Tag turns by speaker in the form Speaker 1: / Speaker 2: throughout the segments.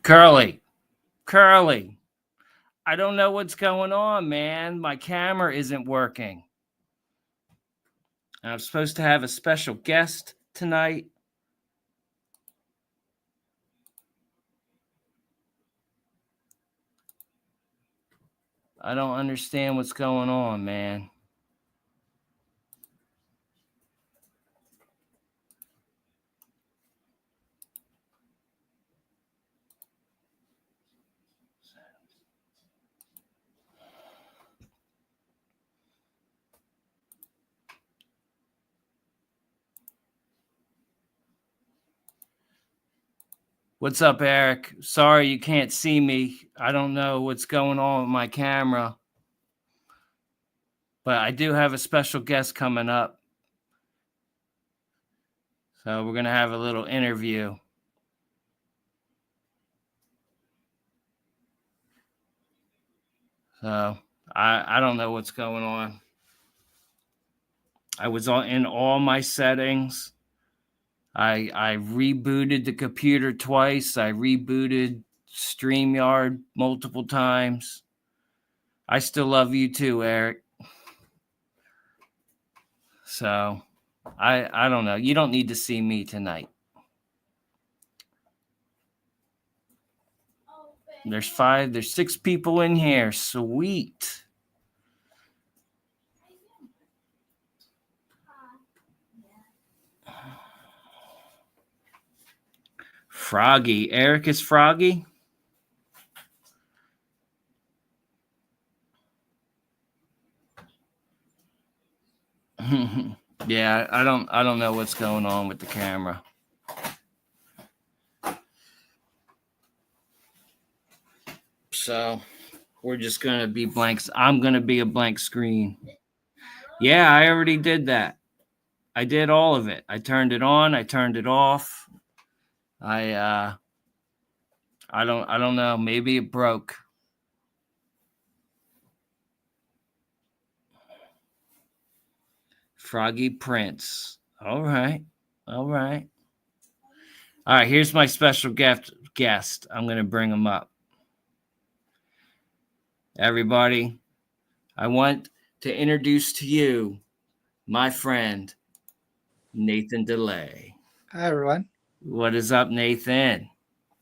Speaker 1: Curly, I don't know what's going on, man. My camera isn't working. I'm supposed to have a special guest tonight. I don't understand what's going on, man. What's up, Eric? Sorry you can't see me. I don't know what's going on with my camera. But I do have a special guest coming up. So we're going to have a little interview. So I don't know what's going on. I was in all my settings. I rebooted the computer twice. I rebooted StreamYard multiple times. I still love you too, Eric. So I don't know. You don't need to see me tonight. There's 6 people in here. Sweet. Froggy. Eric is Froggy? Yeah, I don't know what's going on with the camera. So we're just gonna be blanks. I'm gonna be a blank screen. Yeah, I already did that. I did all of it. I turned it on, I turned it off. I don't know. Maybe it broke. Froggy Prince. All right. All right. All right, here's my special guest. I'm going to bring him up. Everybody, I want to introduce to you my friend, Nathan DeLay.
Speaker 2: Hi, everyone.
Speaker 1: What is up, Nathan?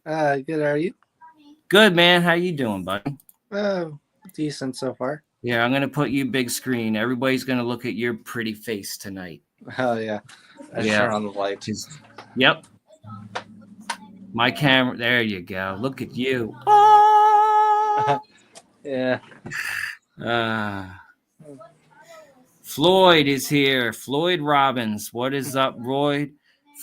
Speaker 2: Good. How are you?
Speaker 1: Good, man. How you doing, buddy?
Speaker 2: Decent so far.
Speaker 1: Yeah, I'm going to put you big screen. Everybody's going to look at your pretty face tonight.
Speaker 2: Oh, yeah. I turn on the light.
Speaker 1: Yep. My camera. There you go. Look at you. Oh!
Speaker 2: Yeah.
Speaker 1: Floyd is here. Floyd Robbins. What is up, Roy?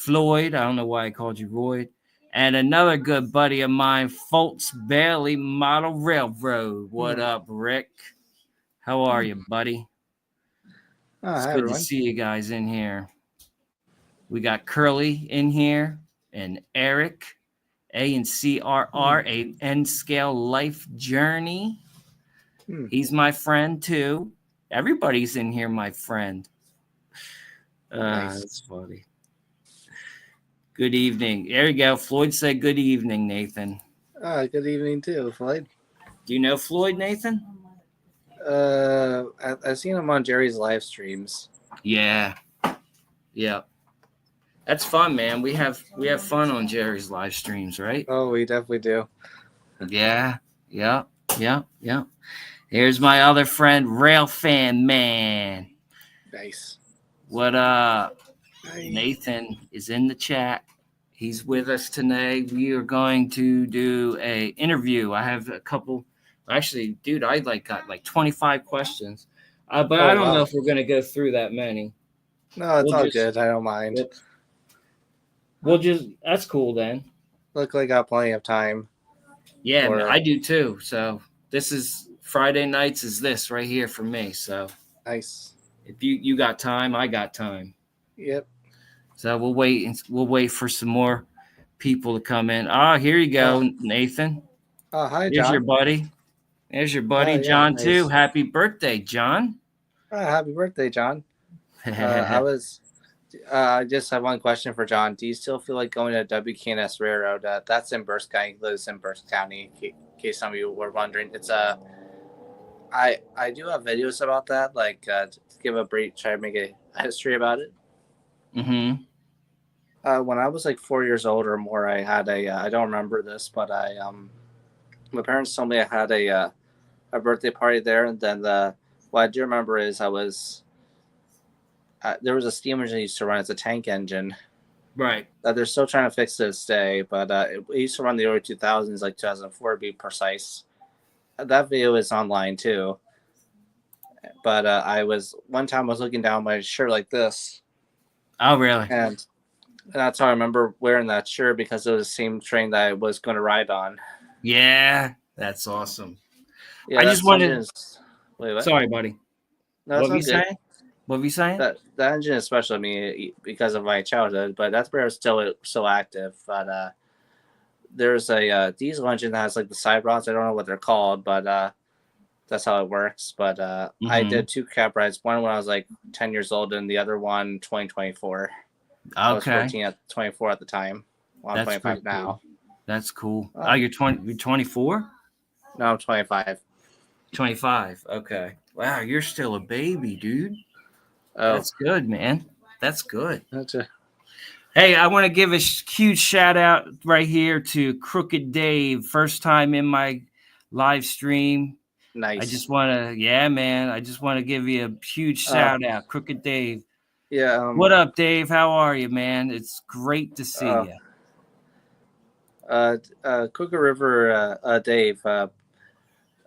Speaker 1: Floyd. I don't know why I called you Roy. And another good buddy of mine, Fultz Bailey Model Railroad. What up, Rick? How are you, buddy? It's
Speaker 2: hi,
Speaker 1: good
Speaker 2: everyone.
Speaker 1: to see you guys in here. We got Curly in here and Eric, A and CRR, a N-Scale Life Journey. He's my friend too. Everybody's in here, my friend.
Speaker 2: Nice.
Speaker 1: That's funny. Good evening. There you go. Floyd said good evening, Nathan.
Speaker 2: Good evening too, Floyd.
Speaker 1: Do you know Floyd, Nathan?
Speaker 2: I've seen him on Jerry's live streams.
Speaker 1: Yeah. That's fun, man. We have fun on Jerry's live streams, right?
Speaker 2: Oh, we definitely do.
Speaker 1: Yeah. Here's my other friend, Rail Fan Man.
Speaker 2: Nice.
Speaker 1: What up? Nathan is in the chat. He's with us tonight. We are going to do a interview. I have a couple. Actually, dude, I got 25 questions. But I don't know if we're going to go through that many.
Speaker 2: No, it's all good. I don't mind.
Speaker 1: That's cool then.
Speaker 2: Look like I got plenty of time.
Speaker 1: Yeah, I do too. So this is Friday nights is this right here for me. So
Speaker 2: nice.
Speaker 1: If you got time, I got time.
Speaker 2: Yep.
Speaker 1: So we'll wait for some more people to come in. Here you go, Nathan.
Speaker 2: Hi, John.
Speaker 1: Here's your buddy. There's your buddy, John, nice. Too. Happy birthday, John.
Speaker 2: Happy birthday, John. I was I just have one question for John. Do you still feel like going to WKNS Railroad? That's in Berks County. He lives in Berks County. In case some of you were wondering, it's I do have videos about that. Like, to give a brief, try to make a history about it.
Speaker 1: Mm-hmm.
Speaker 2: When I was like 4 years old or more, I had I don't remember this, but my parents told me I had a birthday party there, and then what I do remember is there was a steam engine I used to run. It's a tank engine
Speaker 1: Right.
Speaker 2: that they're still trying to fix to this day, but it used to run the early 2000s, like 2004 to be precise. That video is online too. But one time I was looking down my shirt like this,
Speaker 1: Oh, really?
Speaker 2: and that's how I remember wearing that shirt because it was the same train that I was going to ride on.
Speaker 1: Yeah, that's awesome.
Speaker 2: Yeah,
Speaker 1: I just wanted.
Speaker 2: Wait, what?
Speaker 1: Sorry, buddy.
Speaker 2: No,
Speaker 1: What
Speaker 2: it's
Speaker 1: were
Speaker 2: all
Speaker 1: you
Speaker 2: good.
Speaker 1: saying? What were you saying?
Speaker 2: That engine is special to me because of my childhood, but that's where it's still active. But there's a diesel engine that has like the side rods. I don't know what they're called, but that's how it works. But I
Speaker 1: Mhm.
Speaker 2: did two cab rides. One when I was like 10 years old, and the other one 2024. I was
Speaker 1: Okay,
Speaker 2: 14 at 24 at the time. Well, I'm
Speaker 1: that's
Speaker 2: 25
Speaker 1: pretty
Speaker 2: now.
Speaker 1: cool. That's cool.
Speaker 2: Oh.
Speaker 1: Oh, you're 20. You're 24.
Speaker 2: No, I'm 25.
Speaker 1: 25. Okay. Wow, you're still a baby, dude.
Speaker 2: Oh,
Speaker 1: That's good, man. That's good.
Speaker 2: that's a,
Speaker 1: Hey, I want to give a huge shout out right here to Crooked Dave. First time in my live stream.
Speaker 2: nice.
Speaker 1: I just want to, yeah, man. I just want to give you a huge shout out, Crooked Dave.
Speaker 2: Yeah.
Speaker 1: What up, Dave? How are you, man? It's great to see you.
Speaker 2: Cougar River, Dave.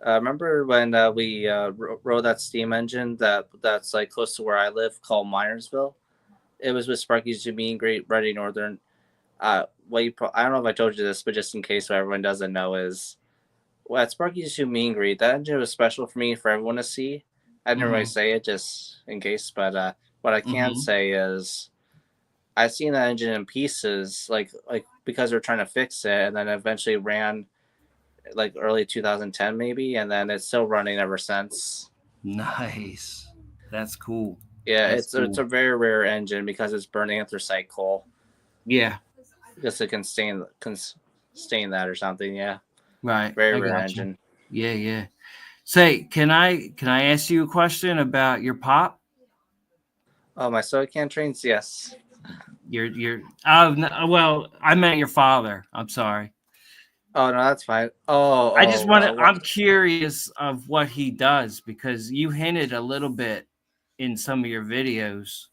Speaker 2: Remember when we rode that steam engine that's like close to where I live called Myersville? It was with Sparky's Mean Great Ready Northern. I don't know if I told you this, but just in case so everyone doesn't know, is well, at Sparky's Mean Great, that engine was special for me for everyone to see. I didn't really say it just in case, but what I can say is I've seen that engine in pieces, like because they're trying to fix it, and then eventually ran like early 2010 maybe, and then it's still running ever since.
Speaker 1: Nice. That's cool.
Speaker 2: Yeah,
Speaker 1: That's
Speaker 2: it's a very rare engine because it's burning anthracite coal.
Speaker 1: Yeah.
Speaker 2: Just it can stain that or something. Yeah.
Speaker 1: Right.
Speaker 2: Very
Speaker 1: I
Speaker 2: rare
Speaker 1: gotcha.
Speaker 2: engine.
Speaker 1: Yeah, yeah. Say, can I ask you a question about your pop?
Speaker 2: Oh, my soda can trains. Yes.
Speaker 1: Your oh no, well, I meant your father. I'm sorry.
Speaker 2: Oh no, that's fine.
Speaker 1: I just want to. I'm curious of what he does because you hinted a little bit in some of your videos.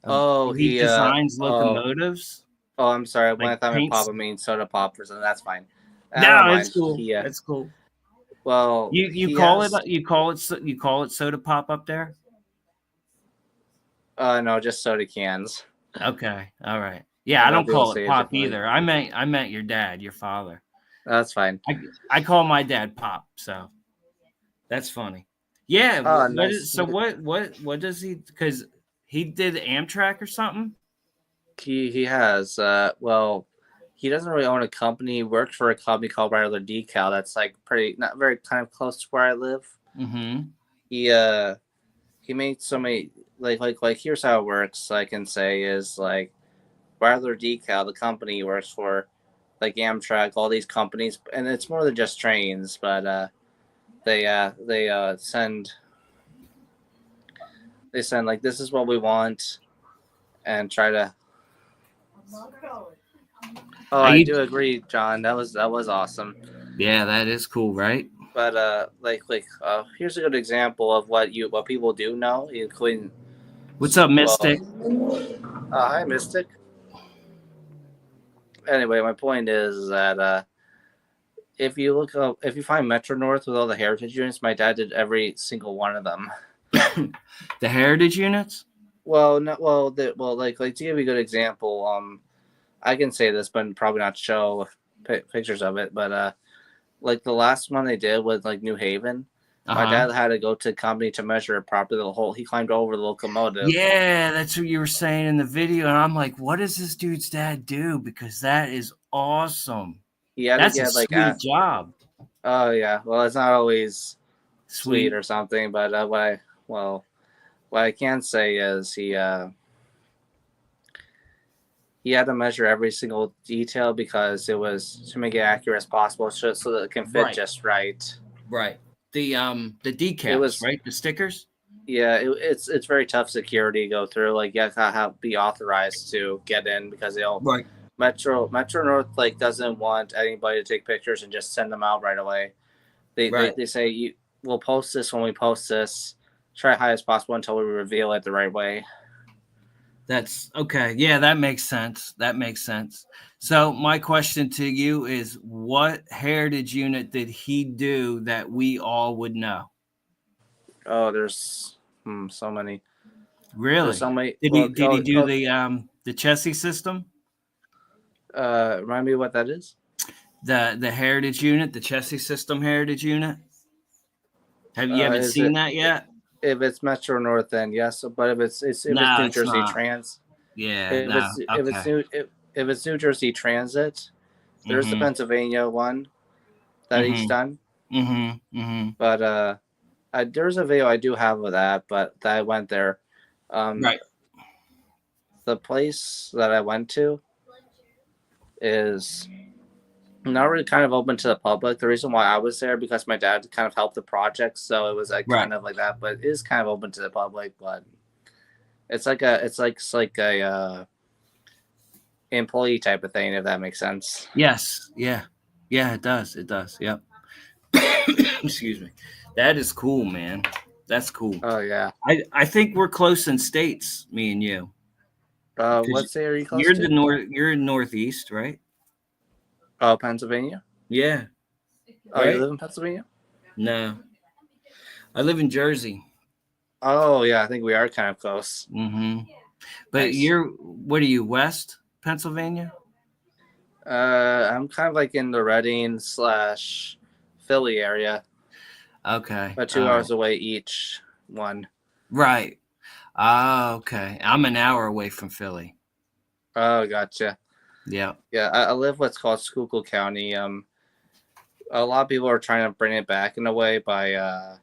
Speaker 1: He designs locomotives.
Speaker 2: Oh, I'm sorry. When I
Speaker 1: Like
Speaker 2: thought my pop, I
Speaker 1: paints.
Speaker 2: mean soda pop or something. That's fine. I
Speaker 1: No,
Speaker 2: don't mind.
Speaker 1: it's cool. It's cool.
Speaker 2: Well,
Speaker 1: You call it soda pop up there.
Speaker 2: No, just soda cans.
Speaker 1: Okay, all right. Yeah, I don't
Speaker 2: People
Speaker 1: call
Speaker 2: say
Speaker 1: it
Speaker 2: it
Speaker 1: pop
Speaker 2: differently.
Speaker 1: either. I meant your dad, your father.
Speaker 2: That's fine.
Speaker 1: I call my dad Pop, so that's funny. Yeah.
Speaker 2: Oh,
Speaker 1: What
Speaker 2: nice.
Speaker 1: is so? What does he? Because he did Amtrak or something.
Speaker 2: He has. Well, he doesn't really own a company. He works for a company called Rattler Decal. That's like pretty not very kind of close to where I live.
Speaker 1: Mm-hmm.
Speaker 2: He made so many like here's how it works. I can say is like Rattler Decal, the company he works for, like Amtrak, all these companies, and it's more than just trains, but they send like this is what we want, and try to. Oh, I do agree, John. That was awesome.
Speaker 1: Yeah, that is cool, right?
Speaker 2: But here's a good example of what people do know, including.
Speaker 1: What's up, Mystic?
Speaker 2: Hi, Mystic. Anyway, my point is that if you find Metro North with all the heritage units, my dad did every single one of them.
Speaker 1: The heritage units?
Speaker 2: Well, no, like to give you a good example, I can say this, but probably not show pictures of it. But like the last one they did was like New Haven. My dad had to go to the company to measure it properly. He climbed over the locomotive.
Speaker 1: Yeah, that's what you were saying in the video, and I'm like, what does this dude's dad do? Because that is awesome. That's a sweet job.
Speaker 2: Oh yeah, well, it's not always sweet or something, but what I can say is he he had to measure every single detail because it was to make it accurate as possible, so that it can fit
Speaker 1: Right.
Speaker 2: just right.
Speaker 1: Right. The
Speaker 2: It
Speaker 1: decals,
Speaker 2: was
Speaker 1: right? The stickers.
Speaker 2: yeah, it's very tough security to go through. Like you have to be authorized to get in because they'll
Speaker 1: Right.
Speaker 2: Metro North like doesn't want anybody to take pictures and just send them out right away.
Speaker 1: Right.
Speaker 2: They say we'll post this when we post this. Try high as possible until we reveal it the right way.
Speaker 1: That's okay. Yeah, that makes sense. That makes sense. So my question to you is, what heritage unit did he do that we all would know?
Speaker 2: Oh, there's so many. There's
Speaker 1: Really?
Speaker 2: so many.
Speaker 1: Did he
Speaker 2: Well,
Speaker 1: did he do the Chessie system?
Speaker 2: remind me what that is.
Speaker 1: The heritage unit, the Chessie system heritage unit? Have you haven't
Speaker 2: Is
Speaker 1: seen
Speaker 2: it
Speaker 1: that yet?
Speaker 2: if it's Metro North, then yes. But if it's
Speaker 1: No,
Speaker 2: New
Speaker 1: it's
Speaker 2: Jersey
Speaker 1: not.
Speaker 2: Trans,
Speaker 1: Yeah, no. Okay.
Speaker 2: if it's New Jersey Transit, there's the
Speaker 1: Mm-hmm.
Speaker 2: Pennsylvania one that he's
Speaker 1: Mm-hmm.
Speaker 2: done.
Speaker 1: Mm-hmm. Mm-hmm.
Speaker 2: But there's a video I do have of that, but that I went there.
Speaker 1: Right.
Speaker 2: The place that I went to is not really kind of open to the public. The reason why I was there because my dad kind of helped the project, so it was like
Speaker 1: Right.
Speaker 2: kind of like that. But it is kind of open to the public. But it's like a employee type of thing, if that makes sense.
Speaker 1: Yes. Yeah. Yeah, it does. It does. Yep. Excuse me. That is cool, man. That's cool.
Speaker 2: Oh yeah.
Speaker 1: I think we're close in states, me and you.
Speaker 2: What state are you close
Speaker 1: You're
Speaker 2: to?
Speaker 1: the north. You're in Northeast, right?
Speaker 2: Oh, Pennsylvania.
Speaker 1: Yeah.
Speaker 2: Oh, you
Speaker 1: Right?
Speaker 2: live in Pennsylvania?
Speaker 1: No, I live in Jersey.
Speaker 2: Oh yeah, I think we are kind of close.
Speaker 1: Mm-hmm. But
Speaker 2: Nice.
Speaker 1: you're what are you, West Pennsylvania?
Speaker 2: I'm kind of like in the Reading / Philly area,
Speaker 1: Okay.
Speaker 2: about 2 hours away each one.
Speaker 1: Right. Ah, okay. I'm an hour away from Philly.
Speaker 2: Oh, gotcha.
Speaker 1: Yeah.
Speaker 2: Yeah, I live what's called Schuylkill County. A lot of people are trying to bring it back in a way by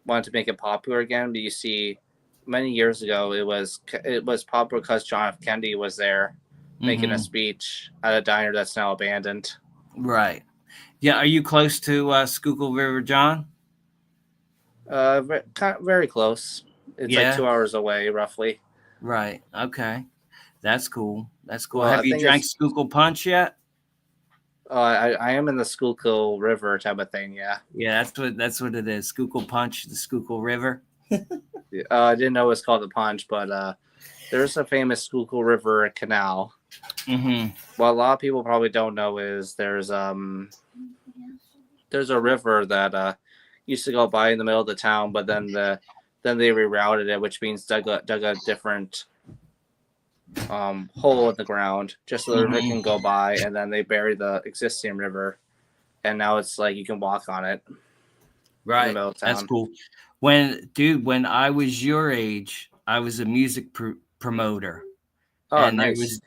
Speaker 2: wanting to make it popular again. But you see, many years ago, it was popular because John F. Kennedy was there making a speech at a diner that's now abandoned.
Speaker 1: Right. Yeah. Are you close to Schuylkill River, John?
Speaker 2: Very close. It's
Speaker 1: Yeah.
Speaker 2: like 2 hours away, roughly.
Speaker 1: Right. Okay. That's cool. That's cool.
Speaker 2: Well,
Speaker 1: Have
Speaker 2: I
Speaker 1: you
Speaker 2: think
Speaker 1: drank
Speaker 2: it's.
Speaker 1: Schuylkill Punch yet?
Speaker 2: I am in the Schuylkill River type of thing. Yeah.
Speaker 1: Yeah, that's what it is. Schuylkill Punch, the Schuylkill River.
Speaker 2: I didn't know it was called the Punch, but there's a famous Schuylkill River canal.
Speaker 1: Mm-hmm.
Speaker 2: What a lot of people probably don't know is there's a river that used to go by in the middle of the town, but then they rerouted it, which means dug a different hole in the ground just so the river can go by, and then they buried the existing river, and now it's like you can walk on it.
Speaker 1: Right.
Speaker 2: In the middle of town.
Speaker 1: That's cool. When I was your age, I was a music promoter.
Speaker 2: Oh,
Speaker 1: and
Speaker 2: nice.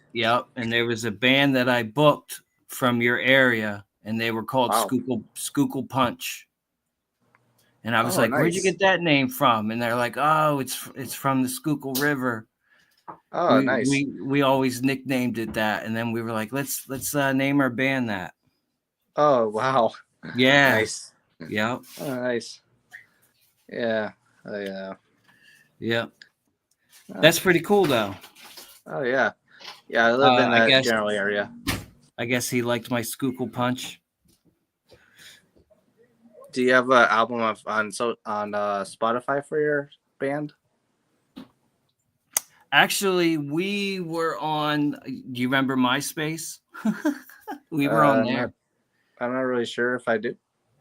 Speaker 1: There was a band that I booked from your area, and they were called
Speaker 2: Wow.
Speaker 1: Schuylkill Punch. And I was
Speaker 2: Oh,
Speaker 1: like, "Where'd you
Speaker 2: nice.
Speaker 1: get that name from?" And they're like, "Oh, it's from the Schuylkill River."
Speaker 2: Oh, nice.
Speaker 1: We always nicknamed it that, and then we were like, "Let's name our band that."
Speaker 2: Oh, wow.
Speaker 1: Yeah.
Speaker 2: Nice.
Speaker 1: Yep.
Speaker 2: Oh, nice. Yeah. Oh, yeah.
Speaker 1: Yep. That's pretty cool, though.
Speaker 2: Oh, yeah. Yeah, I live in that general area.
Speaker 1: I guess he liked my Schuylkill Punch.
Speaker 2: Do you have an album on Spotify for your band?
Speaker 1: Actually, we were on. Do you remember MySpace? We were on there.
Speaker 2: I'm not really sure if I do.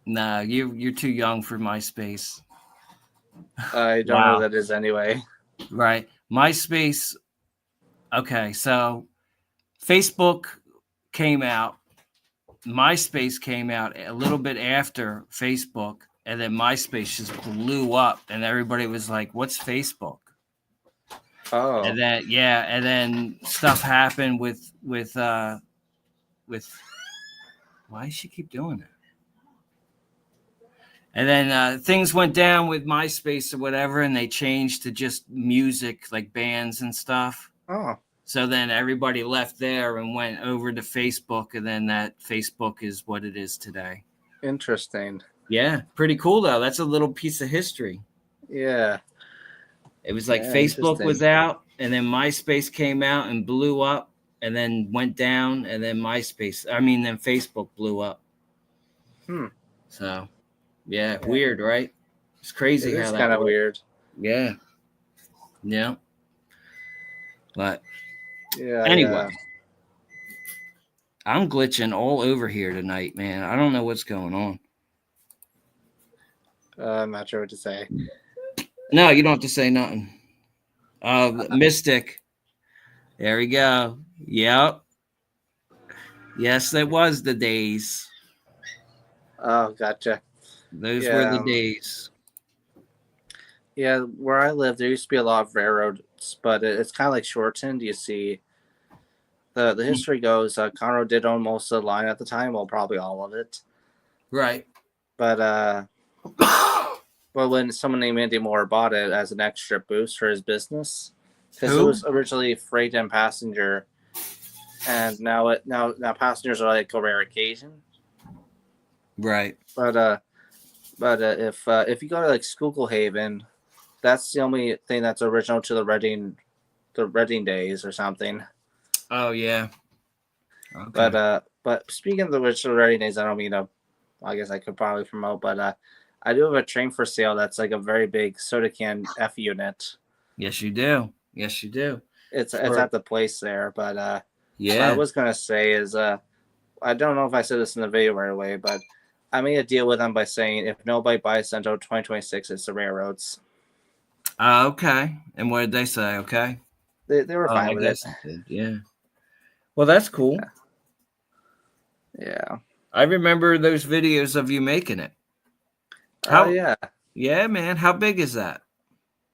Speaker 1: Nah, you're too young for MySpace.
Speaker 2: I don't know what that is anyway.
Speaker 1: Right, MySpace. Okay, so Facebook came out. MySpace came out a little bit after Facebook, and then MySpace just blew up, and everybody was like, "What's Facebook?"
Speaker 2: Oh.
Speaker 1: And then stuff happened with why does she keep doing that? And then things went down with MySpace or whatever, and they changed to just music, like bands and stuff.
Speaker 2: Oh.
Speaker 1: So then everybody left there and went over to Facebook, and then that Facebook is what it is today.
Speaker 2: Interesting.
Speaker 1: Yeah, pretty cool though. That's a little piece of history.
Speaker 2: Yeah.
Speaker 1: It was like
Speaker 2: Yeah,
Speaker 1: Facebook was
Speaker 2: interesting.
Speaker 1: out, and then MySpace came out and blew up, and then went down, and then then Facebook blew up. So, yeah, weird, right? It's crazy
Speaker 2: It
Speaker 1: how
Speaker 2: is
Speaker 1: that
Speaker 2: kind of
Speaker 1: works.
Speaker 2: weird.
Speaker 1: Yeah. Yeah. But
Speaker 2: Yeah.
Speaker 1: anyway, I'm glitching all over here tonight, man. I don't know what's going on.
Speaker 2: I'm not sure what to say.
Speaker 1: No, you don't have to say nothing. Mystic. There we go. Yep. Yes, that was the days.
Speaker 2: Oh, gotcha.
Speaker 1: Those were the days.
Speaker 2: Yeah, where I live, there used to be a lot of railroads, but it's kind of like shortened. You see, the history goes, Conroe did own most of the line at the time, well, probably all of it.
Speaker 1: Right.
Speaker 2: But but when someone named Andy Moore bought it as an extra boost for his business, because it
Speaker 1: Who?
Speaker 2: was originally freight and passenger, and now passengers are like a rare occasion.
Speaker 1: Right.
Speaker 2: But if you go to like Schuylkill Haven, that's the only thing that's original to the Reading days or something.
Speaker 1: Oh yeah. Okay.
Speaker 2: But speaking of the original Reading days, I don't mean to. I guess I could probably promote, but I do have a train for sale that's like a very big soda can F unit.
Speaker 1: Yes, you do. Yes, you do.
Speaker 2: It's at the place there, but what I
Speaker 1: Yeah.
Speaker 2: was gonna say is I don't know if I said this in the video right away, but I made a deal with them by saying if nobody buys until 2026, it's the railroads.
Speaker 1: Okay. And what did they say? Okay.
Speaker 2: They were fine
Speaker 1: I
Speaker 2: with it.
Speaker 1: guess it did. Yeah. Well, that's cool.
Speaker 2: Yeah.
Speaker 1: I remember those videos of you making it.
Speaker 2: Oh yeah.
Speaker 1: Yeah, man. How big is that?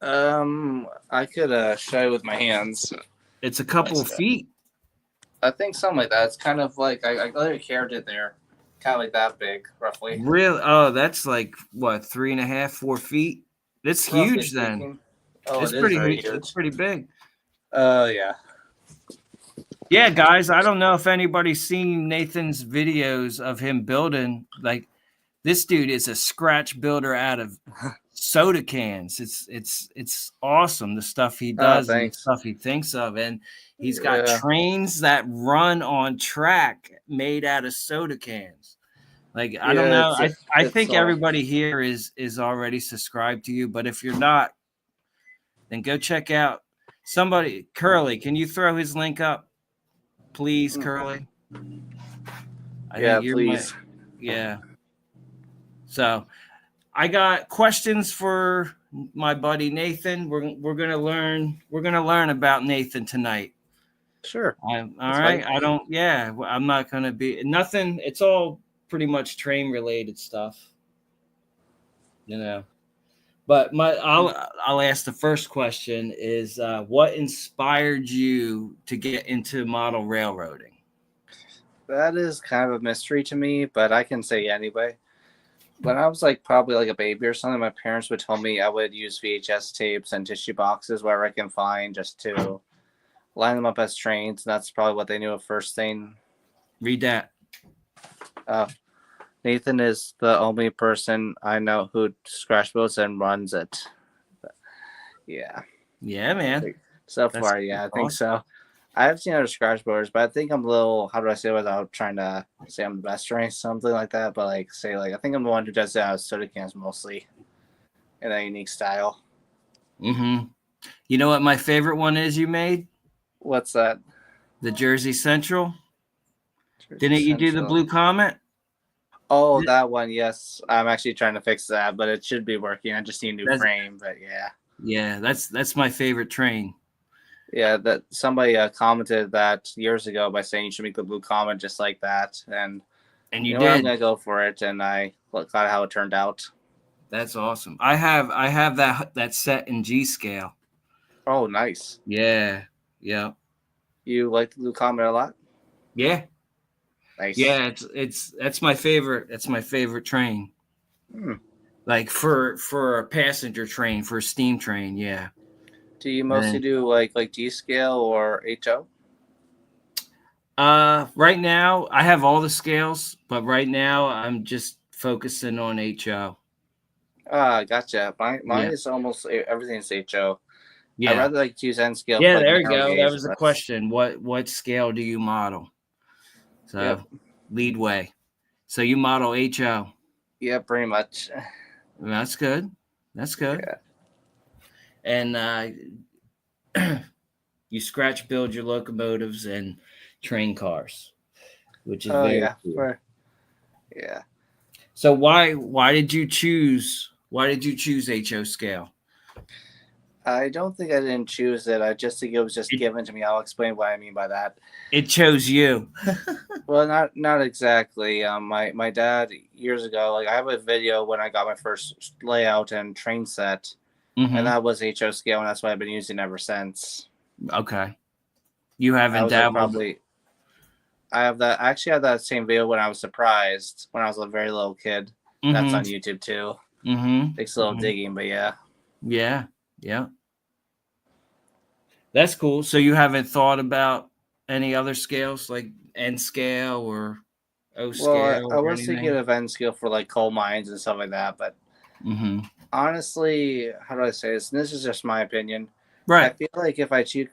Speaker 2: I could show you with my hands.
Speaker 1: It's a couple of feet.
Speaker 2: I think something like that. It's kind of like I literally carved it there, kind of like that big, roughly.
Speaker 1: Really? Oh, that's like what, 3.5, 4 feet? It's huge
Speaker 2: Roughly
Speaker 1: then.
Speaker 2: speaking. Oh,
Speaker 1: It's
Speaker 2: it is
Speaker 1: pretty
Speaker 2: very
Speaker 1: huge.
Speaker 2: huge.
Speaker 1: It's pretty big.
Speaker 2: Yeah.
Speaker 1: Yeah, guys, I don't know if anybody's seen Nathan's videos of him building. Like, this dude is a scratch builder out of soda cans. It's awesome, the stuff he does and the
Speaker 2: Thanks.
Speaker 1: stuff he thinks of. And he's got
Speaker 2: Yeah.
Speaker 1: trains that run on track made out of soda cans. Like, I don't
Speaker 2: Yeah,
Speaker 1: know. I
Speaker 2: it's
Speaker 1: think
Speaker 2: all-
Speaker 1: everybody here is already subscribed to you, but if you're not, then go check out somebody. Curly, can you throw his link up? Please, Curly.
Speaker 2: Yeah,
Speaker 1: think you're
Speaker 2: please.
Speaker 1: yeah. So, I got questions for my buddy Nathan. We're gonna learn about Nathan tonight.
Speaker 2: Sure.
Speaker 1: All right.
Speaker 2: fine.
Speaker 1: I don't. Yeah, I'm not gonna be nothing. It's all pretty much train related stuff. You know. But I'll ask the first question is what inspired you to get into model railroading?
Speaker 2: That is kind of a mystery to me, but I can say anyway. When I was like probably like a baby or something, my parents would tell me I would use VHS tapes and tissue boxes wherever I can find just to line them up as trains. And that's probably what they knew of first thing.
Speaker 1: Read that.
Speaker 2: Nathan is the only person I know who scratch builds and runs it. But, yeah.
Speaker 1: Yeah, man.
Speaker 2: So
Speaker 1: That's
Speaker 2: far, yeah, I think so. I have seen other scratch builders, but I think I'm a little, how do I say it without trying to say I'm the best or something like that, but like say like I think I'm the one who does it out of soda cans mostly in a unique style.
Speaker 1: Mm-hmm. You know what my favorite one is you made?
Speaker 2: What's that?
Speaker 1: The Jersey Central.
Speaker 2: Jersey
Speaker 1: Didn't you do the
Speaker 2: Central.
Speaker 1: Blue Comet?
Speaker 2: Oh, that one, yes. I'm actually trying to fix that, but it should be working. I just need a new frame, but yeah.
Speaker 1: Yeah, that's my favorite train.
Speaker 2: Yeah, that somebody commented that years ago by saying you should make the Blue Comet just like that, and
Speaker 1: you
Speaker 2: know
Speaker 1: did.
Speaker 2: what, I'm gonna go for it, and I got how it turned out.
Speaker 1: That's awesome. I have that set in G scale.
Speaker 2: Oh, nice.
Speaker 1: Yeah.
Speaker 2: You like the Blue Comet a lot?
Speaker 1: Yeah.
Speaker 2: Nice.
Speaker 1: Yeah, that's my favorite. That's my favorite train. Like for a passenger train, for a steam train, yeah.
Speaker 2: Do you mostly
Speaker 1: And
Speaker 2: do like G scale or HO?
Speaker 1: right now I have all the scales, but right now I'm just focusing on HO.
Speaker 2: Ah, gotcha. Mine
Speaker 1: Yeah.
Speaker 2: is almost everything's HO. I
Speaker 1: Yeah.
Speaker 2: rather like use N scale for
Speaker 1: Yeah,
Speaker 2: like
Speaker 1: there we
Speaker 2: narrow
Speaker 1: go. That
Speaker 2: gauge,
Speaker 1: was the
Speaker 2: but
Speaker 1: question. What scale do you model?
Speaker 2: yep,
Speaker 1: So lead way. So you model HO.
Speaker 2: yeah, pretty much.
Speaker 1: That's good. That's good.
Speaker 2: Yeah.
Speaker 1: And you scratch build your locomotives and train cars, which is
Speaker 2: Oh
Speaker 1: very
Speaker 2: yeah,
Speaker 1: cool.
Speaker 2: for yeah.
Speaker 1: So why did you choose HO scale?
Speaker 2: I don't think I didn't choose it. I just think it was just
Speaker 1: It
Speaker 2: given to me. I'll explain what I mean by that.
Speaker 1: it chose you.
Speaker 2: Well, not exactly. My dad years ago, like I have a video when I got my first layout and train set, and
Speaker 1: Hmm.
Speaker 2: that was HO scale, and that's what I've been using ever since.
Speaker 1: Okay. You
Speaker 2: I
Speaker 1: haven't
Speaker 2: was like
Speaker 1: dabbled.
Speaker 2: probably I have that. I actually have that same video when I was surprised when I was a very little kid. That's
Speaker 1: Hmm.
Speaker 2: on YouTube too.
Speaker 1: Hmm.
Speaker 2: Takes a little digging, but yeah.
Speaker 1: Yeah. Yeah. That's cool. So you haven't thought about any other scales like N scale or O
Speaker 2: Well,
Speaker 1: scale
Speaker 2: I
Speaker 1: or
Speaker 2: was thinking
Speaker 1: anything?
Speaker 2: of end skill for like coal mines and stuff like that, but
Speaker 1: Hmm.
Speaker 2: honestly, how do I say this? And this is just my opinion. I
Speaker 1: Right.
Speaker 2: feel like if I take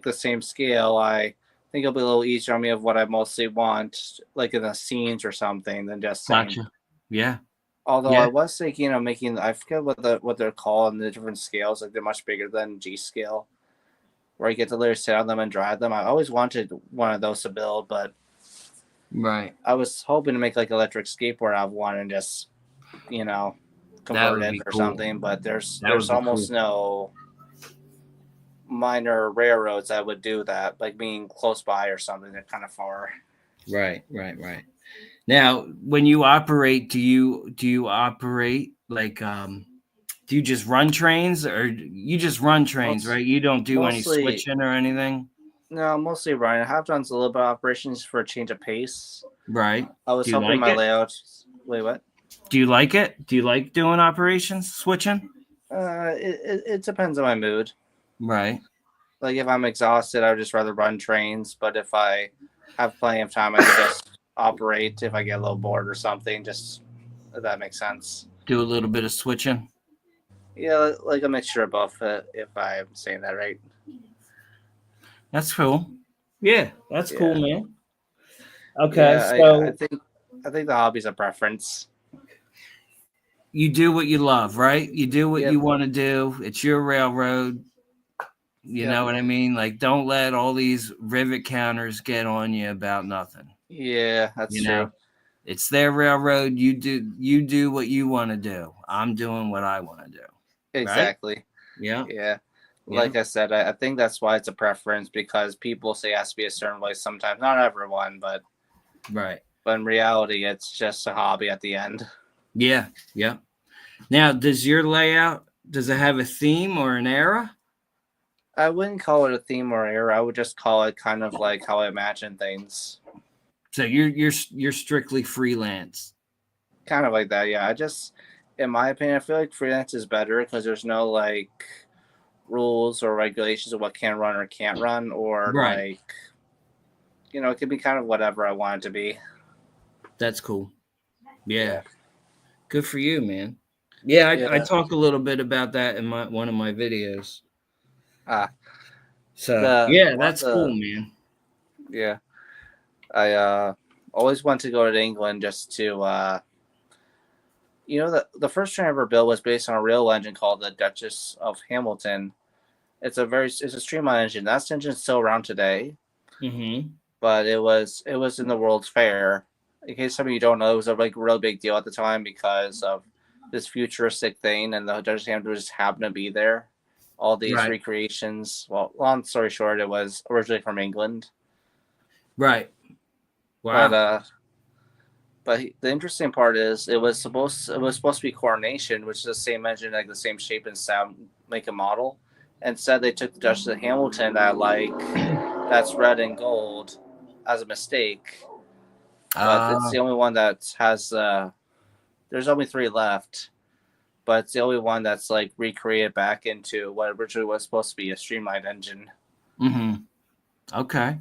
Speaker 2: the same scale, I think it'll be a little easier on me of what I mostly want, like in the scenes or something, than just saying.
Speaker 1: Gotcha. Yeah.
Speaker 2: Although I
Speaker 1: Yeah.
Speaker 2: was thinking of making, I forget what they're called and the different scales. Like they're much bigger than G scale, where you get to literally sit on them and drive them. I always wanted one of those to build, but
Speaker 1: Right.
Speaker 2: I was hoping to make like electric skateboard out of one and just you know
Speaker 1: That
Speaker 2: convert
Speaker 1: would
Speaker 2: it
Speaker 1: be
Speaker 2: or
Speaker 1: cool.
Speaker 2: something. But
Speaker 1: That would
Speaker 2: there's
Speaker 1: be cool.
Speaker 2: almost no minor railroads that would do that, like being close by or something. They're kind of far.
Speaker 1: Right. Right. Right. Now, when you operate, do you operate like do you just run trains or you just run trains,
Speaker 2: Most
Speaker 1: right? You don't do any
Speaker 2: mostly
Speaker 1: switching or anything?
Speaker 2: no, mostly running. I have done a little bit of operations for a change of pace.
Speaker 1: Right.
Speaker 2: I was
Speaker 1: Do you
Speaker 2: hoping
Speaker 1: like
Speaker 2: my
Speaker 1: it?
Speaker 2: layout. Wait, what?
Speaker 1: Do you like it? Do you like doing operations, switching?
Speaker 2: It depends on my mood.
Speaker 1: Right.
Speaker 2: Like if I'm exhausted, I would just rather run trains. But if I have plenty of time, I could just operate. If I get a little bored or something, just if that makes sense.
Speaker 1: Do a little bit of switching.
Speaker 2: Yeah, like a mixture of both. If I'm saying that right.
Speaker 1: That's cool. Yeah, that's cool,
Speaker 2: Yeah,
Speaker 1: man. Okay,
Speaker 2: yeah.
Speaker 1: so
Speaker 2: I think the hobby's a preference.
Speaker 1: you do what you love, right? You do what
Speaker 2: Yep,
Speaker 1: you want to do. It's your railroad. You
Speaker 2: yep.
Speaker 1: know what I mean? Like, don't let all these rivet counters get on you about nothing.
Speaker 2: Yeah, that's
Speaker 1: You know,
Speaker 2: true.
Speaker 1: it's their railroad. You do what you want to do. I'm doing what I want to do. Right?
Speaker 2: Exactly.
Speaker 1: Yeah.
Speaker 2: Yeah.
Speaker 1: Yeah.
Speaker 2: Like I said, I think that's why it's a preference because people say it has to be a certain way sometimes. Not everyone,
Speaker 1: Right.
Speaker 2: but in reality, it's just a hobby at the end.
Speaker 1: Yeah. Yeah. Now, does your layout does it have a theme or an era?
Speaker 2: I wouldn't call it a theme or era. I would just call it kind of like how I imagine things.
Speaker 1: So you're strictly freelance.
Speaker 2: Kind of like that, yeah. In my opinion, I feel like freelance is better because there's no like rules or regulations of what can run or can't run, or
Speaker 1: Right.
Speaker 2: like, it can be kind of whatever I want it to be.
Speaker 1: That's cool. Yeah.
Speaker 2: Yeah.
Speaker 1: Good for you, man. Yeah, I
Speaker 2: Yeah.
Speaker 1: talk a little bit about that in my one of my videos.
Speaker 2: Ah,
Speaker 1: So
Speaker 2: the
Speaker 1: yeah,
Speaker 2: one of
Speaker 1: that's cool,
Speaker 2: the
Speaker 1: man.
Speaker 2: yeah. I always want to go to England just to the first train I ever built was based on a real engine called the Duchess of Hamilton. It's a streamlined engine. That engine's still around today,
Speaker 1: Mm-hmm.
Speaker 2: but it was in the World's Fair. In case some of you don't know, it was a like real big deal at the time because of this futuristic thing, and the Duchess of Hamilton just happened to be there. All these
Speaker 1: Right.
Speaker 2: recreations. Well, long story short, it was originally from England,
Speaker 1: Right.
Speaker 2: but
Speaker 1: Wow.
Speaker 2: the interesting part is it was supposed to be Coronation, which is the same engine, like the same shape and sound, make and model. Instead, they took the Duchess of Hamilton that's red and gold as a mistake, but it's
Speaker 1: Uh
Speaker 2: the only one that has. There's only three left, but it's the only one that's like recreated back into what originally was supposed to be a streamlined engine.
Speaker 1: Mm-hmm. Okay.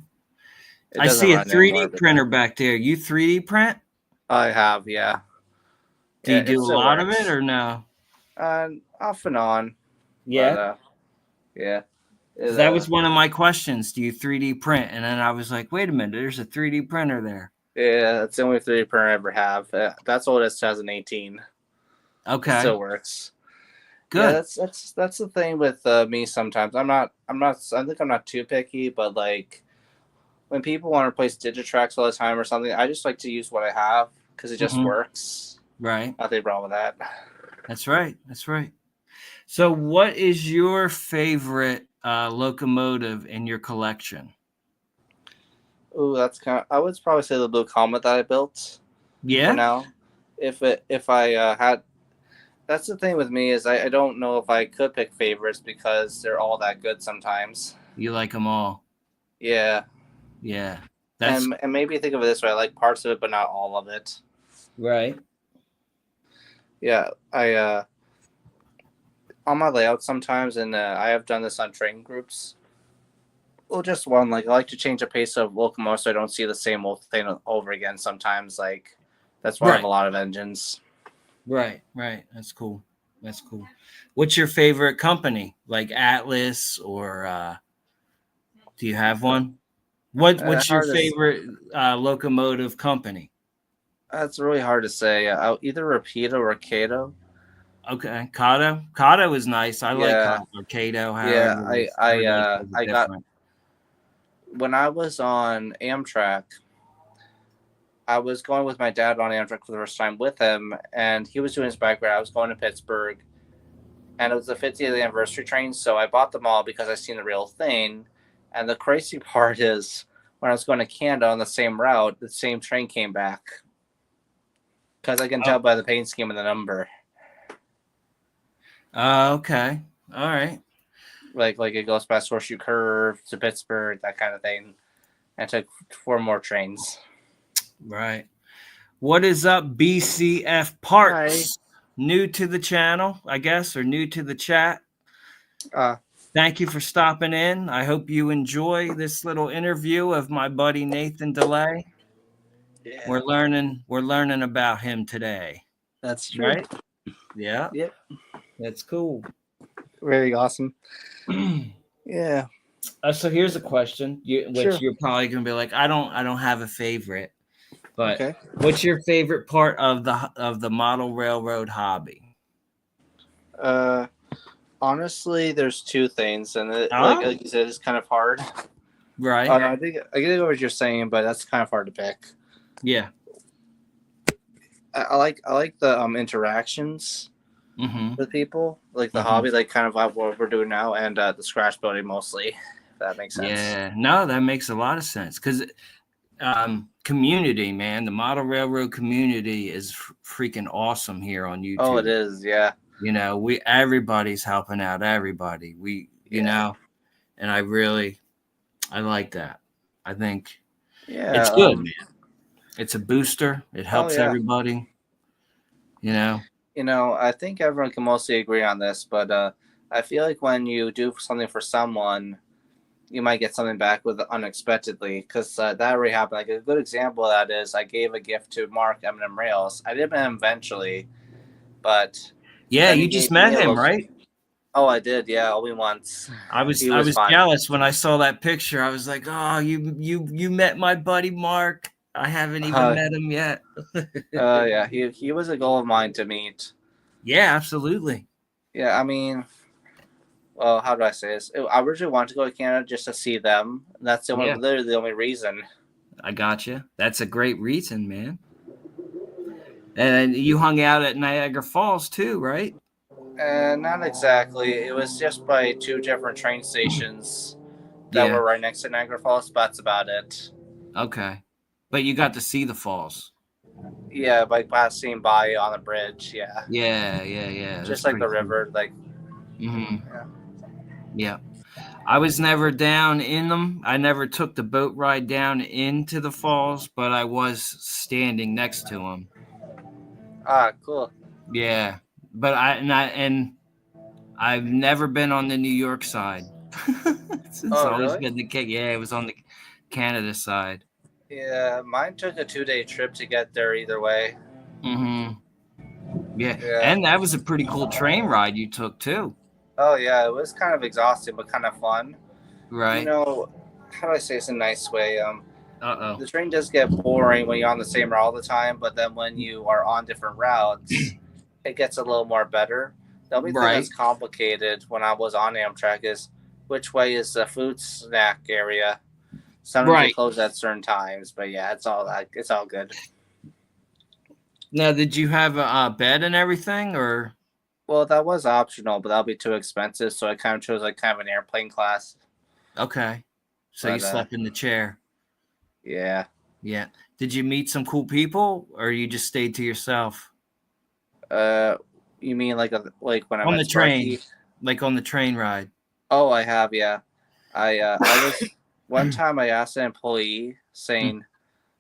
Speaker 2: It
Speaker 1: I
Speaker 2: doesn't
Speaker 1: see a
Speaker 2: run
Speaker 1: 3D
Speaker 2: anymore, but
Speaker 1: printer back there. You 3D print?
Speaker 2: I have, yeah.
Speaker 1: Do
Speaker 2: Yeah,
Speaker 1: you
Speaker 2: it
Speaker 1: do a
Speaker 2: still
Speaker 1: lot of it
Speaker 2: works.
Speaker 1: or no?
Speaker 2: Off and on, but
Speaker 1: Yeah.
Speaker 2: yeah,
Speaker 1: Because
Speaker 2: it
Speaker 1: that was one of my questions. Do you 3D print? And then I was like, wait a minute, there's a 3D printer there.
Speaker 2: yeah, it's the only 3D printer I ever have. That's old as 2018.
Speaker 1: Okay.
Speaker 2: Still works. Yeah,
Speaker 1: Good.
Speaker 2: that's the thing with me. Sometimes I think I'm not too picky, but like when people want to replace Digitrax all the time or something, I just like to use what I have because it just
Speaker 1: Mm-hmm.
Speaker 2: works.
Speaker 1: Right.
Speaker 2: Nothing wrong with that.
Speaker 1: That's right. That's right. So, what is your favorite locomotive in your collection?
Speaker 2: Ooh, that's kind of. I would probably say the Blue Comet that I built for
Speaker 1: Yeah,
Speaker 2: now. If I had, that's the thing with me is I don't know if I could pick favorites because they're all that good sometimes.
Speaker 1: you like them all.
Speaker 2: Yeah,
Speaker 1: Yeah, that's
Speaker 2: and maybe think of it this way: I like parts of it, but not all of it.
Speaker 1: right.
Speaker 2: Yeah, I on my layout sometimes, and I have done this on training groups. Well, just one. Like I like to change the pace of locomotive so I don't see the same old thing over again. Sometimes, like that's why I have
Speaker 1: Right,
Speaker 2: a lot of engines.
Speaker 1: right. That's cool. That's cool. What's your favorite company? Like Atlas or do you have one? What's your
Speaker 2: Hard to.
Speaker 1: favorite locomotive company?
Speaker 2: That's really hard to say. I'll either Rapido or Kato.
Speaker 1: Okay, Kato. Kato is nice. I like
Speaker 2: Yeah,
Speaker 1: Kato. Or Kato,
Speaker 2: yeah.
Speaker 1: however it is. Everybody says it
Speaker 2: I got
Speaker 1: different.
Speaker 2: when I was on Amtrak. I was going with my dad on Amtrak for the first time with him, and he was doing his bike ride. I was going to Pittsburgh, and it was the 50th anniversary train, so I bought them all because I seen the real thing. And the crazy part is, when I was going to Canada on the same route, the same train came back because I can
Speaker 1: Oh,
Speaker 2: tell by the paint scheme and the number.
Speaker 1: okay. All right.
Speaker 2: Like it goes past Horseshoe Curve to Pittsburgh, that kind of thing. And took 4 more trains.
Speaker 1: Right. What is up, BCF
Speaker 2: Hi.
Speaker 1: Parts? New to the channel, I guess, or new to the chat.
Speaker 2: Uh,
Speaker 1: Thank you for stopping in. I hope you enjoy this little interview of my buddy Nathan DeLay.
Speaker 2: yeah,
Speaker 1: We're learning about him today.
Speaker 2: that's true.
Speaker 1: Right? Yeah,
Speaker 2: Yep.
Speaker 1: that's cool.
Speaker 2: Very awesome. Yeah.
Speaker 1: So here's a question,
Speaker 2: Sure.
Speaker 1: which you're probably gonna be like, I don't have a favorite, but
Speaker 2: Okay.
Speaker 1: what's your favorite part of the model railroad hobby?
Speaker 2: Uh, Honestly, there's two things, and
Speaker 1: Ah,
Speaker 2: like you said, it's kind of hard.
Speaker 1: right.
Speaker 2: No, I get what you're saying, but that's kind of hard to pick.
Speaker 1: Yeah.
Speaker 2: I like the interactions
Speaker 1: Mm-hmm.
Speaker 2: with people, like the
Speaker 1: Mm-hmm.
Speaker 2: hobby, like kind of like what we're doing now, and the scratch building mostly. If that makes sense.
Speaker 1: Yeah. No, that makes a lot of sense because community, man, the model railroad community is freaking awesome here on
Speaker 2: Oh, it
Speaker 1: YouTube.
Speaker 2: is. Yeah.
Speaker 1: You know, everybody's helping out everybody. You
Speaker 2: Yeah.
Speaker 1: know, and I like that. I think
Speaker 2: Yeah.
Speaker 1: it's good, man. It's a booster. It
Speaker 2: Oh
Speaker 1: helps
Speaker 2: yeah.
Speaker 1: everybody. You know.
Speaker 2: I think everyone can mostly agree on this, but I feel like when you do something for someone, you might get something back with unexpectedly because that already happened. Like a good example of that is I gave a gift to Mark M&M Rails. I did met him eventually, but
Speaker 1: Yeah,
Speaker 2: then he
Speaker 1: you just
Speaker 2: gave
Speaker 1: met
Speaker 2: me a
Speaker 1: him,
Speaker 2: look.
Speaker 1: right?
Speaker 2: Oh, I did. Yeah, only once.
Speaker 1: I was
Speaker 2: He
Speaker 1: I
Speaker 2: was
Speaker 1: was
Speaker 2: fine.
Speaker 1: jealous when I saw that picture. I was like, "Oh, you met my buddy Mark. I haven't even met him yet."
Speaker 2: Yeah, he was a goal of mine to meet.
Speaker 1: Yeah, absolutely.
Speaker 2: Yeah, I mean, well, how do I say this? I originally wanted to go to Canada just to see them. That's
Speaker 1: Yeah,
Speaker 2: literally the only reason.
Speaker 1: I got you. That's a great reason, man. And you hung out at Niagara Falls too, right?
Speaker 2: Not exactly. It was just by 2 different train stations that
Speaker 1: Yeah.
Speaker 2: were right next to Niagara Falls. But that's about it.
Speaker 1: Okay. But you got to see the falls.
Speaker 2: Yeah, by passing by on the bridge. Yeah,
Speaker 1: Yeah. That's
Speaker 2: just like
Speaker 1: pretty
Speaker 2: the
Speaker 1: cool.
Speaker 2: river. Like,
Speaker 1: Mm-hmm.
Speaker 2: yeah.
Speaker 1: Yeah. I was never down in them. I never took the boat ride down into the falls, but I was standing next to them.
Speaker 2: Ah, cool.
Speaker 1: Yeah. but I've never been on the New York side. It's
Speaker 2: Oh,
Speaker 1: always
Speaker 2: really?
Speaker 1: been the case. Yeah, it was on the Canada side.
Speaker 2: Yeah, mine took a 2-day trip to get there either way.
Speaker 1: Hmm. Yeah,
Speaker 2: Yeah.
Speaker 1: and that was a pretty cool train ride you took too,
Speaker 2: Oh, yeah, it was kind of exhausting, but kind of fun. You
Speaker 1: right?
Speaker 2: know, how do I say this in a nice way?
Speaker 1: Uh-oh.
Speaker 2: The train does get boring when you're on the same route all the time, but then when you are on different routes, it gets a little more better. The only thing
Speaker 1: Right,
Speaker 2: that's complicated when I was on Amtrak is which way is the food snack area. Sometimes they
Speaker 1: right.
Speaker 2: close at certain times, but yeah, it's all good.
Speaker 1: Now, did you have a bed and everything, or
Speaker 2: Well, that was optional, but that'll be too expensive, so I kind of chose like kind of an airplane class.
Speaker 1: okay? So you
Speaker 2: But
Speaker 1: slept in the chair.
Speaker 2: yeah,
Speaker 1: Yeah. Did you meet some cool people, or you just stayed to yourself
Speaker 2: uh, you mean like when I
Speaker 1: on
Speaker 2: met
Speaker 1: the train,
Speaker 2: Sparky?
Speaker 1: like on the train ride?
Speaker 2: Oh, I have, yeah. I was one time I asked an employee saying,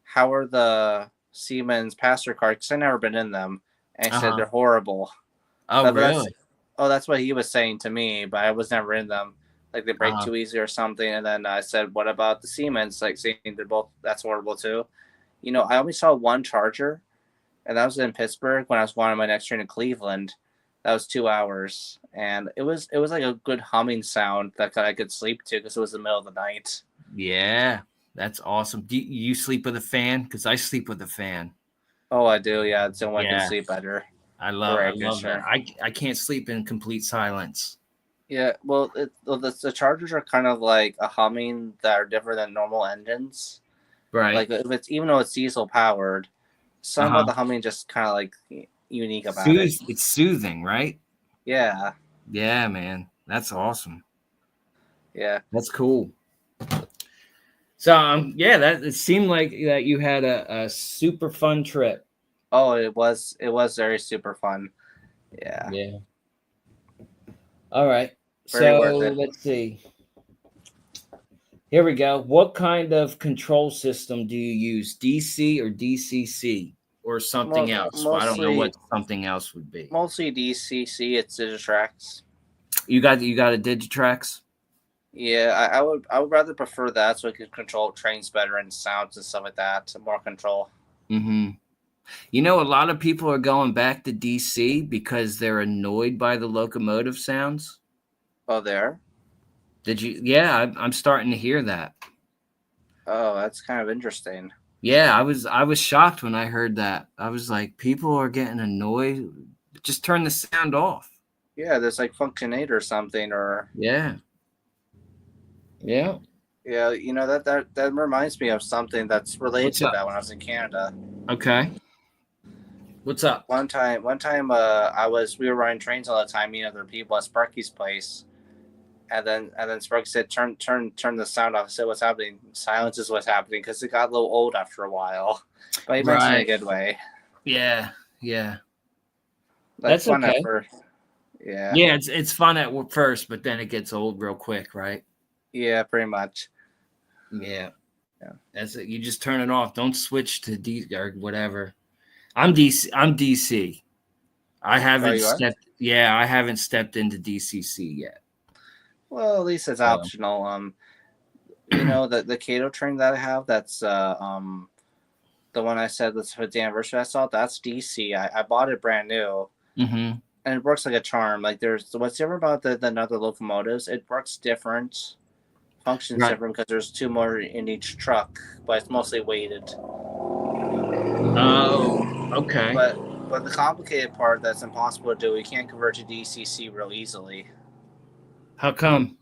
Speaker 2: "How are the Siemens passenger cars?" Because I never been in them, and he said
Speaker 1: Uh-huh.
Speaker 2: they're horrible.
Speaker 1: Oh,
Speaker 2: But that's
Speaker 1: really?
Speaker 2: that's what he was saying to me, but I was never in them. Like they break
Speaker 1: Uh-huh.
Speaker 2: too easy or something. And then I said, "What about the Siemens?" Like saying they're both that's horrible too. I only saw one charger, and that was in Pittsburgh when I was going on my next train to Cleveland. That was 2 hours, and it was like a good humming sound that I could sleep to because it was the middle of the night.
Speaker 1: Yeah, that's awesome. Do you sleep with a fan? Because I sleep with a fan.
Speaker 2: Oh, I do, yeah. So I can
Speaker 1: Yeah,
Speaker 2: sleep better
Speaker 1: I
Speaker 2: or air
Speaker 1: love that.
Speaker 2: conditioner.
Speaker 1: I can't sleep in complete silence.
Speaker 2: Yeah, well, the chargers are kind of like a humming that are different than normal engines.
Speaker 1: Right.
Speaker 2: Like if it's even though it's diesel powered, some
Speaker 1: Uh-huh.
Speaker 2: of the humming just kind of like unique about it.
Speaker 1: It's soothing, right?
Speaker 2: Yeah,
Speaker 1: Yeah, man. That's awesome.
Speaker 2: yeah.
Speaker 1: That's cool. So yeah, that it seemed like that you had a super fun trip.
Speaker 2: Oh, it was very super fun. Yeah,
Speaker 1: Yeah. All right.
Speaker 2: very
Speaker 1: So
Speaker 2: worth it.
Speaker 1: let's see. Here we go. What kind of control system do you use? DC or DCC or something else? Well, I don't know what
Speaker 2: Mostly
Speaker 1: something else would be.
Speaker 2: mostly DCC. It's Digitrax.
Speaker 1: You got a Digitrax?
Speaker 2: Yeah, I would rather prefer that so I can control trains better and sounds and stuff like that. More control.
Speaker 1: Mm-hmm. You know, a lot of people are going back to DC because they're annoyed by the locomotive sounds.
Speaker 2: Oh, there.
Speaker 1: Did you? Yeah, I'm starting to hear that.
Speaker 2: Oh, that's kind of interesting.
Speaker 1: Yeah, I was shocked when I heard that. I was like, people are getting annoyed. Just turn the sound off.
Speaker 2: Yeah, there's like Function 8 or something, or
Speaker 1: Yeah. Yeah.
Speaker 2: yeah, that reminds me of something that's related
Speaker 1: What's
Speaker 2: to
Speaker 1: up?
Speaker 2: that when I was in Canada.
Speaker 1: Okay. What's up?
Speaker 2: One time, we were riding trains all the time, meeting other people at Sparky's place, and then Sparky said, "Turn the sound off." I said, "What's happening?" Silence is what's happening because it got a little old after a while, but he meant it in a
Speaker 1: Right.
Speaker 2: good way.
Speaker 1: Yeah. Yeah.
Speaker 2: Like
Speaker 1: That's
Speaker 2: fun
Speaker 1: okay.
Speaker 2: at first. Yeah,
Speaker 1: Yeah, it's fun at first, but then it gets old real quick, right?
Speaker 2: yeah, pretty much.
Speaker 1: Yeah.
Speaker 2: Yeah.
Speaker 1: That's it. You just turn it off. Don't switch to D or whatever. I'm DC. I'm DC. I
Speaker 2: Oh,
Speaker 1: haven't
Speaker 2: you are?
Speaker 1: stepped. Yeah, I haven't stepped into DCC yet.
Speaker 2: Well, at least it's
Speaker 1: So,
Speaker 2: optional. The Cato train that I have, that's the one I said that's for the anniversary I saw, that's DC. I bought it brand new,
Speaker 1: hmm.
Speaker 2: and it works like a charm. Like there's what's different about the other locomotives. It works different, functions
Speaker 1: Right.
Speaker 2: different because there's two more in each truck, but it's mostly weighted.
Speaker 1: Oh, okay.
Speaker 2: But the complicated part that's impossible to do, you can't convert to DCC real easily.
Speaker 1: How come?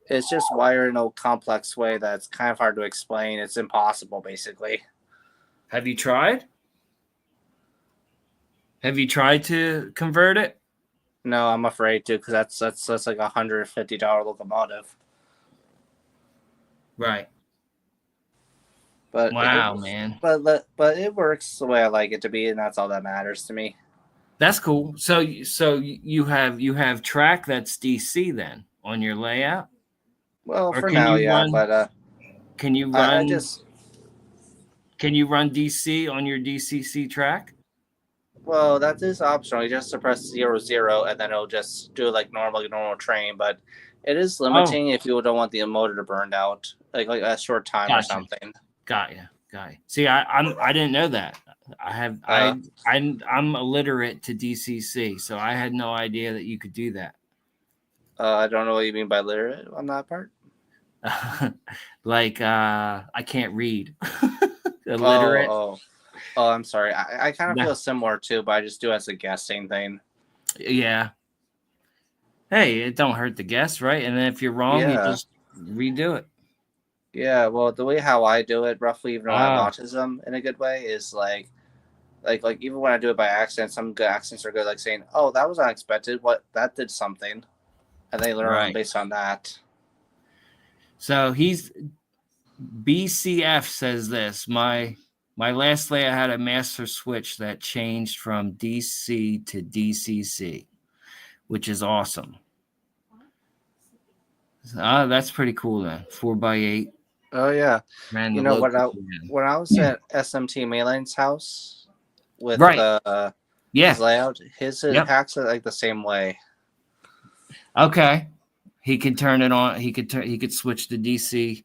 Speaker 2: It's just wired in a complex way that's kind of hard to explain. It's impossible, basically.
Speaker 1: Have you tried? Have you tried to convert it?
Speaker 2: No, I'm afraid to because that's like $150 locomotive.
Speaker 1: Right.
Speaker 2: But it
Speaker 1: Wow, man.
Speaker 2: but it works the way I like it to be, and that's all that matters to me.
Speaker 1: That's cool. So you have track that's DC then on your layout,
Speaker 2: Well,
Speaker 1: or
Speaker 2: for now, yeah. But
Speaker 1: can you
Speaker 2: I
Speaker 1: run
Speaker 2: just
Speaker 1: can you run DC on your DCC track?
Speaker 2: Well, that is optional. You just press 0, 0, and then it'll just do like normal train. But it is
Speaker 1: Oh,
Speaker 2: limiting if you don't want the motor to burn out, like a short time or
Speaker 1: gotcha.
Speaker 2: something.
Speaker 1: Got you. Got you. See, I didn't know that. I have
Speaker 2: Uh,
Speaker 1: I'm illiterate to DCC, so I had no idea that you could do that.
Speaker 2: I don't know what you mean by literate on that part.
Speaker 1: Like I can't read.
Speaker 2: Oh,
Speaker 1: Illiterate.
Speaker 2: oh, oh. I'm sorry. I kind of
Speaker 1: Yeah.
Speaker 2: feel similar too, but I just do it as a guessing thing.
Speaker 1: Yeah. Hey, it don't hurt to guess, right? And then if you're wrong, you
Speaker 2: Yeah,
Speaker 1: just redo it.
Speaker 2: yeah. Well, the way how I do it, roughly, even though I have
Speaker 1: Oh,
Speaker 2: autism in a good way, is like even when I do it by accident, some good accents are good, like saying, "Oh, that was unexpected. What that did something," and they learn on
Speaker 1: right.
Speaker 2: based on that.
Speaker 1: So he's BCF says this. My last lay I had a master switch that changed from DC to DCC, which is awesome. That's pretty cool then. 4x8.
Speaker 2: Oh yeah,
Speaker 1: Ran
Speaker 2: you
Speaker 1: the
Speaker 2: know
Speaker 1: local again.
Speaker 2: when I was at SMT Mayline's house with
Speaker 1: Right.
Speaker 2: his
Speaker 1: Yeah.
Speaker 2: layout, his
Speaker 1: Yep.
Speaker 2: hacks are like the same way.
Speaker 1: Okay. He can turn it on. He could switch to DC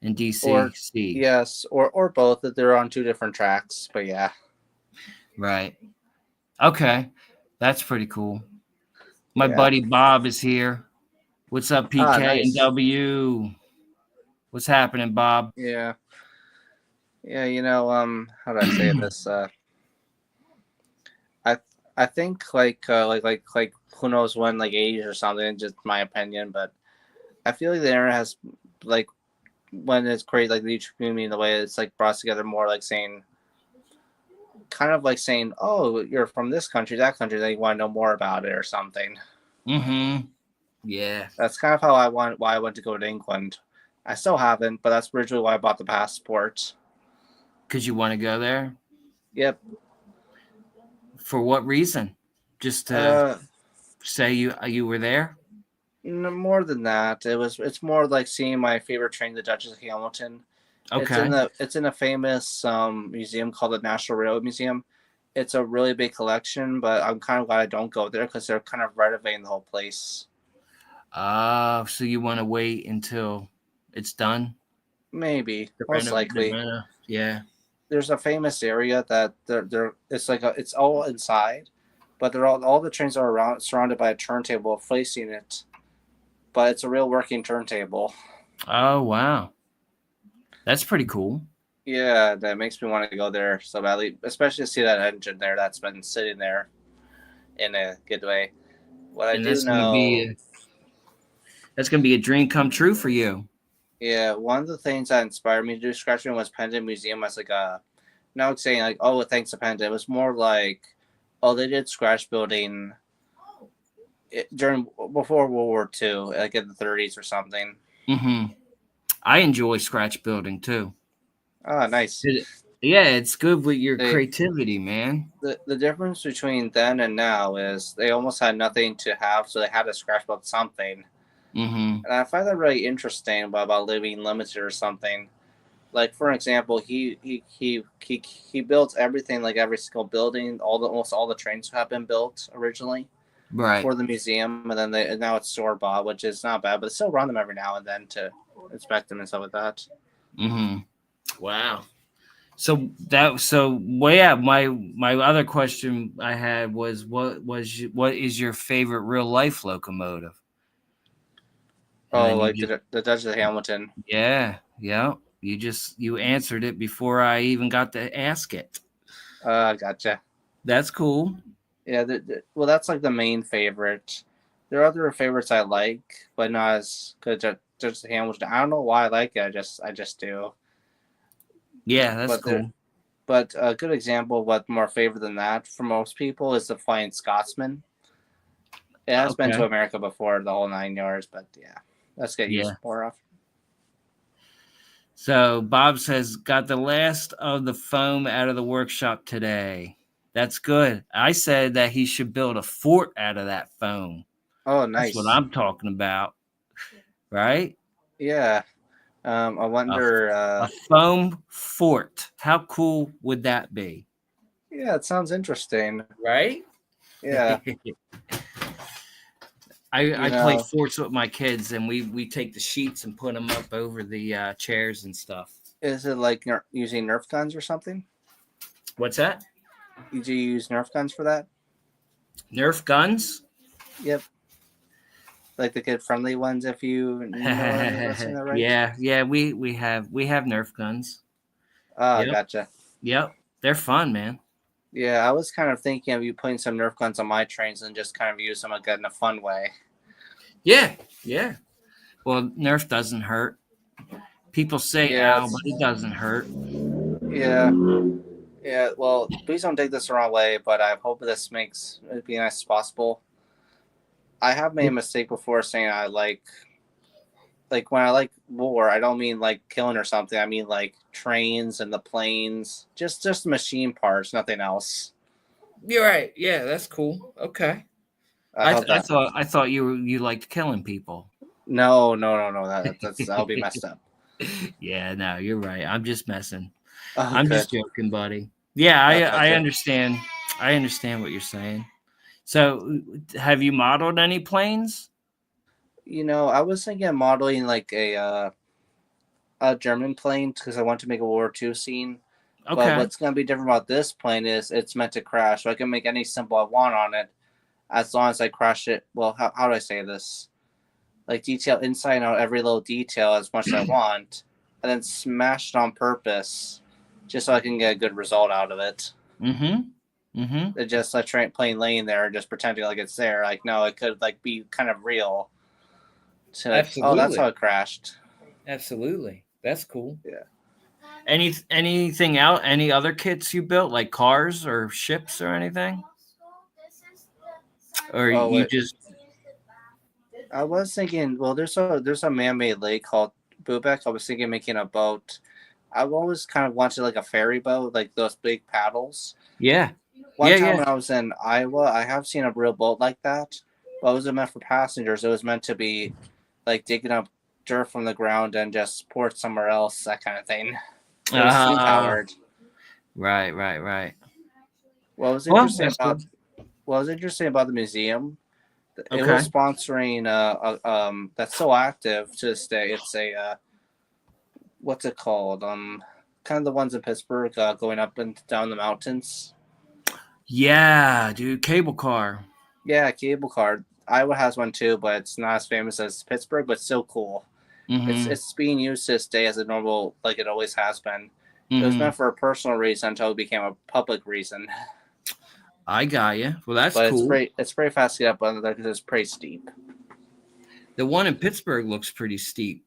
Speaker 1: and
Speaker 2: Or
Speaker 1: DCC.
Speaker 2: yes, or both if they're on two different tracks. But yeah,
Speaker 1: Right. Okay. That's pretty cool. My
Speaker 2: yeah.
Speaker 1: buddy Bob is here. What's up,
Speaker 2: Ah,
Speaker 1: PK and
Speaker 2: nice.
Speaker 1: W? What's happening, Bob?
Speaker 2: Yeah, yeah. How do I say this? I I think like who knows when, like age or something. Just my opinion, but I feel like the internet has like when it's created like the YouTube community in the way it's like brought together more, like saying kind of like saying, oh, you're from this country, that country, then you want to know more about it or something.
Speaker 1: Mm-hmm. Yeah.
Speaker 2: That's kind of why I went to go to England. I still haven't, but that's originally why I bought the passport.
Speaker 1: Because you want to go there?
Speaker 2: Yep.
Speaker 1: For what reason? Just to
Speaker 2: Uh,
Speaker 1: say you were there?
Speaker 2: More than that, it's more like seeing my favorite train, the Duchess of Hamilton.
Speaker 1: Okay.
Speaker 2: It's in a famous museum called the National Railway Museum. It's a really big collection, but I'm kind of glad I don't go there because they're kind of renovating the whole place.
Speaker 1: So you want to wait until it's done?
Speaker 2: Maybe, most likely.
Speaker 1: Yeah.
Speaker 2: There's a famous area that they're it's like it's all inside, but they're all the trains are around surrounded by a turntable facing it, but it's a real working turntable.
Speaker 1: Oh wow. That's pretty cool.
Speaker 2: Yeah, that makes me want to go there so badly, especially to see that engine there that's been sitting there in a good way. What I
Speaker 1: And
Speaker 2: do know,
Speaker 1: that's gonna be a dream come true for you.
Speaker 2: yeah, one of the things that inspired me to do scratching was Pendant Museum as like a, not saying like, oh, thanks to Pendant. It was more like, oh, they did scratch building during before World War II, like in the 30s or something.
Speaker 1: Mm-hmm. I enjoy scratch building too.
Speaker 2: Oh, nice.
Speaker 1: Yeah, it's good with your
Speaker 2: They
Speaker 1: creativity, man.
Speaker 2: the difference between then and now is they almost had nothing to have, so they had to scratch build something.
Speaker 1: Mm-hmm.
Speaker 2: And I find that really interesting about living limited or something. Like for example, he built everything, like every single building, almost all the trains have been built originally
Speaker 1: Right.
Speaker 2: for the museum, and then and now it's store bought, which is not bad, but still run them every now and then to inspect them and stuff like that.
Speaker 1: Mm-hmm. Wow. Well, yeah, my other question I had was what is your favorite real life locomotive? And
Speaker 2: Oh,
Speaker 1: then you
Speaker 2: like
Speaker 1: just
Speaker 2: the Duchess of Hamilton.
Speaker 1: yeah, you answered it before I even got to ask it.
Speaker 2: Gotcha.
Speaker 1: That's cool.
Speaker 2: Yeah, well, that's like the main favorite. There are other favorites I like, but not as good as Duchess of Hamilton. I don't know why I like it. I just do.
Speaker 1: Yeah, that's
Speaker 2: But there,
Speaker 1: cool.
Speaker 2: but a good example of what more favorite than that for most people is the Flying Scotsman. It has been to
Speaker 1: Okay.
Speaker 2: America before, the whole 9 yards, but yeah, let's get used
Speaker 1: Yeah.
Speaker 2: more of.
Speaker 1: So Bob says got the last of the foam out of the workshop today. That's good. I said that he should build a fort out of that foam.
Speaker 2: Oh,
Speaker 1: That's what
Speaker 2: nice.
Speaker 1: I'm talking about, right?
Speaker 2: Yeah. I
Speaker 1: A,
Speaker 2: wonder.
Speaker 1: a foam fort. How cool would that be?
Speaker 2: Yeah, it sounds interesting.
Speaker 1: right?
Speaker 2: Yeah, you
Speaker 1: I play
Speaker 2: know,
Speaker 1: forts with my kids, and we take the sheets and put them up over the chairs and stuff.
Speaker 2: is it like using Nerf guns or something?
Speaker 1: What's that?
Speaker 2: Do you use Nerf guns for that?
Speaker 1: Nerf guns?
Speaker 2: Yep, like the kid friendly ones. If you know what I'm saying that right?
Speaker 1: Yeah, yeah. We have Nerf guns.
Speaker 2: Ah,
Speaker 1: Yep,
Speaker 2: gotcha.
Speaker 1: yep. They're fun, man.
Speaker 2: Yeah, I was kind of thinking of you putting some Nerf guns on my trains and just kind of use them again in a fun way.
Speaker 1: Yeah, yeah. Well, Nerf doesn't hurt. People say
Speaker 2: Yeah,
Speaker 1: ow, but it doesn't hurt.
Speaker 2: yeah, yeah. Well, please don't take this the wrong way, but I hope this makes it be nice as possible. I have made a mistake before saying I like when I like war, I don't mean like killing or something. I mean like trains and the planes, just machine parts, nothing else.
Speaker 1: You're right. Yeah, that's cool. Okay.
Speaker 2: I hope that.
Speaker 1: I thought you liked killing people.
Speaker 2: No, no, no, no. That'll be messed up.
Speaker 1: Yeah, no, you're right. I'm just messing.
Speaker 2: Oh,
Speaker 1: I'm
Speaker 2: good.
Speaker 1: just joking, buddy. Yeah, I
Speaker 2: Gotcha.
Speaker 1: understand. I understand what you're saying. So, have you modeled any planes?
Speaker 2: I was thinking of modeling like a German plane because I want to make a World War II scene. But
Speaker 1: Okay.
Speaker 2: what's going to be different about this plane is it's meant to crash, so I can make any symbol I want on it as long as I crash it. Well, how do I say this? Like detail inside and out every little detail as much as I want, and then smash it on purpose, just so I can get a good result out of it.
Speaker 1: Mm-hmm. Mm-hmm.
Speaker 2: It just a train plane laying there, just pretending like it's there. Like no, it could like be kind of real. To like, oh, that's how
Speaker 1: Absolutely.
Speaker 2: it crashed.
Speaker 1: Absolutely. That's cool.
Speaker 2: Yeah.
Speaker 1: Anything out? Any other kits you built, like cars or ships or anything? Or
Speaker 2: Oh
Speaker 1: you
Speaker 2: wait,
Speaker 1: just
Speaker 2: I was thinking. Well, there's a man-made lake called Bubek. I was thinking making a boat. I've always kind of wanted like a ferry boat, like those big paddles.
Speaker 1: yeah.
Speaker 2: One
Speaker 1: Yeah,
Speaker 2: time
Speaker 1: yeah.
Speaker 2: when I was in Iowa, I have seen a real boat like that, but it wasn't meant for passengers. It was meant to be like digging up dirt from the ground and just pour it somewhere else, that kind of thing. It was steam
Speaker 1: Uh,
Speaker 2: powered.
Speaker 1: right, right, right.
Speaker 2: What was
Speaker 1: Well,
Speaker 2: interesting
Speaker 1: that's
Speaker 2: about
Speaker 1: cool.
Speaker 2: what was interesting about the museum, it
Speaker 1: Okay.
Speaker 2: was sponsoring that's so active to this day. It's a what's it called? Kind of the ones in Pittsburgh going up and down the mountains.
Speaker 1: Yeah, dude, cable car.
Speaker 2: Yeah, cable car. Iowa has one too, but it's not as famous as Pittsburgh, but still cool. It's
Speaker 1: Mm-hmm.
Speaker 2: it's being used to this day as a normal, like it always has been. It was
Speaker 1: Mm-hmm.
Speaker 2: meant for a personal reason until it became a public reason.
Speaker 1: I got you. Well, that's
Speaker 2: But
Speaker 1: cool.
Speaker 2: it's pretty fast to get up on there because it's pretty steep.
Speaker 1: The one in Pittsburgh looks pretty steep.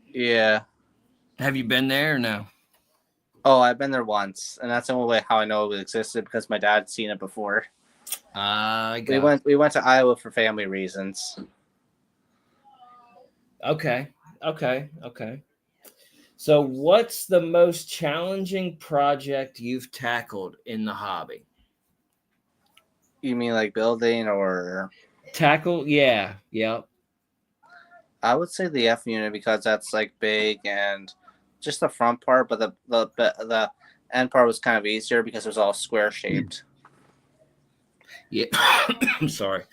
Speaker 2: Yeah.
Speaker 1: Have you been there or no?
Speaker 2: Oh, I've been there once, and that's the only way how I know it existed because my dad's seen it before.
Speaker 1: I
Speaker 2: We
Speaker 1: got.
Speaker 2: went to Iowa for family reasons.
Speaker 1: Okay. Okay. Okay. So, what's the most challenging project you've tackled in the hobby?
Speaker 2: You mean like building or
Speaker 1: Tackle? Yeah. Yep.
Speaker 2: I would say the F unit because that's like big and just the front part, but the end part was kind of easier because it was all square shaped.
Speaker 1: Yeah. I'm sorry.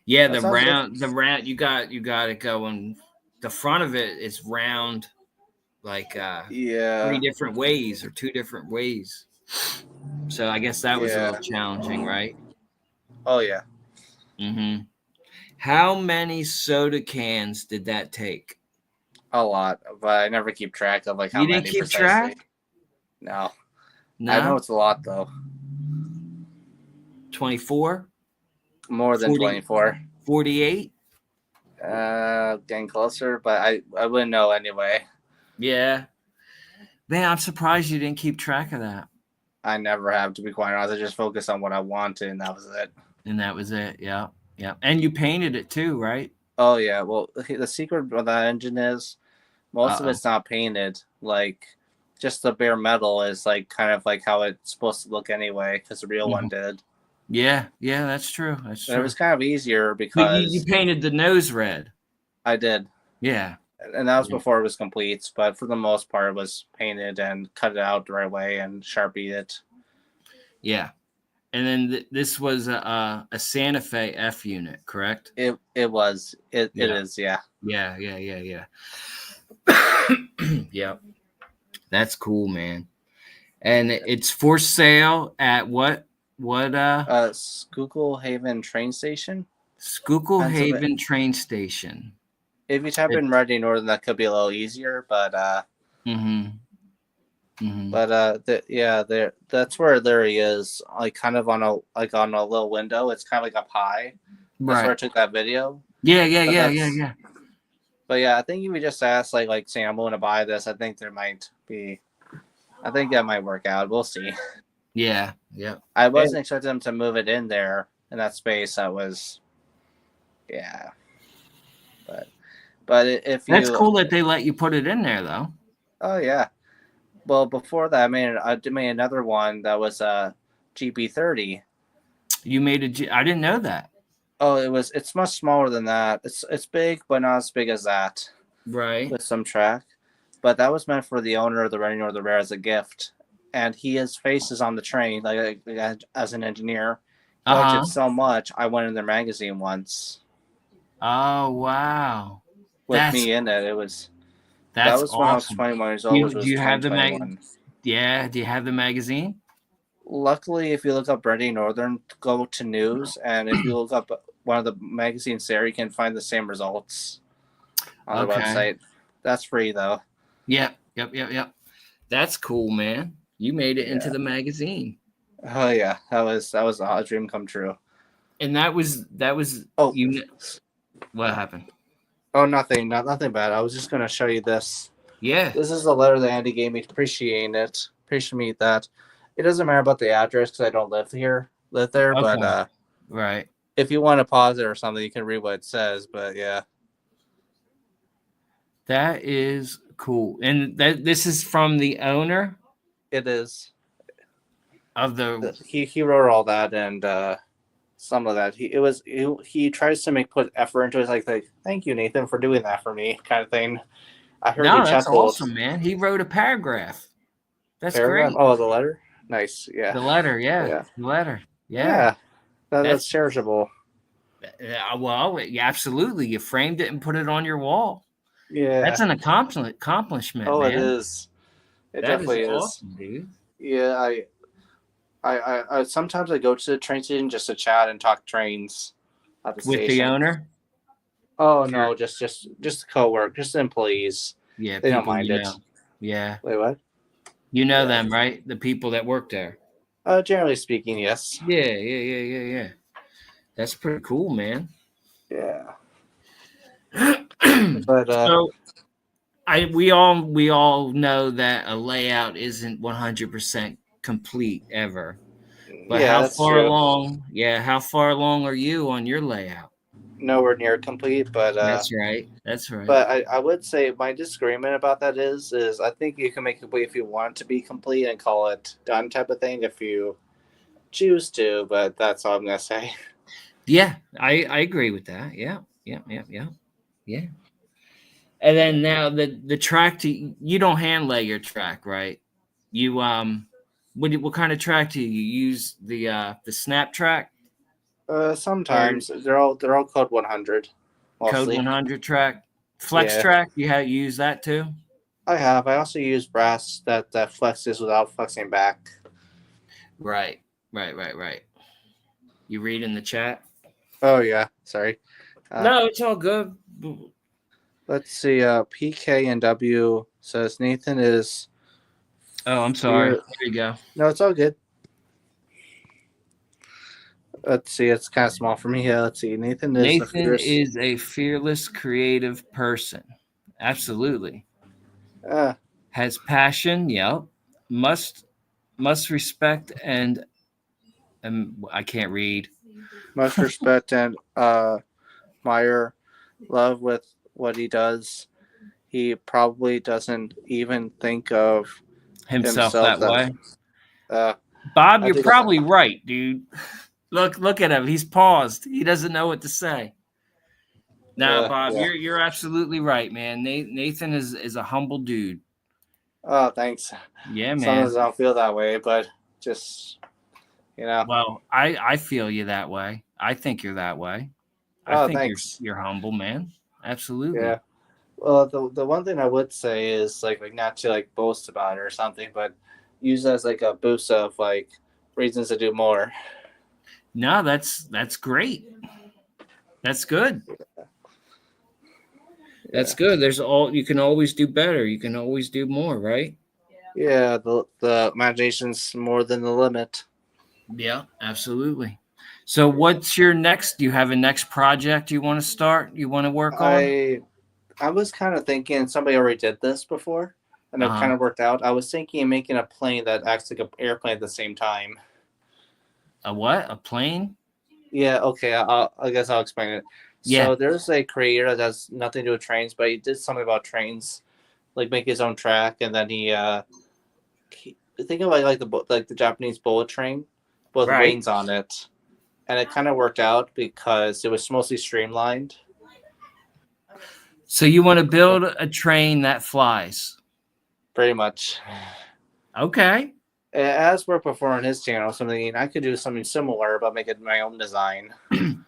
Speaker 1: Yeah,
Speaker 2: That sounds good.
Speaker 1: the round you got it going. The front of it is round like three
Speaker 2: Yeah,
Speaker 1: different ways or two different ways. So I guess that was a
Speaker 2: yeah.
Speaker 1: little challenging, right?
Speaker 2: Oh yeah,
Speaker 1: Mm-hmm. How many soda cans did that take?
Speaker 2: a lot, but I never keep track of like how
Speaker 1: You didn't
Speaker 2: many
Speaker 1: keep track?
Speaker 2: precisely. No, I know
Speaker 1: No?
Speaker 2: it's a lot though,
Speaker 1: 24?
Speaker 2: more than
Speaker 1: 40,
Speaker 2: 24.
Speaker 1: 48?
Speaker 2: Getting closer, but I wouldn't know anyway.
Speaker 1: Yeah. Man, I'm surprised you didn't keep track of that.
Speaker 2: I never have to be quite honest. I just focus on what I wanted, and that was it.
Speaker 1: And that was it. Yeah. Yeah. And you painted it too, right?
Speaker 2: Oh yeah, well the secret of that engine is most of
Speaker 1: Uh-oh.
Speaker 2: it's not painted. Like just the bare metal is like kind of like how it's supposed to look anyway, because the real one
Speaker 1: Mhm.
Speaker 2: did.
Speaker 1: Yeah. Yeah, that's true. That's
Speaker 2: And it
Speaker 1: true.
Speaker 2: was kind of easier
Speaker 1: But you
Speaker 2: because
Speaker 1: painted the nose red.
Speaker 2: I did,
Speaker 1: Yeah.
Speaker 2: and that was
Speaker 1: Yeah.
Speaker 2: before it was complete. But for the most part, it was painted and cut it out the right way and sharpied it.
Speaker 1: Yeah. And then this was a Santa Fe F unit, correct?
Speaker 2: It was. It
Speaker 1: Yeah.
Speaker 2: is. Yeah.
Speaker 1: Yeah. Yeah. That's cool, man. And it's for sale at what
Speaker 2: Schuylkill Haven train station,
Speaker 1: Schuylkill
Speaker 2: Pennsylvania.
Speaker 1: Haven train station.
Speaker 2: If you type in Reading Northern, that could be a little easier. But yeah, there. That's where Larry is. Like kind of on a little window. It's kind of like up high. That's where I
Speaker 1: Right.
Speaker 2: took that video.
Speaker 1: Yeah.
Speaker 2: But yeah, I think if we just ask like saying I'm willing to buy this, I think there might be. I think that might work out. We'll see.
Speaker 1: Yeah.
Speaker 2: I wasn't expecting them to move it in there in that space. That was, yeah. But if you,
Speaker 1: That's cool that they let you put it in there, though.
Speaker 2: oh yeah. Well, before that, I made another one that was a GP30.
Speaker 1: You made I didn't know that.
Speaker 2: Oh, it's much smaller than that. It's big, but not as big as that.
Speaker 1: Right.
Speaker 2: With some track, but that was meant for the owner of the Reading Northern Rare as a gift. And his face is on the train, like as an engineer. He liked it so much. I went in their magazine once.
Speaker 1: Oh wow!
Speaker 2: With me in it, it was.
Speaker 1: That
Speaker 2: was
Speaker 1: awesome.
Speaker 2: when I was 21 years old.
Speaker 1: Do you have the magazine? Yeah. Do you have the magazine?
Speaker 2: Luckily, if you look up Reading Northern, go to news, and if you look up one of the magazines there, you can find the same results on the website. That's free though.
Speaker 1: Yep. That's cool, man. You made it into the magazine.
Speaker 2: Oh yeah, that was a dream come true.
Speaker 1: And that was.
Speaker 2: Oh,
Speaker 1: what happened?
Speaker 2: Oh, nothing bad. I was just gonna show you this.
Speaker 1: Yeah.
Speaker 2: This is the letter that Andy gave me. Appreciate that. It doesn't matter about the address because I don't live there. Okay. But
Speaker 1: right.
Speaker 2: If you want to pause it or something, you can read what it says. But yeah.
Speaker 1: That is cool. And this is from the owner?
Speaker 2: It is.
Speaker 1: Of the
Speaker 2: he wrote all that and some of that. He tries to put effort into it. It's like thank you, Nathan, for doing that for me, kind of thing. I heard he
Speaker 1: that's awesome, man. He wrote a paragraph. That's great.
Speaker 2: Oh, the letter? Nice. Yeah.
Speaker 1: The letter, yeah. The letter.
Speaker 2: Yeah. That's cherishable.
Speaker 1: Well, absolutely. You framed it and put it on your wall.
Speaker 2: Yeah.
Speaker 1: That's an accomplishment,
Speaker 2: man.
Speaker 1: It
Speaker 2: is. It definitely is.
Speaker 1: Awesome, dude.
Speaker 2: Yeah, I sometimes I go to the train station just to chat and talk trains at the
Speaker 1: with
Speaker 2: station.
Speaker 1: The owner.
Speaker 2: Oh no, just co-work, just employees.
Speaker 1: Yeah,
Speaker 2: they don't mind it.
Speaker 1: Yeah.
Speaker 2: Wait, what?
Speaker 1: You know them, right? The people that work there.
Speaker 2: Generally speaking, yes.
Speaker 1: Yeah. That's pretty cool, man.
Speaker 2: Yeah.
Speaker 1: But so we all know that a layout isn't 100% complete ever. But how far along? Yeah, how far along are you on your layout?
Speaker 2: Nowhere near complete, but
Speaker 1: that's right.
Speaker 2: But I would say my disagreement about that is I think you can make it complete if you want it to be complete and call it done type of thing if you choose to, but that's all I'm gonna say.
Speaker 1: Yeah, I agree with that. Yeah. And then now the track you don't hand lay your track, right? You what kind of track do you use? The snap track?
Speaker 2: Sometimes they're all code 100.
Speaker 1: Mostly. Code 100 track, flex track. You use that too?
Speaker 2: I have. I also use brass that flexes without flexing back.
Speaker 1: Right. You read in the chat?
Speaker 2: Oh yeah, sorry.
Speaker 1: No, it's all good.
Speaker 2: Let's see. PK and W says Nathan is.
Speaker 1: Oh, I'm sorry. Here you go.
Speaker 2: No, it's all good. Let's see. It's kind of small for me. Yeah. Let's see. Nathan
Speaker 1: is a fearless, creative person. Absolutely. Has passion. Yep. Must respect and I can't read.
Speaker 2: Must respect and admire, love with what he does. He probably doesn't even think of
Speaker 1: himself that way. Bob, you're probably right, dude. Look at him. He's paused. He doesn't know what to say. No, Bob, you're absolutely right, man. Nathan is a humble dude.
Speaker 2: Oh, thanks.
Speaker 1: Yeah, man.
Speaker 2: Sometimes I don't feel that way, but just You know.
Speaker 1: Well, I feel you that way. I think you're that way. I
Speaker 2: Oh,
Speaker 1: think
Speaker 2: thanks.
Speaker 1: you're humble, man. Absolutely.
Speaker 2: Yeah. Well, the one thing I would say is like not to like boast about it or something, but use it as like a boost of like reasons to do more.
Speaker 1: No, that's great. That's good. That's
Speaker 2: Yeah.
Speaker 1: good. There's all you can always do better. You can always do more, right?
Speaker 2: Yeah. The imagination's more than the limit.
Speaker 1: Yeah, absolutely. So what's your next? Do you have a next project you want to start? You want to work on?
Speaker 2: I I was kind of thinking somebody already did this before, and it
Speaker 1: Uh-huh.
Speaker 2: kind of worked out. I was thinking of making a plane that acts like an airplane at the same time.
Speaker 1: A what? A plane?
Speaker 2: Yeah, okay. I guess I'll explain it.
Speaker 1: Yeah.
Speaker 2: So there's a creator that has nothing to do with trains, but he did something about trains, like make his own track, and then he think of like the Japanese bullet train, with
Speaker 1: Right.
Speaker 2: wings on it, and it kind of worked out because it was mostly streamlined,
Speaker 1: So you want to build a train that flies.
Speaker 2: pretty much.
Speaker 1: Okay.
Speaker 2: As worked before on his channel, something I could do something similar, but make it my own design.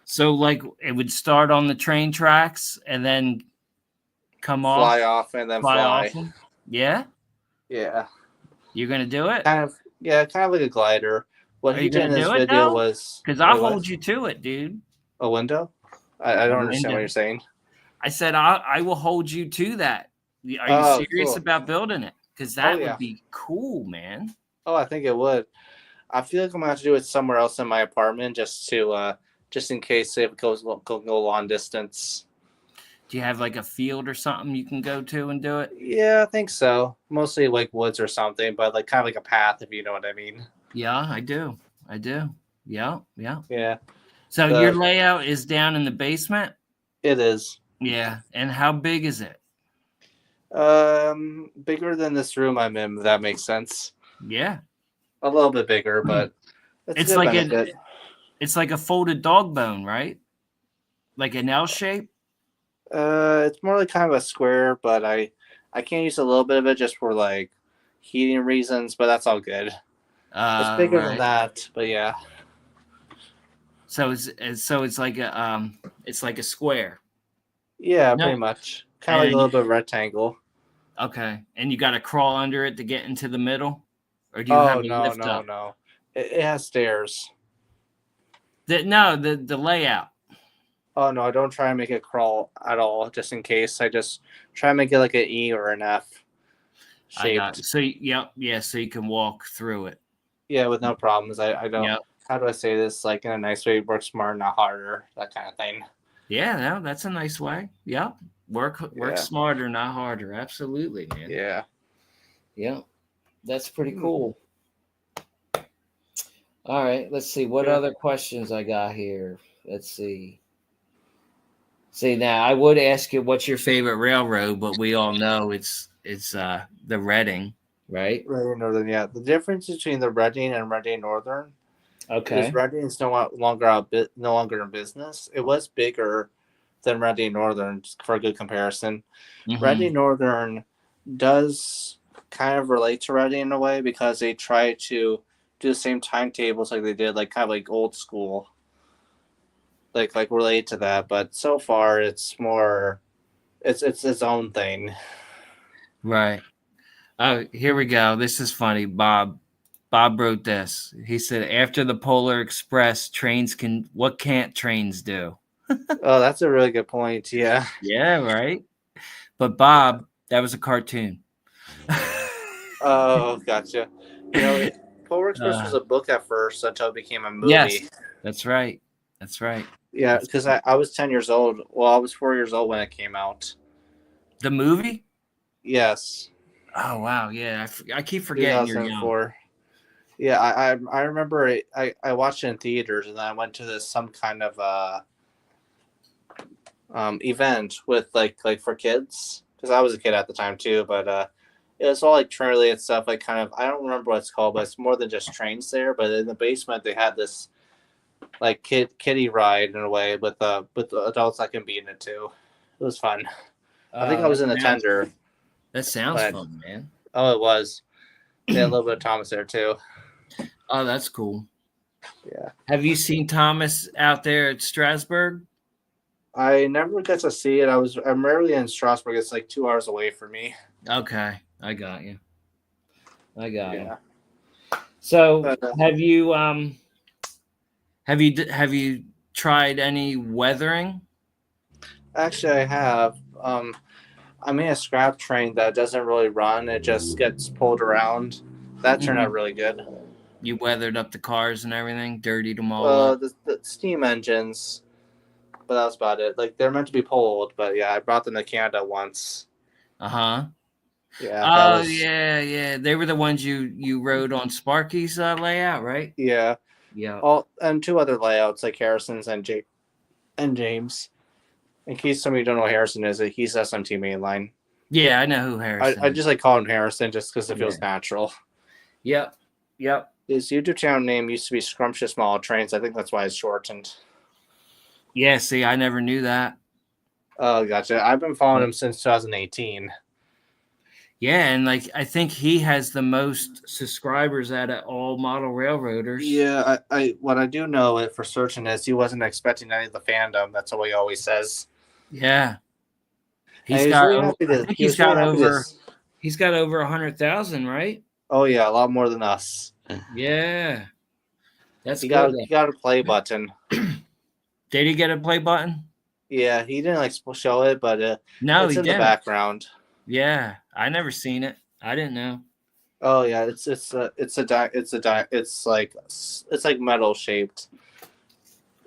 Speaker 1: So like it would start on the train tracks and then come
Speaker 2: Fly
Speaker 1: off,
Speaker 2: off and then
Speaker 1: fly off
Speaker 2: fly.
Speaker 1: them. Yeah?
Speaker 2: Yeah,
Speaker 1: You're going to do it?
Speaker 2: kind of. Yeah, kind of like a glider. What
Speaker 1: Are
Speaker 2: he
Speaker 1: you
Speaker 2: did
Speaker 1: going
Speaker 2: in
Speaker 1: to
Speaker 2: this
Speaker 1: do it
Speaker 2: video
Speaker 1: though?
Speaker 2: was
Speaker 1: Cuz
Speaker 2: wait,
Speaker 1: I'll
Speaker 2: what?
Speaker 1: hold you to it, dude.
Speaker 2: A window? I don't
Speaker 1: A
Speaker 2: understand what
Speaker 1: window.
Speaker 2: you're saying.
Speaker 1: I said I will hold you to that. Are you
Speaker 2: Oh,
Speaker 1: serious
Speaker 2: cool.
Speaker 1: about building it? Cuz
Speaker 2: Oh
Speaker 1: that
Speaker 2: yeah.
Speaker 1: would be cool, man.
Speaker 2: Oh, I think it would. I feel like I'm gonna have to do it somewhere else in my apartment just in case it go long distance.
Speaker 1: Do you have like a field or something you can go to and do it?
Speaker 2: Yeah, I think so. Mostly like woods or something, but like kind of like a path, if you know what I mean.
Speaker 1: Yeah, I do. I do. Yeah, yeah.
Speaker 2: Yeah,
Speaker 1: So your
Speaker 2: the
Speaker 1: layout is down in the basement?
Speaker 2: it is.
Speaker 1: Yeah. And how big is it?
Speaker 2: Bigger than this room I'm in. If that makes sense.
Speaker 1: Yeah.
Speaker 2: A little bit bigger, but it's a
Speaker 1: It's
Speaker 2: good
Speaker 1: like
Speaker 2: benefit.
Speaker 1: a folded dog bone, right? Like an L shape?
Speaker 2: It's more like kind of a square, but I can use a little bit of it just for like heating reasons, but that's all good. It's bigger than
Speaker 1: Right.
Speaker 2: that, but yeah.
Speaker 1: So it's like a square.
Speaker 2: Yeah,
Speaker 1: No.
Speaker 2: pretty much. Kind of like a little bit of rectangle.
Speaker 1: Okay. And you got to crawl under it to get into the middle? Or do you have
Speaker 2: Oh
Speaker 1: a
Speaker 2: no,
Speaker 1: lift
Speaker 2: no,
Speaker 1: up?
Speaker 2: no. It has stairs.
Speaker 1: No, the layout.
Speaker 2: Oh no, I don't try and make it crawl at all, just in case. I just try and make it like an E or an F
Speaker 1: I got
Speaker 2: shaped.
Speaker 1: so yeah, so you can walk through it.
Speaker 2: Yeah, with no problems. I don't.
Speaker 1: Yep.
Speaker 2: How do I say this? Like in a nice way, work smart, not harder. That kind of thing.
Speaker 1: Yeah, no, that's a nice way. Yep. Work
Speaker 2: Yeah.
Speaker 1: smarter, not harder. Absolutely, man.
Speaker 2: Yeah.
Speaker 1: Yeah. That's pretty
Speaker 2: Hmm.
Speaker 1: cool. All right, let's see what
Speaker 2: Yeah.
Speaker 1: other questions I got here. Let's see. See, now I would ask you what's your favorite railroad, but we all know it's the Reading, right?
Speaker 2: Reading Northern, yeah. The difference between the Reading and Reading Northern is
Speaker 1: Okay.
Speaker 2: Reading's no longer in business. It was bigger than Reading Northern for a good comparison.
Speaker 1: Mhm.
Speaker 2: Reading Northern does kind of relate to Reading in a way because they try to do the same timetables like they did, like kind of like old school, like relate to that. But so far, it's more, it's its own thing.
Speaker 1: Right. Oh, here we go. This is funny. Bob wrote this. He said, "After the Polar Express, what can't trains do?"
Speaker 2: Oh, that's a really good point. Yeah.
Speaker 1: Yeah, right. But Bob, that was a cartoon.
Speaker 2: Oh, gotcha. You know, Polar Express was
Speaker 1: Uh,
Speaker 2: a book at first until it became a movie.
Speaker 1: yes, that's right. That's right.
Speaker 2: Yeah,
Speaker 1: That's
Speaker 2: because I was 10 years old. Well, I was 4 years old when it came out.
Speaker 1: the movie.
Speaker 2: Yes,
Speaker 1: Oh wow, yeah. I keep forgetting you're young.
Speaker 2: 2004. Yeah, I remember it. I watched it in theaters, and then I went to this some kind of event with like for kids because I was a kid at the time too. But it was all like train related stuff. Like kind of I don't remember what it's called, but it's more than just trains there. But in the basement they had this like kiddie ride in a way with adults that can be in it too. It was fun. I think I was in the tender.
Speaker 1: That sounds
Speaker 2: But
Speaker 1: fun, man.
Speaker 2: oh, it was. They had a little bit of Thomas there too.
Speaker 1: Oh, that's cool.
Speaker 2: Yeah.
Speaker 1: Have you seen Thomas out there at Strasbourg?
Speaker 2: I never get to see it. I'm rarely in Strasbourg. It's like 2 hours away from me.
Speaker 1: Okay, I got you. I got you.
Speaker 2: Yeah.
Speaker 1: So,
Speaker 2: But
Speaker 1: have you tried any weathering?
Speaker 2: actually, I have. I'm in a scrap train that doesn't really run. It just gets pulled around. That turned out
Speaker 1: Mhm.
Speaker 2: really good.
Speaker 1: You weathered up the cars and everything, dirtied them all up.
Speaker 2: The steam engines, but that was about it. Like they're meant to be pulled, but yeah, I brought them to Canada once.
Speaker 1: Uh huh.
Speaker 2: Yeah, that
Speaker 1: Oh
Speaker 2: was
Speaker 1: yeah, yeah. They were the ones you rode on Sparky's layout, right?
Speaker 2: yeah.
Speaker 1: Yeah.
Speaker 2: All and two other layouts like Harrison's and James. In case some of you don't know who Harrison is, he's SMT mainline.
Speaker 1: Yeah, I know who Harrison
Speaker 2: I
Speaker 1: is.
Speaker 2: just like call him Harrison just because it feels
Speaker 1: Yeah.
Speaker 2: natural.
Speaker 1: Yep. Yep.
Speaker 2: His YouTube channel name used to be Scrumptious Model Trains. I think that's why it's shortened.
Speaker 1: Yeah. See, I never knew that.
Speaker 2: Oh, gotcha. I've been following him since 2018.
Speaker 1: Yeah, and like I think he has the most subscribers out of all model railroaders.
Speaker 2: Yeah, I what I do know it for certain is he wasn't expecting any of the fandom. That's what he always says.
Speaker 1: Yeah.
Speaker 2: And
Speaker 1: He's
Speaker 2: he was
Speaker 1: got
Speaker 2: really
Speaker 1: o-
Speaker 2: happy
Speaker 1: I
Speaker 2: to.
Speaker 1: think
Speaker 2: He was really happy to.
Speaker 1: he's got over 100,000, right?
Speaker 2: Oh yeah, a lot more than us.
Speaker 1: Yeah. That's
Speaker 2: He
Speaker 1: good.
Speaker 2: got a play button.
Speaker 1: Did he get a play button?
Speaker 2: Yeah, he didn't like show it, but
Speaker 1: No,
Speaker 2: it's
Speaker 1: he
Speaker 2: in the
Speaker 1: didn't.
Speaker 2: background.
Speaker 1: Yeah, I never seen it. I didn't know.
Speaker 2: Oh yeah, it's like metal shaped.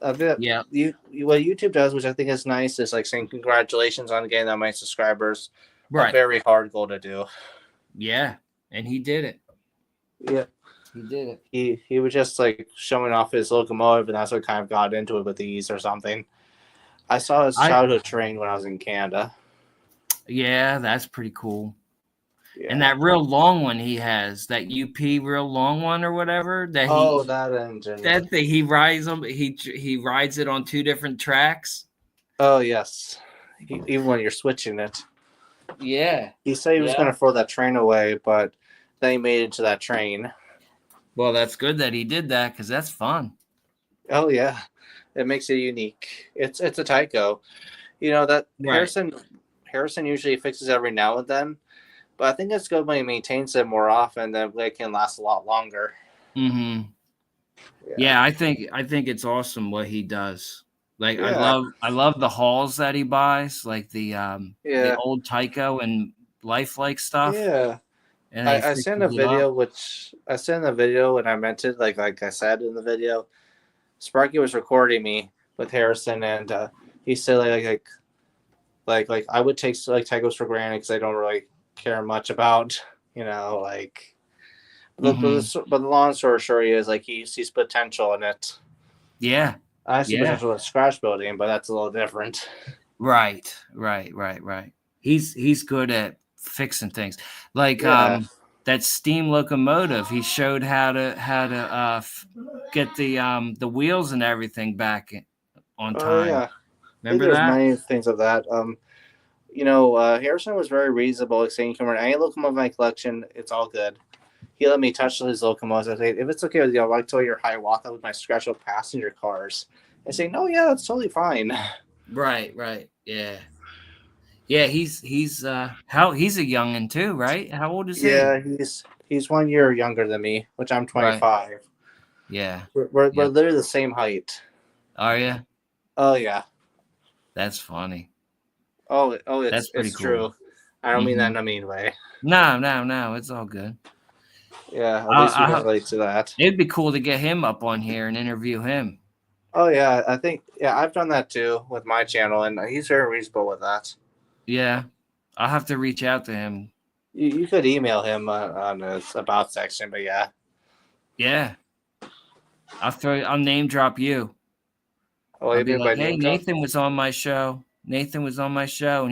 Speaker 1: Yeah.
Speaker 2: What YouTube does, which I think is nice, is like saying congratulations on getting that many subscribers. A
Speaker 1: Right.
Speaker 2: very hard goal to do.
Speaker 1: Yeah. And he did it.
Speaker 2: Yeah,
Speaker 1: He did it.
Speaker 2: he was just like showing off his locomotive, and that's what kind of got into it with ease or something. I saw his childhood train when I was in Canada.
Speaker 1: Yeah, that's pretty cool.
Speaker 2: Yeah.
Speaker 1: And that real long one he has, that UP real long one or whatever, that
Speaker 2: that engine.
Speaker 1: that thing he rides on, he rides it on two different tracks.
Speaker 2: Oh yes, even when you're switching it.
Speaker 1: Yeah.
Speaker 2: He said he was going to throw that train away, but then he made it to that train.
Speaker 1: Well, that's good that he did that because that's fun.
Speaker 2: Oh yeah, it makes it unique. It's a Tyco. You know that
Speaker 1: Right.
Speaker 2: Harrison usually fixes every now and then, but I think it's good when he maintains it more often. That way it can last a lot longer.
Speaker 1: Mm-hmm. Yeah, I think it's awesome what he does. Like I love the hauls that he buys, like the old Tyco and lifelike stuff.
Speaker 2: Yeah.
Speaker 1: And
Speaker 2: I sent a video and I meant it like I said in the video. Sparky was recording me with Harrison and he said like I would take like Tychos for granted because I don't really care much about like but the long story short is like he sees potential in it.
Speaker 1: Yeah.
Speaker 2: I see potential in scratch building, but that's a little different.
Speaker 1: Right. He's good at fixing things. Like that steam locomotive, he showed how to get the wheels and everything back on time.
Speaker 2: Oh yeah.
Speaker 1: Remember
Speaker 2: there's
Speaker 1: that?
Speaker 2: many things of that. Harrison was very reasonable, like saying, "Come on, any locomotive in my collection, it's all good." He let me touch his locomotives. I said, "If it's okay with you, I'd like to your Hiawatha with my scratch up passenger cars." I say, "No, yeah, that's totally fine."
Speaker 1: Right. Yeah. Yeah, he's he's a youngin' too, right? How old is he?
Speaker 2: Yeah, he's 1 year younger than me, which I'm 25.
Speaker 1: Right. Yeah.
Speaker 2: We're literally the same height.
Speaker 1: Are you?
Speaker 2: Oh yeah.
Speaker 1: That's funny.
Speaker 2: Oh,
Speaker 1: That's pretty
Speaker 2: cool.
Speaker 1: True.
Speaker 2: I don't mean that in a mean way.
Speaker 1: No, it's all good.
Speaker 2: Yeah, at least we can relate to that.
Speaker 1: It'd be cool to get him up on here and interview him.
Speaker 2: Oh yeah, I think I've done that too with my channel, and he's very reasonable with that.
Speaker 1: Yeah, I'll have to reach out to him.
Speaker 2: You could email him on his about section, but yeah.
Speaker 1: Yeah, I'll name drop you.
Speaker 2: Oh,
Speaker 1: I'll be like, hey, Nathan was on my show. And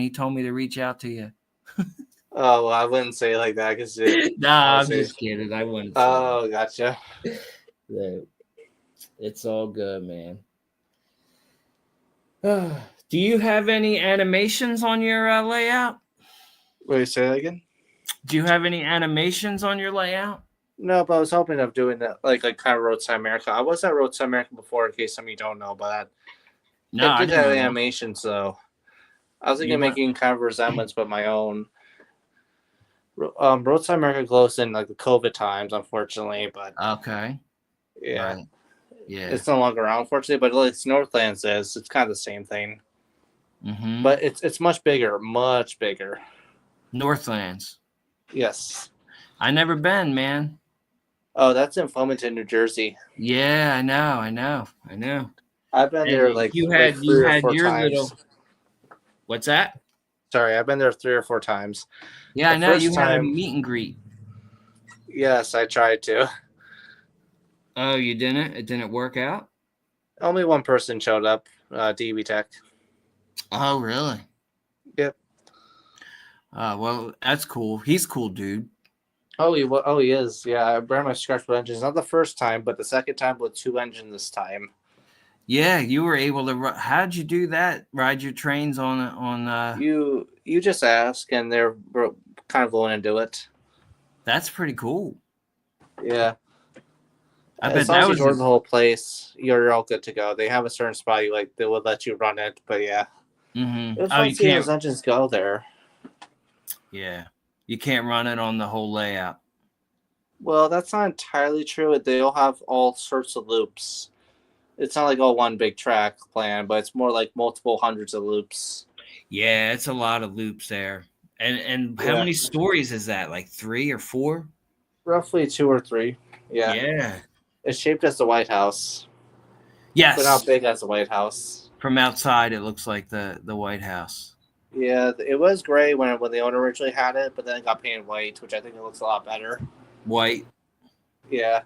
Speaker 1: he told me to reach out to you.
Speaker 2: Oh, well, I wouldn't say it like that because
Speaker 1: I'm just kidding. I wouldn't.
Speaker 2: Oh, gotcha.
Speaker 1: It's all good, man. Do you have any animations on your layout?
Speaker 2: Wait, say that again?
Speaker 1: Do you have any animations on your layout?
Speaker 2: No, but I was hoping of doing that, like kind of Roadside America. I was at Roadside America before, in case some of you don't know, but
Speaker 1: No,
Speaker 2: it
Speaker 1: I
Speaker 2: did
Speaker 1: didn't
Speaker 2: have
Speaker 1: know that.
Speaker 2: animation, so I was thinking
Speaker 1: You
Speaker 2: of
Speaker 1: went
Speaker 2: making kind of resemblance, but my own. Roadside America closed in like the COVID times, unfortunately, but
Speaker 1: okay,
Speaker 2: yeah,
Speaker 1: right? Yeah.
Speaker 2: it's no longer around, unfortunately. But at least Northlands is. It's kind of the same thing,
Speaker 1: Mm-hmm.
Speaker 2: but it's much bigger, much bigger.
Speaker 1: Northlands.
Speaker 2: Yes.
Speaker 1: I never been, man.
Speaker 2: Oh, that's in Flemington, New Jersey.
Speaker 1: Yeah, I know, I know, I know.
Speaker 2: I've been
Speaker 1: And
Speaker 2: there like
Speaker 1: you
Speaker 2: like
Speaker 1: had
Speaker 2: three
Speaker 1: you
Speaker 2: or
Speaker 1: had
Speaker 2: four
Speaker 1: your
Speaker 2: times.
Speaker 1: little. What's that?
Speaker 2: Sorry, I've been there 3 or 4 times.
Speaker 1: Yeah, I
Speaker 2: The
Speaker 1: know
Speaker 2: first
Speaker 1: you had a
Speaker 2: time,
Speaker 1: meet and greet.
Speaker 2: yes, I tried to.
Speaker 1: Oh, you didn't? It didn't work out?
Speaker 2: Only one person showed up, DB Tech.
Speaker 1: Oh, really?
Speaker 2: Yep.
Speaker 1: Well, that's cool. He's cool, dude.
Speaker 2: Oh, he is. Yeah, I very much scratched with engines. Not the first time, but the second time with 2 engines this time.
Speaker 1: Yeah, you were able to. How'd you do that? Ride your trains on?
Speaker 2: You just ask, and they're kind of willing to do it.
Speaker 1: That's pretty cool.
Speaker 2: Yeah.
Speaker 1: I
Speaker 2: As
Speaker 1: bet
Speaker 2: long
Speaker 1: that
Speaker 2: as you
Speaker 1: was.
Speaker 2: tour the whole place, you're all good to go. They have a certain spot you like. They would let you run it, but yeah, it was
Speaker 1: Oh,
Speaker 2: fun
Speaker 1: you
Speaker 2: seeing
Speaker 1: can't.
Speaker 2: those engines go there.
Speaker 1: Yeah, you can't run it on the whole layout.
Speaker 2: Well, that's not entirely true. They all have all sorts of loops. It's not like all one big track plan, but it's more like multiple hundreds of loops.
Speaker 1: Yeah, it's a lot of loops there. And how
Speaker 2: Yeah,
Speaker 1: many stories is that? Like 3 or 4?
Speaker 2: roughly 2 or 3. Yeah,
Speaker 1: Yeah.
Speaker 2: it's shaped as the White House, but
Speaker 1: Yes.
Speaker 2: not big as the White House.
Speaker 1: From outside, it looks like the White House.
Speaker 2: Yeah, it was gray when the owner originally had it, but then it got painted white, which I think it looks a lot better.
Speaker 1: White.
Speaker 2: Yeah,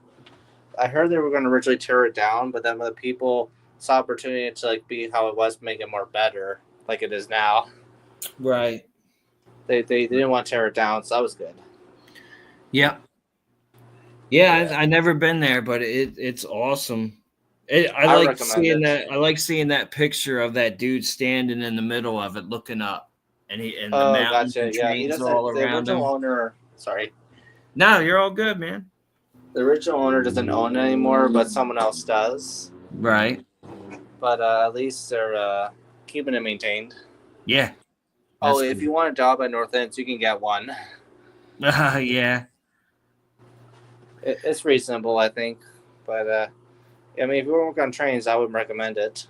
Speaker 2: I heard they were going to originally tear it down, but then when the people saw opportunity to like be how it was, make it more better, like it is now.
Speaker 1: Right.
Speaker 2: They didn't want to tear it down, so that was good.
Speaker 1: Yep. Yeah,
Speaker 2: Yeah,
Speaker 1: I never been there, but it's awesome. I
Speaker 2: I
Speaker 1: like
Speaker 2: recommend
Speaker 1: seeing
Speaker 2: it.
Speaker 1: that. I like seeing that picture of that dude standing in the middle of it, looking up, and the
Speaker 2: Oh,
Speaker 1: mountains
Speaker 2: gotcha.
Speaker 1: and
Speaker 2: Yeah, he
Speaker 1: trees all
Speaker 2: doesn't. The
Speaker 1: around
Speaker 2: original
Speaker 1: him.
Speaker 2: owner. Sorry,
Speaker 1: No, you're all good, man.
Speaker 2: the original owner doesn't own it anymore, but someone else does.
Speaker 1: Right.
Speaker 2: But at least they're keeping it maintained.
Speaker 1: Yeah.
Speaker 2: Oh,
Speaker 1: That's
Speaker 2: if
Speaker 1: cool.
Speaker 2: you want a job at Northlands, you can get one.
Speaker 1: Yeah.
Speaker 2: It's reasonable, I think. But I mean, if you work on trains, I would recommend it.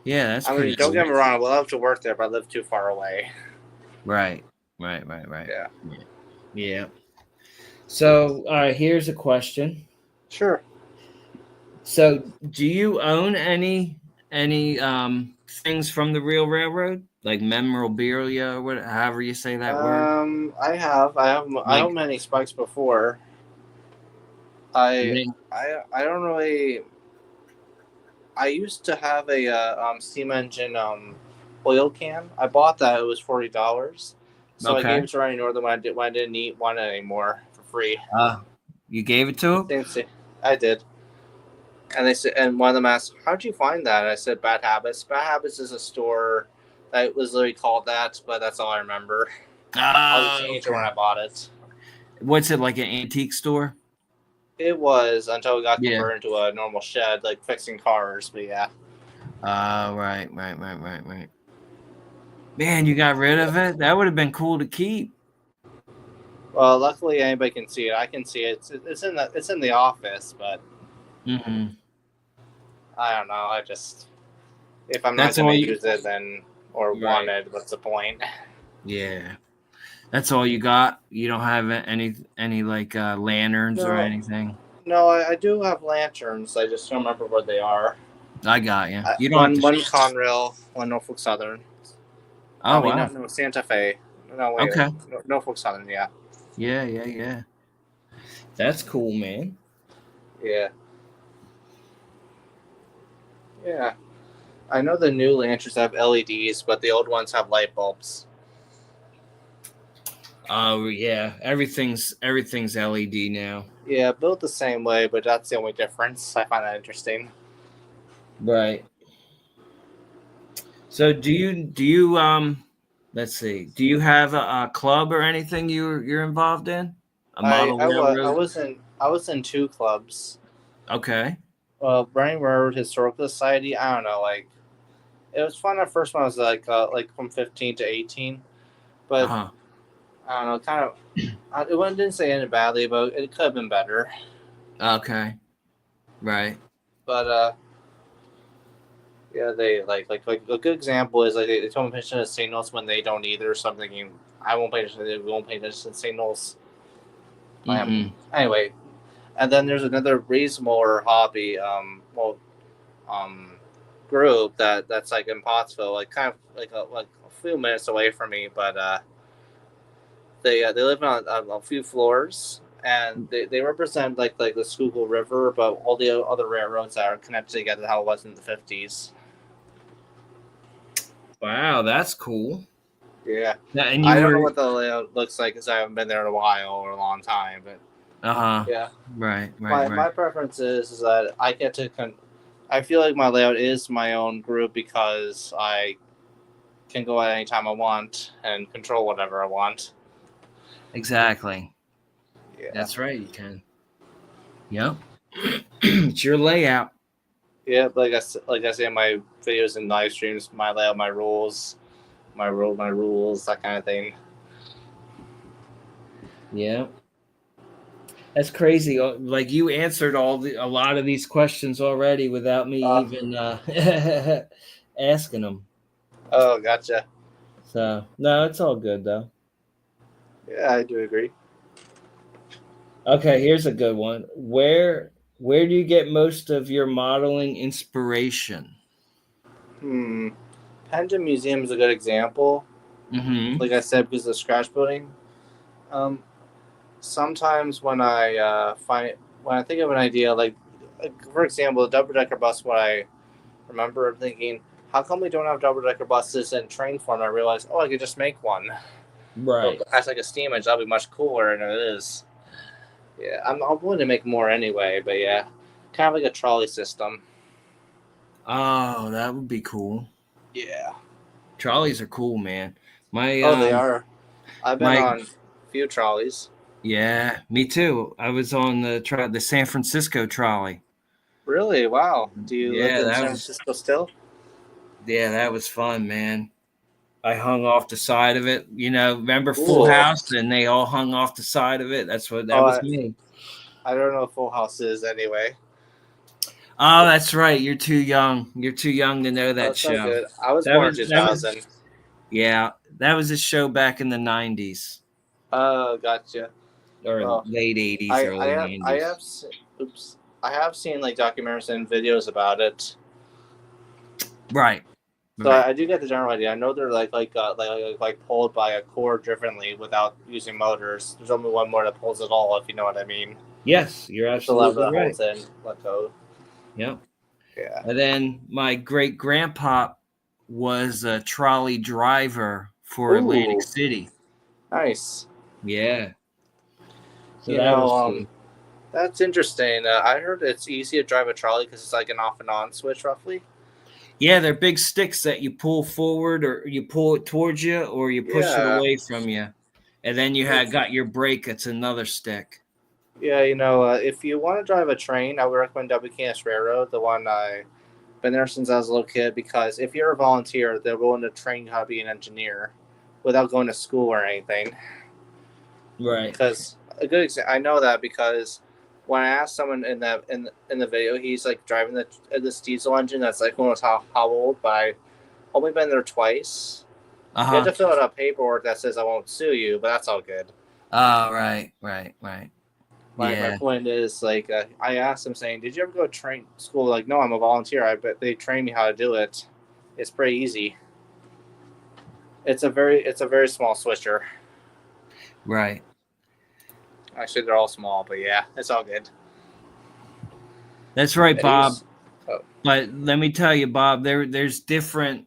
Speaker 1: Yeah, that's
Speaker 2: I mean,
Speaker 1: pretty
Speaker 2: don't
Speaker 1: cool.
Speaker 2: get me wrong. I would love to work there, but I live too far away.
Speaker 1: Right. Right.
Speaker 2: Yeah.
Speaker 1: Yeah. So, here's a question.
Speaker 2: Sure.
Speaker 1: So, do you own any things from the real railroad, like memorabilia or what, however you say that word?
Speaker 2: I
Speaker 1: Like,
Speaker 2: own many spikes before.
Speaker 1: they-
Speaker 2: I don't really. I used to have a steam engine oil can. I bought that. It was $40. So I
Speaker 1: okay.
Speaker 2: gave it to Ryan Northern when I didn't need one anymore for free.
Speaker 1: Uh, you gave it to him?
Speaker 2: Same. I did. And they said, and one of them asked, "How'd you find that?" I said, "Bad Habits." Bad Habits is a store that was literally called that, but that's all I remember. I was a teenager when
Speaker 1: Okay.
Speaker 2: I bought it.
Speaker 1: What's it, like an antique store?
Speaker 2: It was until it got
Speaker 1: Yeah.
Speaker 2: converted into a normal shed, like fixing cars. But yeah,
Speaker 1: Right. Man, you got rid of it? That would have been cool to keep.
Speaker 2: well, luckily anybody can see it. I can see it. It's in the office, but
Speaker 1: Hmm.
Speaker 2: I don't know. I just if I'm not
Speaker 1: That's all
Speaker 2: gonna
Speaker 1: you.
Speaker 2: use it, then or want
Speaker 1: Right.
Speaker 2: it, what's the point?
Speaker 1: Yeah. That's all you got. You don't have any like lanterns or
Speaker 2: No,
Speaker 1: anything.
Speaker 2: no, I do have lanterns. I just don't remember where they are.
Speaker 1: I got you. You don't have
Speaker 2: One
Speaker 1: to.
Speaker 2: Conrail, one Norfolk Southern.
Speaker 1: Oh
Speaker 2: I mean,
Speaker 1: wow.
Speaker 2: no Santa Fe. No, wait,
Speaker 1: Okay.
Speaker 2: Norfolk Southern. Yeah,
Speaker 1: Yeah. That's cool, man.
Speaker 2: yeah, yeah. I know the new lanterns have LEDs, but the old ones have light bulbs.
Speaker 1: Oh yeah. Everything's LED now.
Speaker 2: Yeah, built the same way, but that's the only difference. I find that interesting.
Speaker 1: Right. So do you let's see. Do you have a club or anything you're involved in? A model
Speaker 2: I
Speaker 1: railroad?
Speaker 2: was in two clubs.
Speaker 1: Okay.
Speaker 2: Burning Railroad Historical Society. I don't know, like it was fun at first when I was like from 15 to 18, but
Speaker 1: Uh-huh.
Speaker 2: I don't know, kind of. Didn't say anything badly, but it could have been better.
Speaker 1: Okay. Right.
Speaker 2: But yeah, they like a good example is like they told me to pay attention to signals when they don't either. So I'm thinking I won't pay attention. They won't pay attention to signals.
Speaker 1: Mm-hmm.
Speaker 2: Anyway, and then there's another reasonable hobby. Um, group that's like in Pottsville, like kind of like a few minutes away from me, but they live on a few floors. And they represent like the Schuylkill River, but all the other railroads that are connected together, how it was in the 50s.
Speaker 1: Wow, that's cool.
Speaker 2: Yeah,
Speaker 1: Yeah, and you
Speaker 2: I don't know
Speaker 1: were
Speaker 2: what the layout looks like because I haven't been there in a while or a long time. But
Speaker 1: uh-huh.
Speaker 2: yeah,
Speaker 1: Right, right,
Speaker 2: my
Speaker 1: right.
Speaker 2: preference is that I get to. I feel like my layout is my own group because I can go at any time I want and control whatever I want.
Speaker 1: Exactly.
Speaker 2: Yeah,
Speaker 1: That's right, you can. Yep. It's your layout.
Speaker 2: yeah. But like I say in my videos and live streams, my layout, my rules, my rules, that kind of thing.
Speaker 1: Yeah. That's crazy. Like you answered a lot of these questions already without me
Speaker 2: Uh,
Speaker 1: even asking them.
Speaker 2: oh, gotcha.
Speaker 1: So no, it's all good though.
Speaker 2: Yeah, I do agree.
Speaker 1: Okay, here's a good one. Where do you get most of your modeling inspiration?
Speaker 2: Hmm. Pendant Museum is a good example.
Speaker 1: Mm-hmm.
Speaker 2: Like I said, because of scratchbuilding. Um, sometimes when I think of an idea, like for example, the double decker bus. What I remember thinking, how come we don't have double decker buses in train form? I realized, oh, I could just make one. But
Speaker 1: Right.
Speaker 2: as like a steam engine, that'll be much cooler, and it is. Yeah, I'm willing to make more anyway, but yeah, kind of like a trolley system.
Speaker 1: Oh, that would be cool.
Speaker 2: Yeah.
Speaker 1: Trolleys are cool, man. My
Speaker 2: Oh, they are. I've been
Speaker 1: my
Speaker 2: on a few trolleys.
Speaker 1: yeah, me too. I was on the San Francisco trolley.
Speaker 2: Really? Wow. Do you live
Speaker 1: Yeah,
Speaker 2: in San Francisco still?
Speaker 1: that was fun, man. I hung off the side of it. Remember Full
Speaker 2: Cool.
Speaker 1: House and they all hung off the side of it?
Speaker 2: Oh,
Speaker 1: That was me.
Speaker 2: I don't know what Full House is anyway.
Speaker 1: Oh, that's right. You're too young. You're too young to know
Speaker 2: Oh,
Speaker 1: that
Speaker 2: it's all
Speaker 1: show.
Speaker 2: good. I was
Speaker 1: That
Speaker 2: born in
Speaker 1: was that was
Speaker 2: 2000.
Speaker 1: yeah, that was a show back in the 90s
Speaker 2: Oh, gotcha.
Speaker 1: or
Speaker 2: Well,
Speaker 1: late 80s, early
Speaker 2: I
Speaker 1: 90s.
Speaker 2: have, oops, I have seen like documentaries and videos about it.
Speaker 1: Right.
Speaker 2: So
Speaker 1: Right.
Speaker 2: I do get the general idea. I know they're like pulled by a cord differently without using motors. There's only one more that pulls it all, if you know what I mean.
Speaker 1: Yes, you're
Speaker 2: It's the lever
Speaker 1: absolutely
Speaker 2: that
Speaker 1: right.
Speaker 2: holds in, let go.
Speaker 1: Yep.
Speaker 2: Yeah.
Speaker 1: And then my great grandpa was a trolley driver for Atlantic
Speaker 2: Ooh,
Speaker 1: City.
Speaker 2: nice.
Speaker 1: Yeah. So
Speaker 2: You
Speaker 1: that
Speaker 2: know,
Speaker 1: was cool.
Speaker 2: that's interesting. I heard it's easy to drive a trolley because it's like an off and on switch, roughly.
Speaker 1: Yeah, they're big sticks that you pull forward or you pull it towards you or you push it
Speaker 2: Yeah,
Speaker 1: away from you. And then you had
Speaker 2: it's
Speaker 1: got your brake, it's another stick.
Speaker 2: yeah. You know, if you want to drive a train, I would recommend WKS Railroad, the one I've been there since I was a little kid. Because if you're a volunteer, they're willing to train you how to be an engineer without going to school or anything.
Speaker 1: Right.
Speaker 2: Because a good example, I know that because when I asked someone in the video, he's like driving this diesel engine that's like almost how old, but I only been there twice. You have
Speaker 1: Uh-huh.
Speaker 2: to fill out a paperwork that says I won't sue you, but that's all good.
Speaker 1: Oh, right, right, right.
Speaker 2: My
Speaker 1: Yeah.
Speaker 2: point is like I asked him saying, "Did you ever go to train school?" Like, no, I'm a volunteer. I bet they train me how to do it. It's pretty easy. It's a very small switcher.
Speaker 1: Right.
Speaker 2: Actually, they're all small, but yeah, it's all good.
Speaker 1: That's right,
Speaker 2: Yeah, he
Speaker 1: Bob.
Speaker 2: was. Oh,
Speaker 1: But let me tell you, Bob, there's different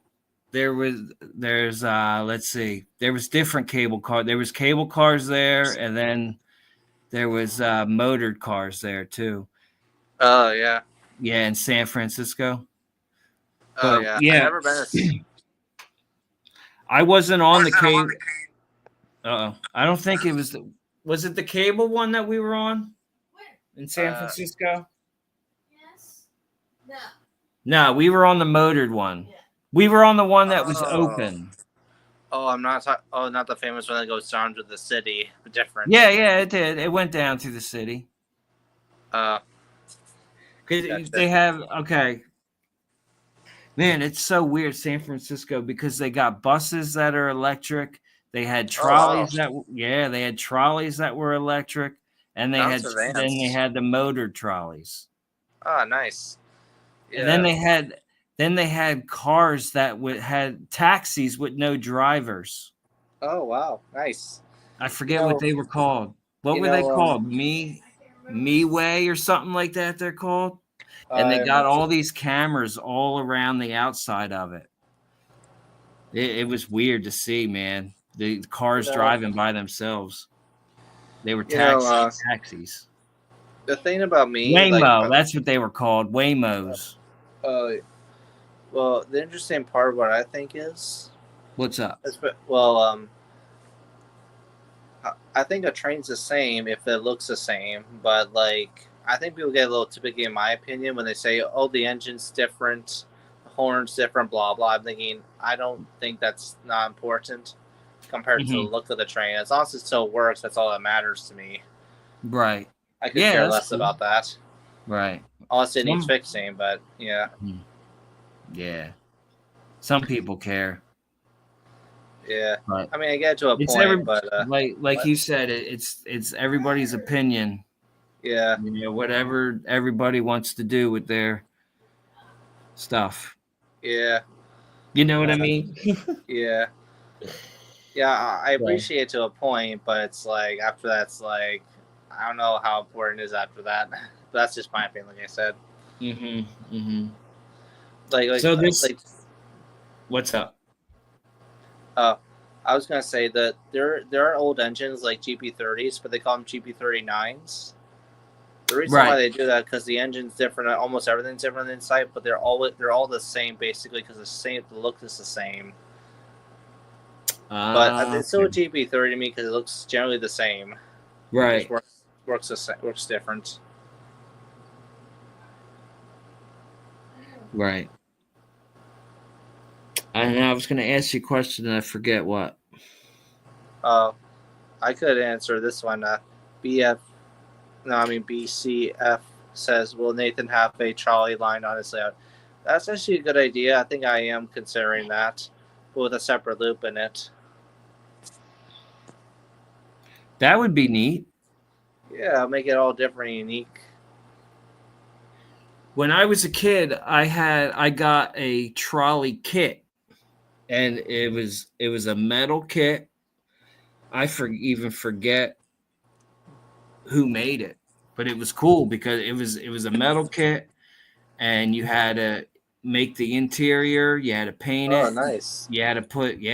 Speaker 1: there's let's see. There was different cable car. There was cable cars there and then there was motored cars there too.
Speaker 2: oh yeah,
Speaker 1: Yeah, in San Francisco.
Speaker 2: oh
Speaker 1: But
Speaker 2: yeah. I
Speaker 1: yeah,
Speaker 2: never been to.
Speaker 1: I wasn't on the cable. I don't think it was. Was it the cable one that we were on
Speaker 3: Where?
Speaker 1: in San
Speaker 2: Uh,
Speaker 1: Francisco?
Speaker 3: Yes. No.
Speaker 1: No, we were on the motored one.
Speaker 3: Yeah.
Speaker 1: We were on the one that was
Speaker 2: Oh.
Speaker 1: open.
Speaker 2: Oh, I'm not talking. Oh, not the famous one that goes down to the city. Different.
Speaker 1: Yeah, it did. It went down to the city.
Speaker 2: Uh,
Speaker 1: 'Cause
Speaker 2: Gotcha.
Speaker 1: they have okay. Man, it's so weird, San Francisco, because they got buses that are electric. They had trolleys they had trolleys that were electric, and they
Speaker 2: Sounds
Speaker 1: had then they
Speaker 2: advanced.
Speaker 1: had the motored trolleys.
Speaker 2: Ah, nice.
Speaker 1: And then they had cars that had taxis with no drivers.
Speaker 2: Oh wow, nice.
Speaker 1: I forget
Speaker 2: know-
Speaker 1: what they were called. What
Speaker 2: you
Speaker 1: were they
Speaker 2: know,
Speaker 1: called?
Speaker 3: I can't remember.
Speaker 1: Me Way or something like that they're called. And they got all these cameras all around the outside of it. It was weird to see, man. The cars driving by themselves. They were taxis.
Speaker 2: The thing about me,
Speaker 1: Waymo, that's what they were called. Waymos.
Speaker 2: well, the interesting part of what I think is,
Speaker 1: What's up?
Speaker 2: I think a train's the same if it looks the same, but like I think people get a little too picky, in my opinion, when they say, "Oh, the engine's different, the horn's different," blah blah. I'm thinking, I don't think that's not important compared to the look of the train. As long as it still works, that's all that matters to me.
Speaker 1: Right.
Speaker 2: I could care less about that.
Speaker 1: Right.
Speaker 2: Unless it needs fixing, but yeah.
Speaker 1: Yeah. Some people care.
Speaker 2: Yeah.
Speaker 1: But
Speaker 2: I mean, I get to a point, but
Speaker 1: like you said, it's everybody's opinion.
Speaker 2: yeah.
Speaker 1: You know, whatever everybody wants to do with their stuff.
Speaker 2: Yeah.
Speaker 1: You know what I mean?
Speaker 2: Yeah. Yeah, I appreciate it to a point, but it's like after that's like I don't know how important it is after that. But that's just my opinion, like I said. Like
Speaker 1: So
Speaker 2: like
Speaker 1: what's up?
Speaker 2: I was gonna say that there are old engines like GP30s, but they call them GP39s. The reason why they do that because the engine's different, almost everything's different inside, but they're all the same basically because the look is the same. But it's still a GP30 to me because it looks generally the same.
Speaker 1: Right.
Speaker 2: It works different.
Speaker 1: Right. I was going to ask you a question and I forget what.
Speaker 2: I could answer this one. BCF says, will Nathan have a trolley line on his layout? That's actually a good idea. I think I am considering that with a separate loop in it.
Speaker 1: That would be neat.
Speaker 2: Yeah, make it all different and unique.
Speaker 1: When I was a kid, I got a trolley kit, and it was a metal kit. I even forget who made it, but it was cool because it was a metal kit, and you had to make the interior. You had to paint it.
Speaker 2: Oh, nice.
Speaker 1: You had to put the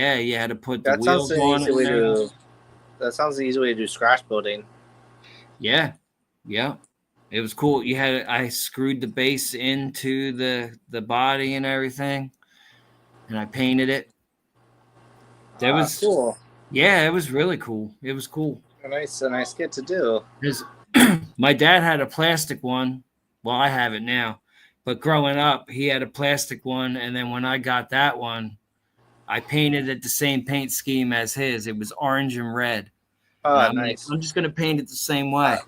Speaker 2: That
Speaker 1: wheels on it.
Speaker 2: That sounds an easy way to do scratch building.
Speaker 1: Yeah. It was cool. I screwed the base into the body and everything, and I painted it. That was
Speaker 2: cool.
Speaker 1: Yeah, it was really cool. It was cool.
Speaker 2: A nice kit to do.
Speaker 1: My dad had a plastic one. Well, I have it now, but growing up, he had a plastic one, and then when I got that one, I painted it the same paint scheme as his. It was orange and red.
Speaker 2: Oh, nice.
Speaker 1: I'm just gonna paint it the same way.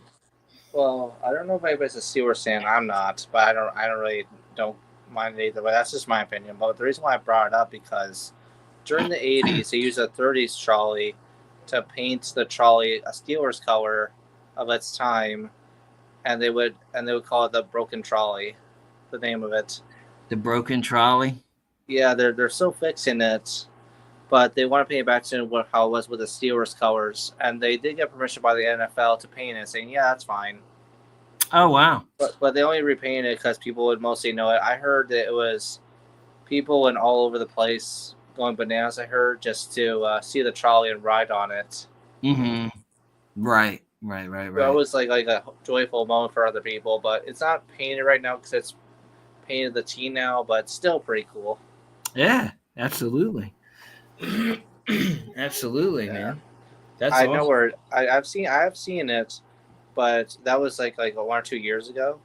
Speaker 2: Well, I don't know if anybody's a Steelers fan. I'm not, but I don't mind it either way. That's just my opinion. But the reason why I brought it up because during the 80s, they used a 30s trolley to paint the trolley a Steelers color of its time, and they would call it the broken trolley, the name of it.
Speaker 1: The broken trolley.
Speaker 2: Yeah, they're still fixing it, but they want to paint it back to how it was with the Steelers colors, and they did get permission by the NFL to paint it, saying, "Yeah, that's fine."
Speaker 1: Oh wow!
Speaker 2: But they only repainted it because people would mostly know it. I heard that it was people went all over the place going bananas. I heard just to see the trolley and ride on it.
Speaker 1: Mm-hmm. Right.
Speaker 2: So it was like a joyful moment for other people, but it's not painted right now because it's painted the T now, but still pretty cool.
Speaker 1: Yeah, absolutely. Absolutely, man. That's
Speaker 2: I
Speaker 1: awesome.
Speaker 2: know where I have seen it, but that was like 1 or 2 years ago.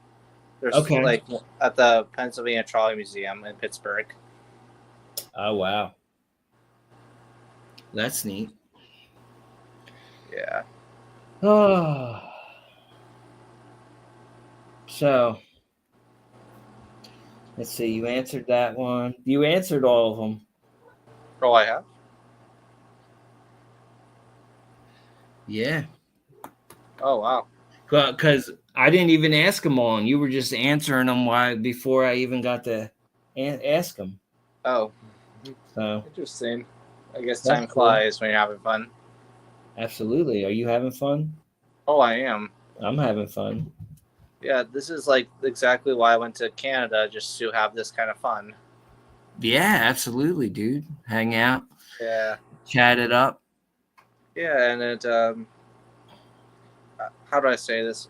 Speaker 2: There's
Speaker 1: Okay.
Speaker 2: like at the Pennsylvania Trolley Museum in Pittsburgh.
Speaker 1: Oh wow, that's neat.
Speaker 2: Yeah.
Speaker 1: Oh, so let's see. You answered that one. You answered all of them.
Speaker 2: Oh, I have.
Speaker 1: Yeah,
Speaker 2: Oh wow.
Speaker 1: because I didn't even ask them all, and you were just answering them before I even got to ask them.
Speaker 2: Oh,
Speaker 1: So
Speaker 2: interesting. I guess
Speaker 1: That's
Speaker 2: time
Speaker 1: cool.
Speaker 2: flies when you're having fun.
Speaker 1: absolutely. Are you having fun?
Speaker 2: Oh, I am.
Speaker 1: I'm having fun.
Speaker 2: Yeah, this is like exactly why I went to Canada, just to have this kind of fun.
Speaker 1: Yeah, absolutely, dude. Hang out,
Speaker 2: Yeah.
Speaker 1: chat it up.
Speaker 2: Yeah, and it how do I say this?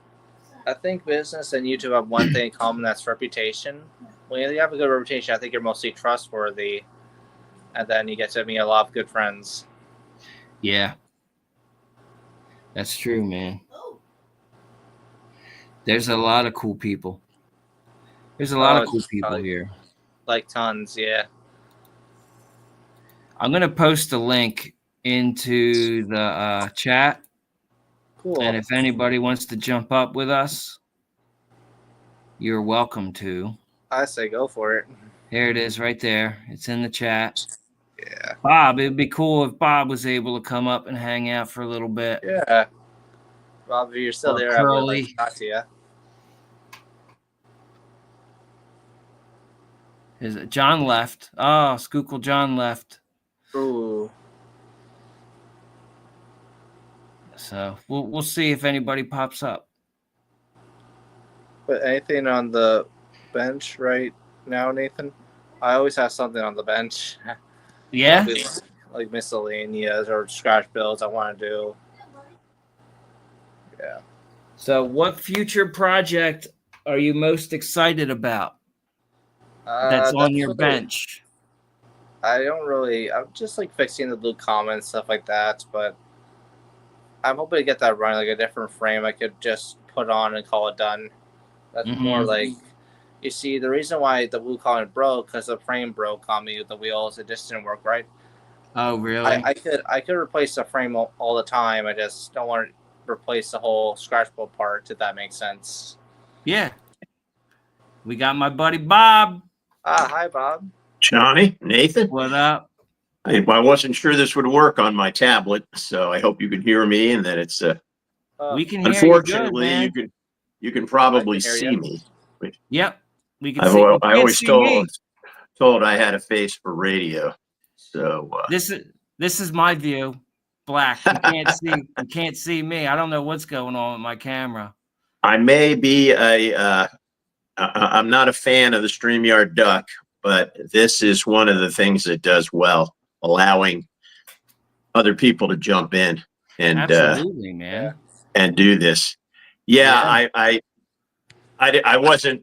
Speaker 2: I think business and YouTube have one thing in common, that's reputation. When you have a good reputation, I think you're mostly trustworthy, and then you get to meet a lot of good friends.
Speaker 1: Yeah, that's true, man.
Speaker 3: Oh,
Speaker 1: There's a lot of cool people. There's a lot
Speaker 2: Oh,
Speaker 1: of cool
Speaker 2: it's
Speaker 1: people
Speaker 2: probably-
Speaker 1: here.
Speaker 2: Like tons, yeah.
Speaker 1: I'm gonna post a link into the chat,
Speaker 2: Cool.
Speaker 1: and if anybody wants to jump up with us, you're welcome to.
Speaker 2: I say go for it.
Speaker 1: Here it is, right there. It's in the chat.
Speaker 2: Yeah.
Speaker 1: Bob, it'd be cool if Bob was able to come up and hang out for a little bit.
Speaker 2: Yeah. Rob, if you're still
Speaker 1: Or
Speaker 2: there, I would like
Speaker 1: Curly.
Speaker 2: to talk to you.
Speaker 1: Is it John left? Oh, Skookle John left.
Speaker 2: Ooh.
Speaker 1: So we'll see if anybody pops up.
Speaker 2: But anything on the bench right now, Nathan? I always have something on the bench.
Speaker 1: Yeah.
Speaker 2: Probably like miscellaneous or scratch builds I want to do. Yeah.
Speaker 1: So what future project are you most excited about that's on your
Speaker 2: really-
Speaker 1: bench?
Speaker 2: I don't really. I'm just like fixing the blue comments, stuff like that. But I'm hoping to get that running, like a different frame I could just put on and call it done. That's more
Speaker 1: Mhm.
Speaker 2: like, you see, the reason why the blue comment broke, because the frame broke on me with the wheels. It just didn't work right.
Speaker 1: Oh, really?
Speaker 2: I could replace the frame all the time. I just don't want to replace the whole scratch build part, if that makes sense.
Speaker 1: Yeah. We got my buddy Bob.
Speaker 2: Hi, Bob.
Speaker 4: Johnny, Nathan,
Speaker 1: What up?
Speaker 4: I wasn't sure this would work on my tablet, so I hope you can hear me and that it's
Speaker 1: We can hear
Speaker 4: unfortunately
Speaker 1: you good, man.
Speaker 4: you can probably
Speaker 2: I can hear
Speaker 4: see
Speaker 2: you.
Speaker 4: me.
Speaker 1: Yep. We can
Speaker 4: I
Speaker 1: see. You can't
Speaker 4: always
Speaker 1: see me.
Speaker 4: told I had a face for radio. So
Speaker 1: This is my view. Black. You can't see. You can't see me. I don't know what's going on with my camera.
Speaker 4: I may be I'm not a fan of the StreamYard Duck, but this is one of the things it does well, allowing other people to jump in and
Speaker 1: Absolutely, man.
Speaker 4: and do this. Yeah. I wasn't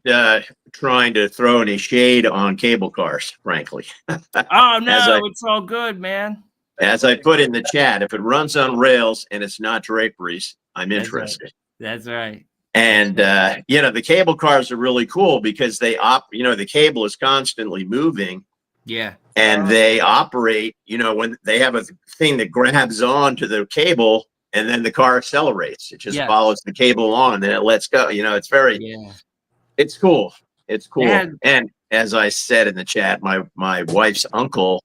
Speaker 4: trying to throw any shade on cable cars, frankly.
Speaker 1: Oh no,
Speaker 4: I-
Speaker 1: it's all good, man.
Speaker 4: As I put in the chat, if it runs on rails and it's not draperies, I'm
Speaker 1: That's
Speaker 4: interested.
Speaker 1: That's right.
Speaker 4: And the cable cars are really cool because the cable is constantly moving
Speaker 1: Yeah.
Speaker 4: and they operate, when they have a thing that grabs onto the cable and then the car accelerates. It just
Speaker 1: Yeah.
Speaker 4: follows the cable along and then it lets go. It's very
Speaker 1: Yeah.
Speaker 4: It's cool. It's cool.
Speaker 1: Yeah.
Speaker 4: And as I said in the chat, my wife's uncle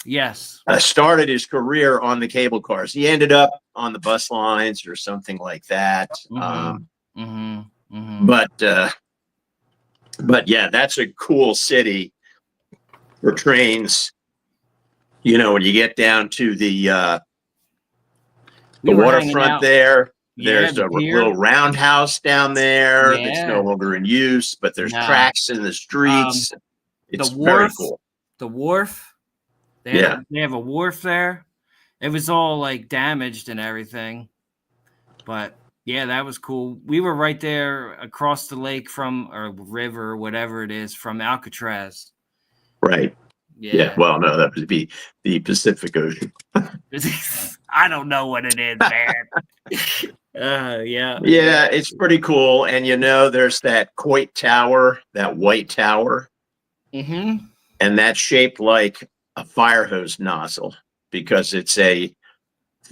Speaker 1: Yes.
Speaker 4: started his career on the cable cars. He ended up on the bus lines or something like that.
Speaker 1: Mhm. Mm-hmm. Mm-hmm.
Speaker 4: But yeah, that's a cool city for trains. When you get down to the
Speaker 1: We were hanging
Speaker 4: waterfront
Speaker 1: out.
Speaker 4: there,
Speaker 1: Yeah,
Speaker 4: there's
Speaker 1: the
Speaker 4: a
Speaker 1: pier.
Speaker 4: little roundhouse down there that's
Speaker 1: Yeah.
Speaker 4: no longer in use, but there's
Speaker 1: Nah.
Speaker 4: tracks in the streets. It's very
Speaker 1: wharf.
Speaker 4: cool.
Speaker 1: The wharf. They have a wharf there. It was all like damaged and everything. But yeah, that was cool. We were right there across the lake or river or whatever it is from Alcatraz.
Speaker 4: Right. Yeah. Well, no, that would be the Pacific Ocean.
Speaker 1: I don't know what it is, man. Yeah.
Speaker 4: Yeah, it's pretty cool. And there's that Coit Tower, that white tower,
Speaker 1: Mm-hmm.
Speaker 4: and that's shaped like a fire hose nozzle because it's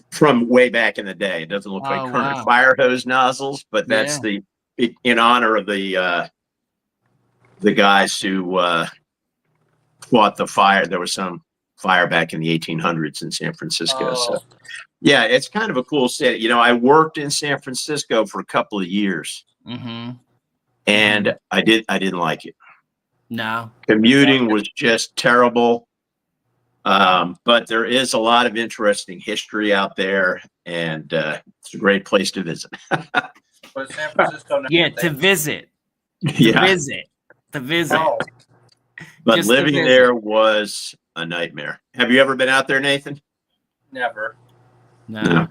Speaker 4: from way back in the day. It doesn't look like
Speaker 1: Oh,
Speaker 4: current
Speaker 1: wow.
Speaker 4: fire hose nozzles, but that's in honor of the guys who fought the fire. There was some fire back in the 1800s in San Francisco. So yeah, it's kind of a cool city. I worked in San Francisco for a couple of years,
Speaker 1: Mm-hmm.
Speaker 4: and I didn't like it.
Speaker 1: No.
Speaker 4: Commuting was just terrible. But there is a lot of interesting history out there, and it's a great place to visit.
Speaker 2: But San Francisco.
Speaker 1: Yeah, to visit.
Speaker 4: Yeah,
Speaker 1: To visit.
Speaker 2: Oh,
Speaker 4: but
Speaker 1: just to
Speaker 4: living
Speaker 1: visit.
Speaker 4: there was a nightmare. Have you ever been out there, Nathan?
Speaker 2: never.
Speaker 1: No.
Speaker 4: No.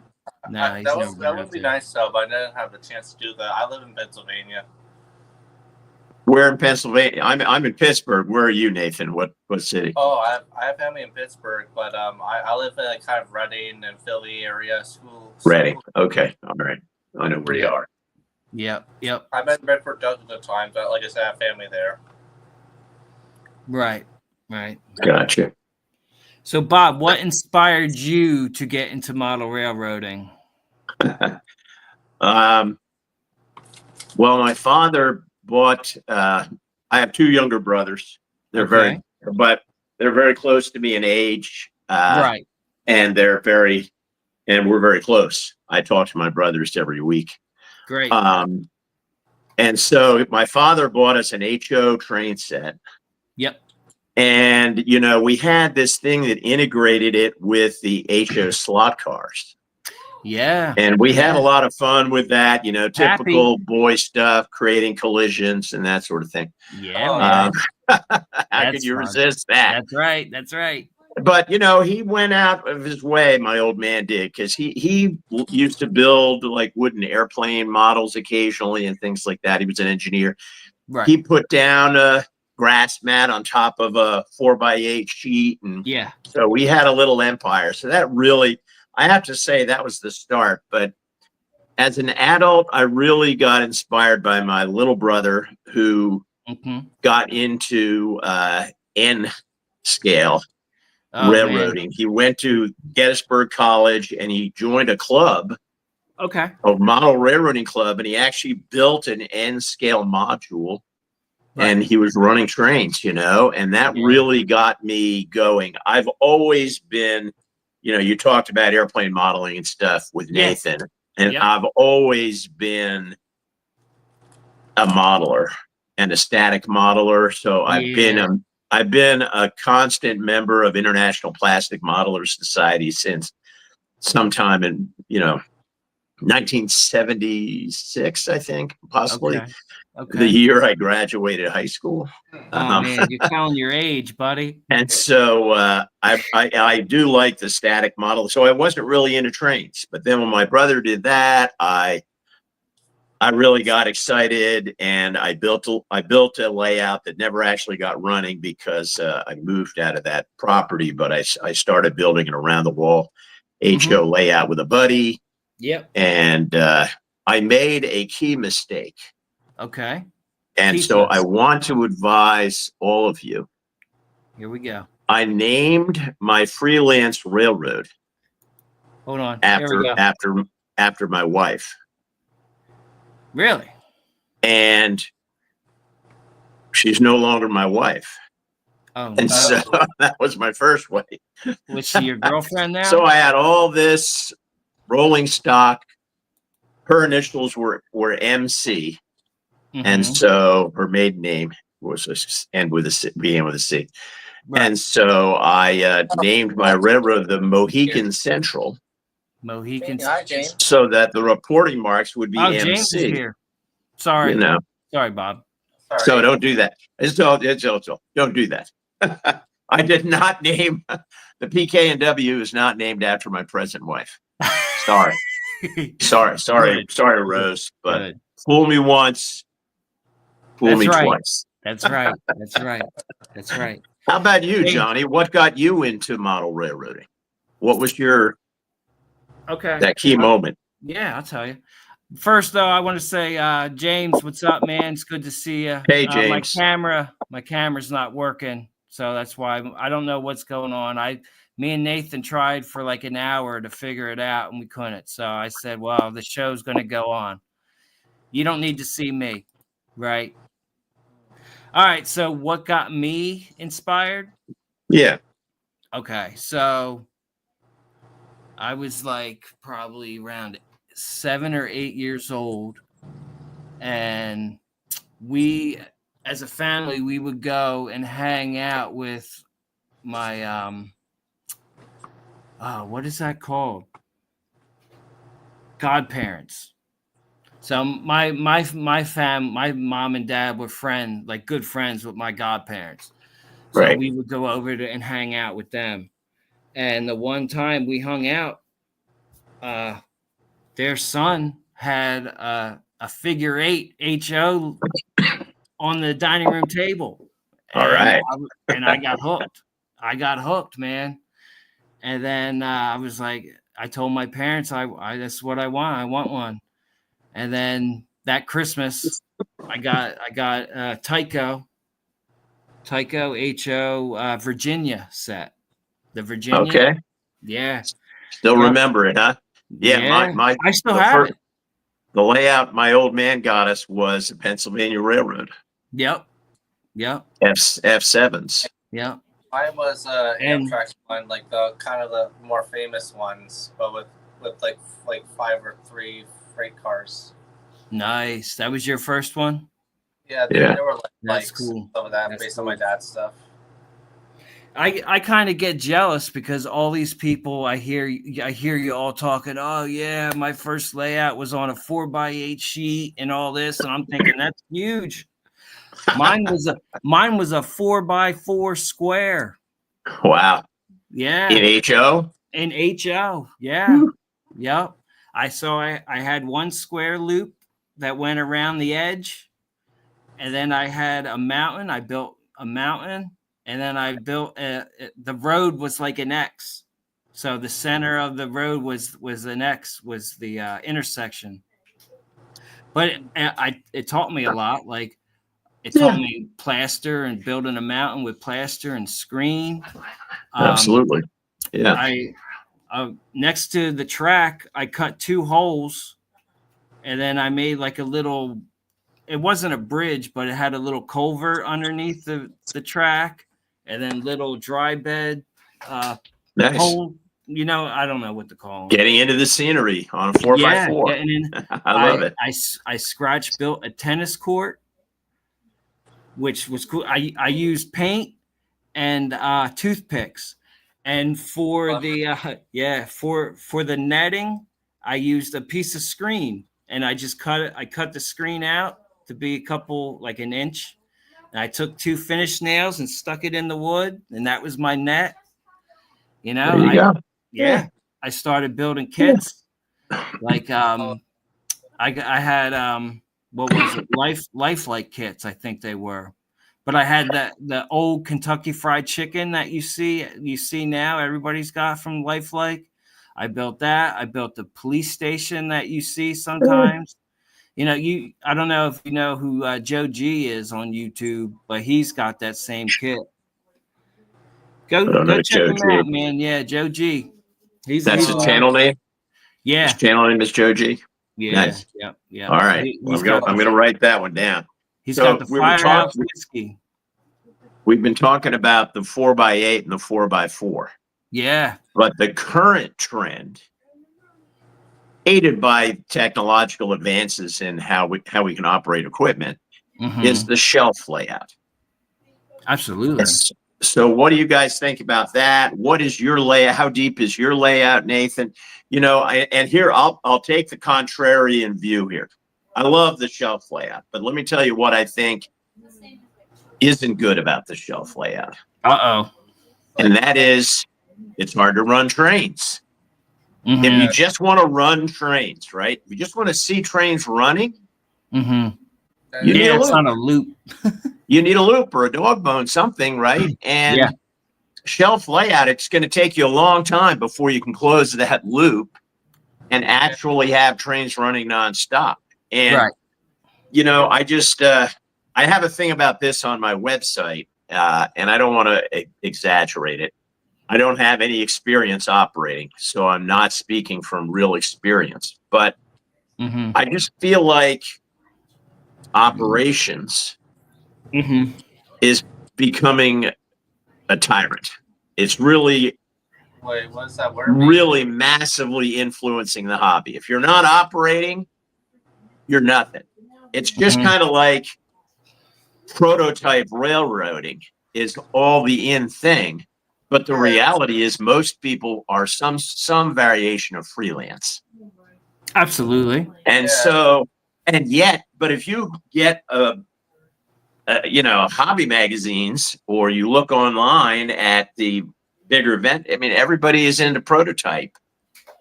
Speaker 1: No, he's
Speaker 2: that
Speaker 1: never
Speaker 2: was
Speaker 1: been
Speaker 2: that
Speaker 1: out
Speaker 2: would be
Speaker 1: there.
Speaker 2: nice though, but I didn't have the chance to do that. I live in Pennsylvania.
Speaker 4: Where in Pennsylvania? I'm in Pittsburgh. Where are you, Nathan? What city?
Speaker 2: Oh, I have family in Pittsburgh, but I live in kind of Reading and Philly area. School.
Speaker 4: Reading. Okay, all right. I know where you are.
Speaker 1: Yep.
Speaker 2: I've been in Bedford dozens of times, but like I said, I have family there.
Speaker 1: Right.
Speaker 4: Gotcha.
Speaker 1: So, Bob, what inspired you to get into model railroading?
Speaker 4: Well, my father bought. I have two younger brothers. They're
Speaker 1: Okay.
Speaker 4: they're very close to me in age.
Speaker 1: Right.
Speaker 4: And we're very close. I talk to my brothers every week.
Speaker 1: Great.
Speaker 4: And so my father bought us an HO train set.
Speaker 1: Yep.
Speaker 4: And, we had this thing that integrated it with the HO slot cars.
Speaker 1: Yeah.
Speaker 4: And we had a lot of fun with that, typical boy stuff, creating collisions and that sort of thing.
Speaker 1: Yeah.
Speaker 2: Oh,
Speaker 1: Man.
Speaker 4: How
Speaker 1: That's
Speaker 4: could you
Speaker 1: fun.
Speaker 4: resist that?
Speaker 1: That's right.
Speaker 4: But he went out of his way, my old man did, because he used to build like wooden airplane models occasionally and things like that. He was an engineer.
Speaker 1: Right.
Speaker 4: He put down a grass mat on top of a 4x8 sheet, and
Speaker 1: Yeah.
Speaker 4: so we had a little empire. So that really, I have to say, that was the start. But as an adult, I really got inspired by my little brother who
Speaker 1: Mm-hmm.
Speaker 4: got into N scale
Speaker 1: Oh,
Speaker 4: railroading. He went to Gettysburg College and he joined a club,
Speaker 1: man. Okay.
Speaker 4: a model railroading club, and he actually built an N scale module.
Speaker 1: Right.
Speaker 4: And he was running trains, and that
Speaker 1: Yeah.
Speaker 4: really got me going. I've always been, you talked about airplane modeling and stuff with
Speaker 1: Yes.
Speaker 4: Nathan, and
Speaker 1: Yep.
Speaker 4: I've always been a modeler and a static modeler. So I've been a constant member of International Plastic Modelers Society since sometime in 1976, I think, possibly.
Speaker 1: Okay.
Speaker 4: The year I graduated high school.
Speaker 1: Oh man, you're telling your age, buddy.
Speaker 4: And so I do like the static model. So I wasn't really into trains, but then when my brother did that, I really got excited, and I built a layout that never actually got running because I moved out of that property. But I started building an around the wall HO layout with a buddy.
Speaker 1: Yep.
Speaker 4: And I made a key mistake.
Speaker 1: Okay.
Speaker 4: And
Speaker 1: Teach
Speaker 4: so
Speaker 1: us.
Speaker 4: I want to advise all of you.
Speaker 1: Here we go.
Speaker 4: I named my freelance railroad
Speaker 1: Hold on. Here we go.
Speaker 4: after my wife.
Speaker 1: Really?
Speaker 4: And she's no longer my wife.
Speaker 1: Oh,
Speaker 4: And so that was my first way.
Speaker 1: was she your girlfriend now?
Speaker 4: So I had all this rolling stock. Her initials were MC. And
Speaker 1: Mhm.
Speaker 4: so her maiden name was began with a C.
Speaker 1: Right.
Speaker 4: And so I named my railroad the Mohican Central
Speaker 1: Mohican.
Speaker 2: Hi, James.
Speaker 4: so that the reporting marks would be
Speaker 1: Oh, James is
Speaker 4: MC.
Speaker 1: here. Sorry. Sorry, Bob.
Speaker 2: Sorry.
Speaker 4: So don't do that. Don't do that. I did not name the PK&W is not named after my present wife. Sorry,
Speaker 1: Good.
Speaker 4: Rose. But
Speaker 1: Good.
Speaker 4: fool me once, fool
Speaker 1: That's
Speaker 4: me
Speaker 1: right.
Speaker 4: twice.
Speaker 1: That's right. That's right. That's right.
Speaker 4: How about you,
Speaker 1: Hey.
Speaker 4: Johnny? What got you into model railroading? What was your
Speaker 1: Okay.
Speaker 4: that key moment.
Speaker 1: Yeah, I'll tell you. First, though, I want to say, James, what's up, man? It's good to see you.
Speaker 4: Hey, James.
Speaker 1: My camera's not working, so that's why I don't know what's going on. Me and Nathan tried for like an hour to figure it out, and we couldn't. So I said, "Well, the show's going to go on. You don't need to see me, right?" All right. So, what got me inspired?
Speaker 4: Yeah.
Speaker 1: Okay, so I was like probably around 7 or 8 years old, and we, as a family, we would go and hang out with my what is that called? Godparents. So my mom and dad were good friends with my godparents. So
Speaker 4: Right.
Speaker 1: we would go over to and hang out with them. And the one time we hung out, their son had a figure 8 HO on the dining room table.
Speaker 4: All right.
Speaker 1: And I got hooked. I got hooked, man. And then I was like, I told my parents, I that's what I want. I want one. And then that Christmas, I got Tyco HO Virginia set. The Virginia.
Speaker 4: Okay.
Speaker 1: Yeah.
Speaker 4: Still
Speaker 1: Yep.
Speaker 4: remember it, huh? Yeah. My
Speaker 1: I still
Speaker 4: the
Speaker 1: have
Speaker 4: first-
Speaker 1: it.
Speaker 4: The layout my old man got us was the Pennsylvania Railroad
Speaker 1: Yep.
Speaker 4: F7s.
Speaker 1: Yep.
Speaker 2: Mine was
Speaker 1: And-
Speaker 2: Amtrak's one, like the kind of the more famous ones, but with like 5 or 3 freight cars.
Speaker 1: Nice. That was your first one?
Speaker 2: Yeah,
Speaker 4: Yeah.
Speaker 2: they were like
Speaker 1: That's
Speaker 2: bikes,
Speaker 1: cool.
Speaker 2: some of that
Speaker 1: That's
Speaker 2: based on my dad's stuff.
Speaker 1: I kind of get jealous because all these people I hear you all talking, oh yeah, my first layout was on a 4x8 sheet and all this, and I'm thinking that's huge. Mine was a 4x4 square.
Speaker 4: Wow.
Speaker 1: Yeah.
Speaker 4: In HO?
Speaker 1: In HO. Yeah. Yep. I had one square loop that went around the edge, and then I had a mountain. I built a mountain. And then I built the road was like an X. So the center of the road was an X, was the intersection. But it taught me a lot. Like it taught me plaster and building a mountain with plaster and screen.
Speaker 4: Absolutely. Yeah.
Speaker 1: I next to the track, I cut 2 holes, and then I made like a little. It wasn't a bridge, but it had a little culvert underneath the track. And then little dry bed
Speaker 4: Nice.
Speaker 1: hole, I don't know what to call them.
Speaker 4: Getting into the scenery on a 4x4.
Speaker 1: Getting in.
Speaker 4: I love it.
Speaker 1: I scratch built a tennis court, which was cool. I used paint and toothpicks, and for the for the netting, I used a piece of screen, and I just cut it. I cut the screen out to be a couple, like an inch. And I took 2 finished nails and stuck it in the wood, and that was my net.
Speaker 4: There you go.
Speaker 1: Yeah. I started building kits. Like I had what was it? Lifelike kits, I think they were. But I had the old Kentucky Fried Chicken that you see now everybody's got from Lifelike. I built that. I built the police station that you see sometimes. I don't know if you know who Joe G is on YouTube, but he's got that same kit. Go check him out, man. Yeah, Joe G.
Speaker 4: That's his channel name?
Speaker 1: Yeah.
Speaker 4: His channel name is Joe G?
Speaker 1: Yeah.
Speaker 4: Nice.
Speaker 1: Yeah.
Speaker 4: All right. I'm going to write that one down.
Speaker 1: He's
Speaker 4: So
Speaker 1: got the
Speaker 4: we were
Speaker 1: Firehouse
Speaker 4: talking-
Speaker 1: whiskey.
Speaker 4: We've been talking about the 4x8 and the 4x4.
Speaker 1: Yeah.
Speaker 4: But the current trend, aided by technological advances in how we can operate equipment,
Speaker 1: Mhm.
Speaker 4: is the shelf layout.
Speaker 1: Absolutely.
Speaker 4: So what do you guys think about that? What is your layout? How deep is your layout, Nathan? And here I'll take the contrarian view here. I love the shelf layout, but let me tell you what I think isn't good about the shelf layout.
Speaker 1: Uh-oh.
Speaker 4: And that is, it's hard to run trains.
Speaker 1: Mhm.
Speaker 4: If you just want to run trains, right? If you just want to see trains running,
Speaker 1: Mhm.
Speaker 4: you need
Speaker 1: Yeah,
Speaker 4: a
Speaker 1: it's
Speaker 4: loop.
Speaker 1: on a loop.
Speaker 4: You need a loop or a dog bone, something, right? And
Speaker 1: Yeah.
Speaker 4: shelf layout, it's going to take you a long time before you can close that loop and actually have trains running nonstop. And,
Speaker 1: Right.
Speaker 4: you know, I just, I have a thing about this on my website, and I don't want to exaggerate it. I don't have any experience operating, so I'm not speaking from real experience, but
Speaker 1: Mm-hmm.
Speaker 4: I just feel like operations
Speaker 1: Mm-hmm.
Speaker 4: is becoming a tyrant. It's really,
Speaker 2: Wait, what's that word? mean?
Speaker 4: really massively influencing the hobby. If you're not operating, you're nothing. It's just
Speaker 1: Mhm.
Speaker 4: kind of like prototype railroading is all the in thing, but the reality is most people are some variation of freelance.
Speaker 1: Absolutely.
Speaker 4: And
Speaker 2: Yeah.
Speaker 4: so, and yet, but if you get you know, hobby magazines, or you look online at the bigger event, I mean, everybody is into prototype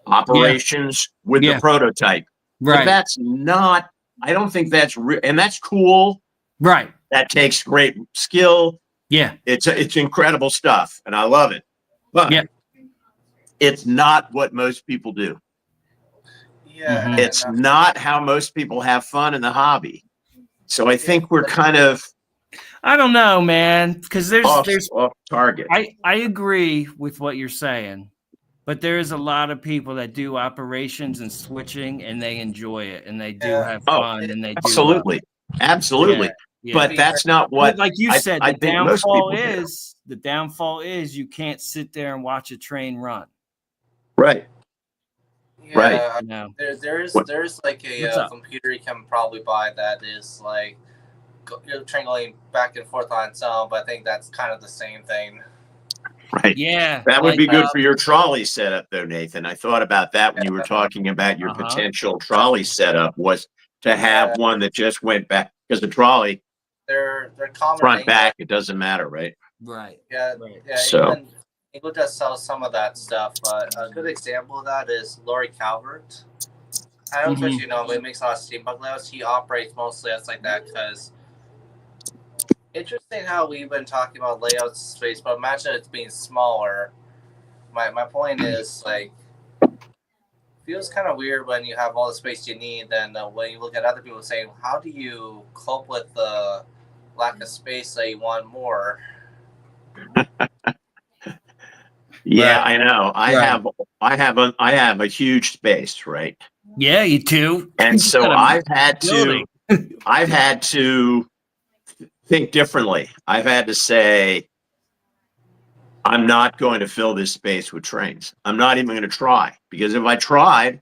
Speaker 4: operations with
Speaker 1: Yeah.
Speaker 4: the prototype. But
Speaker 1: Right.
Speaker 4: that's not, I don't think that's real. And that's cool.
Speaker 1: Right.
Speaker 4: That takes great skill.
Speaker 1: Yeah.
Speaker 4: It's incredible stuff, and I love it. But
Speaker 1: Yeah.
Speaker 4: it's not what most people do.
Speaker 2: Yeah,
Speaker 1: Mhm.
Speaker 4: It's not how most people have fun in the hobby. So I think we're kind of
Speaker 1: I don't know, man, because there's
Speaker 4: off target.
Speaker 1: I agree with what you're saying, but there's a lot of people that do operations and switching, and they enjoy it, and they do
Speaker 2: Yeah.
Speaker 1: have
Speaker 4: Oh,
Speaker 1: fun, and they do
Speaker 4: Absolutely. Absolutely.
Speaker 1: Yeah.
Speaker 4: But that's not what,
Speaker 1: But like you said,
Speaker 4: I
Speaker 1: the
Speaker 4: think most
Speaker 1: downfall is you can't sit there and watch a train run.
Speaker 4: right.
Speaker 2: yeah.
Speaker 4: Right.
Speaker 1: You know,
Speaker 2: There's
Speaker 4: What-
Speaker 2: like
Speaker 1: What's
Speaker 2: a
Speaker 1: up?
Speaker 2: computer you can probably buy that is like train going back and forth on its own, but I think that's kind of the same thing.
Speaker 4: Right.
Speaker 1: yeah,
Speaker 4: That would
Speaker 1: like,
Speaker 4: be good for your trolley setup, though, Nathan. I thought about that when you were talking about your
Speaker 1: Uh-huh.
Speaker 4: potential trolley setup, was to have one that just went back, because the trolley,
Speaker 2: They're common
Speaker 4: front,
Speaker 2: things
Speaker 4: back, it doesn't matter, right?
Speaker 1: right.
Speaker 2: Yeah,
Speaker 1: Right.
Speaker 2: yeah.
Speaker 4: So-
Speaker 2: Even Eagle does sell some of that stuff, but a good example of that is Laurie Calvert. I don't know if you know, but he makes a lot of steampunk layouts. He operates most layouts like that because interesting how we've been talking about layouts space, but imagine it's being smaller. My point is like feels kind of weird when you have all the space you need. Then when you look at other people saying, how do you cope with the lack of space that you want more?
Speaker 4: Yeah,
Speaker 1: Right.
Speaker 4: I know. I
Speaker 1: Right.
Speaker 4: have a huge space, right?
Speaker 1: Yeah, you too.
Speaker 4: And so
Speaker 1: Got a
Speaker 4: I've had to think differently. I've had to say, I'm not going to fill this space with trains. I'm not even going to try, because if I tried,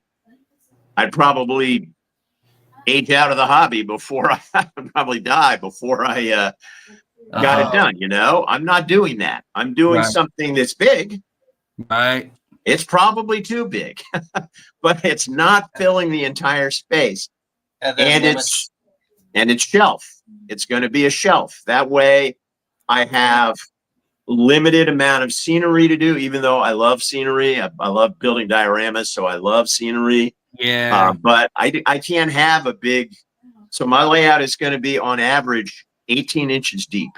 Speaker 4: I'd probably age out of the hobby before I'd probably die before I got it done. You know, I'm not doing that. I'm doing
Speaker 1: Right.
Speaker 4: something that's big.
Speaker 1: Right.
Speaker 4: It's probably too big, but it's not filling the entire space.
Speaker 2: And then
Speaker 4: And it's shelf. It's going to be a shelf. That way I have limited amount of scenery to do, even though I love scenery. I love building dioramas, so I love scenery.
Speaker 1: Yeah.
Speaker 4: But I can't have a big, so my layout is going to be on average 18 inches deep.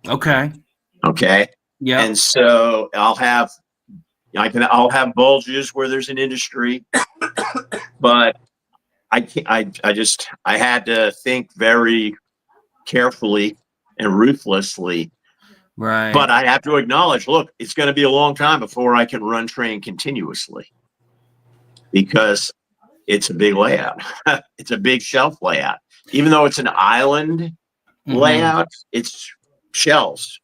Speaker 1: Okay.
Speaker 4: Okay.
Speaker 1: Yeah.
Speaker 4: And so I'll have bulges where there's an industry, but I can't, I had to think very carefully and ruthlessly,
Speaker 1: Right.
Speaker 4: but I have to acknowledge, look, it's going to be a long time before I can run train continuously, because it's a big layout. It's a big shelf layout. Even though it's an island layout, it's shelves,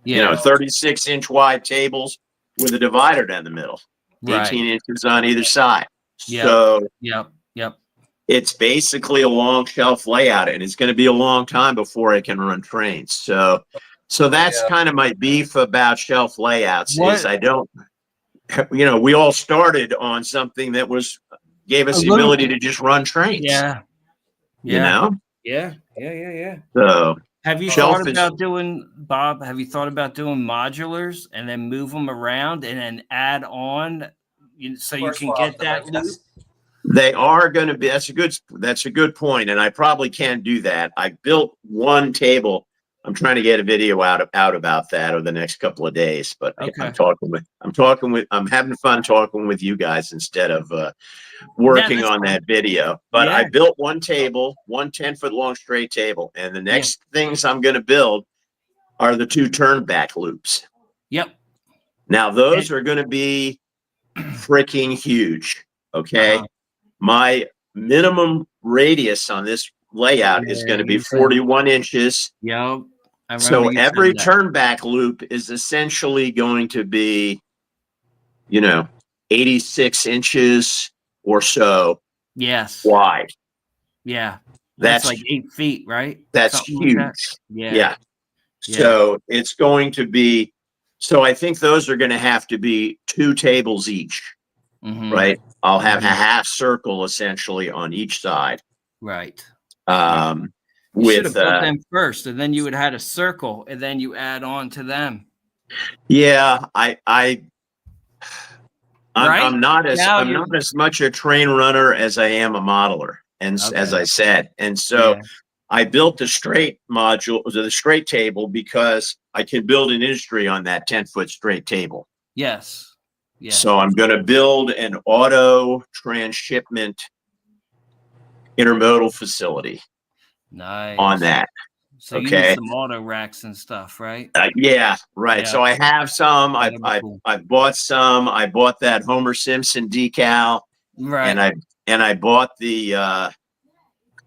Speaker 1: Yeah.
Speaker 4: you know, 36-inch wide tables with a divider down the middle, 18 inches on either side.
Speaker 1: Yeah.
Speaker 4: So
Speaker 1: Yep. Yep.
Speaker 4: it's basically a long shelf layout, and it's going to be a long time before I can run trains. So that's kind of my beef about shelf layouts. Is I don't, you know, we all started on something that gave us the ability to just run trains.
Speaker 1: Yeah.
Speaker 4: You know?
Speaker 1: Yeah. Yeah.
Speaker 4: So
Speaker 1: Have you
Speaker 4: Shelf
Speaker 1: thought
Speaker 4: is-
Speaker 1: about doing, Bob? Have you thought about doing modulars and then move them around and then add on, so you can get that loop?
Speaker 4: they are going to be, that's a good point. And I probably can do that. I built one table. I'm trying to get a video out about that over the next couple of days. But
Speaker 1: Okay.
Speaker 4: I'm having fun talking with you guys instead of working
Speaker 1: that's
Speaker 4: on
Speaker 1: cool.
Speaker 4: that video. But I
Speaker 1: Yeah.
Speaker 4: built one table, one 10-foot long straight table, and the next things I'm going to build are the 2 turn back loops.
Speaker 1: Yep.
Speaker 4: Now those are going to be freaking huge. Okay.
Speaker 1: Uh-huh.
Speaker 4: My minimum radius on this layout is going to be
Speaker 1: you said-
Speaker 4: 41 inches.
Speaker 1: Yep. I remember
Speaker 4: So
Speaker 1: you said
Speaker 4: every
Speaker 1: that.
Speaker 4: turn back loop is essentially going to be, 86 inches or so
Speaker 1: Yes.
Speaker 4: wide.
Speaker 1: Yeah.
Speaker 4: That's
Speaker 1: That's like 8 feet, right?
Speaker 4: That's
Speaker 1: Something like
Speaker 4: huge.
Speaker 1: that. Yeah.
Speaker 4: Yeah. So it's going to be, so I think those are going to have to be 2 tables each,
Speaker 1: Mhm.
Speaker 4: right? I'll have a
Speaker 1: Mhm.
Speaker 4: half circle essentially on each side.
Speaker 1: Right. You should have
Speaker 4: With,
Speaker 1: built them first, and then you would have had a circle, and then you add on to them.
Speaker 4: yeah,
Speaker 1: Right?
Speaker 4: I'm not
Speaker 1: Now
Speaker 4: I'm
Speaker 1: you're-
Speaker 4: not as much a train runner as I am a modeler, and as
Speaker 1: Okay.
Speaker 4: I said, and so
Speaker 1: Yeah.
Speaker 4: I built the straight the straight table because I can build an industry on that 10-foot straight table.
Speaker 1: Yes. Yes.
Speaker 4: So I'm going to build an auto transshipment intermodal facility
Speaker 1: Nice.
Speaker 4: on that.
Speaker 1: So you
Speaker 4: Okay.
Speaker 1: need some auto racks and stuff, right?
Speaker 4: Yeah, right.
Speaker 1: Yeah.
Speaker 4: So I have some.
Speaker 1: That'd be cool.
Speaker 4: I bought some. I bought that Homer Simpson decal,
Speaker 1: Right.
Speaker 4: and I bought the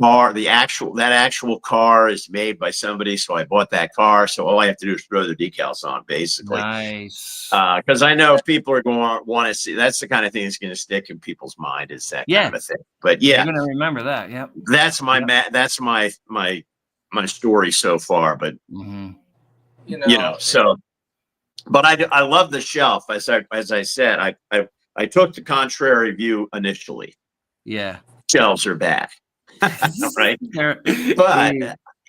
Speaker 4: car. That actual car is made by somebody, so I bought that car. So all I have to do is throw the decals on, basically.
Speaker 1: Nice.
Speaker 4: Because I know people are going to want to see. That's the kind of thing that's going to stick in people's mind. Is that
Speaker 1: Yeah.
Speaker 4: kind of a thing? But
Speaker 1: You're
Speaker 4: yeah,
Speaker 1: gonna remember that. Yep.
Speaker 4: that's my
Speaker 1: Yep.
Speaker 4: that's my story so far. But
Speaker 1: Hmm.
Speaker 4: so. But I love the shelf. As I said, I took the contrary view initially.
Speaker 1: Yeah.
Speaker 4: Shelves are bad, right?
Speaker 1: They're,
Speaker 4: But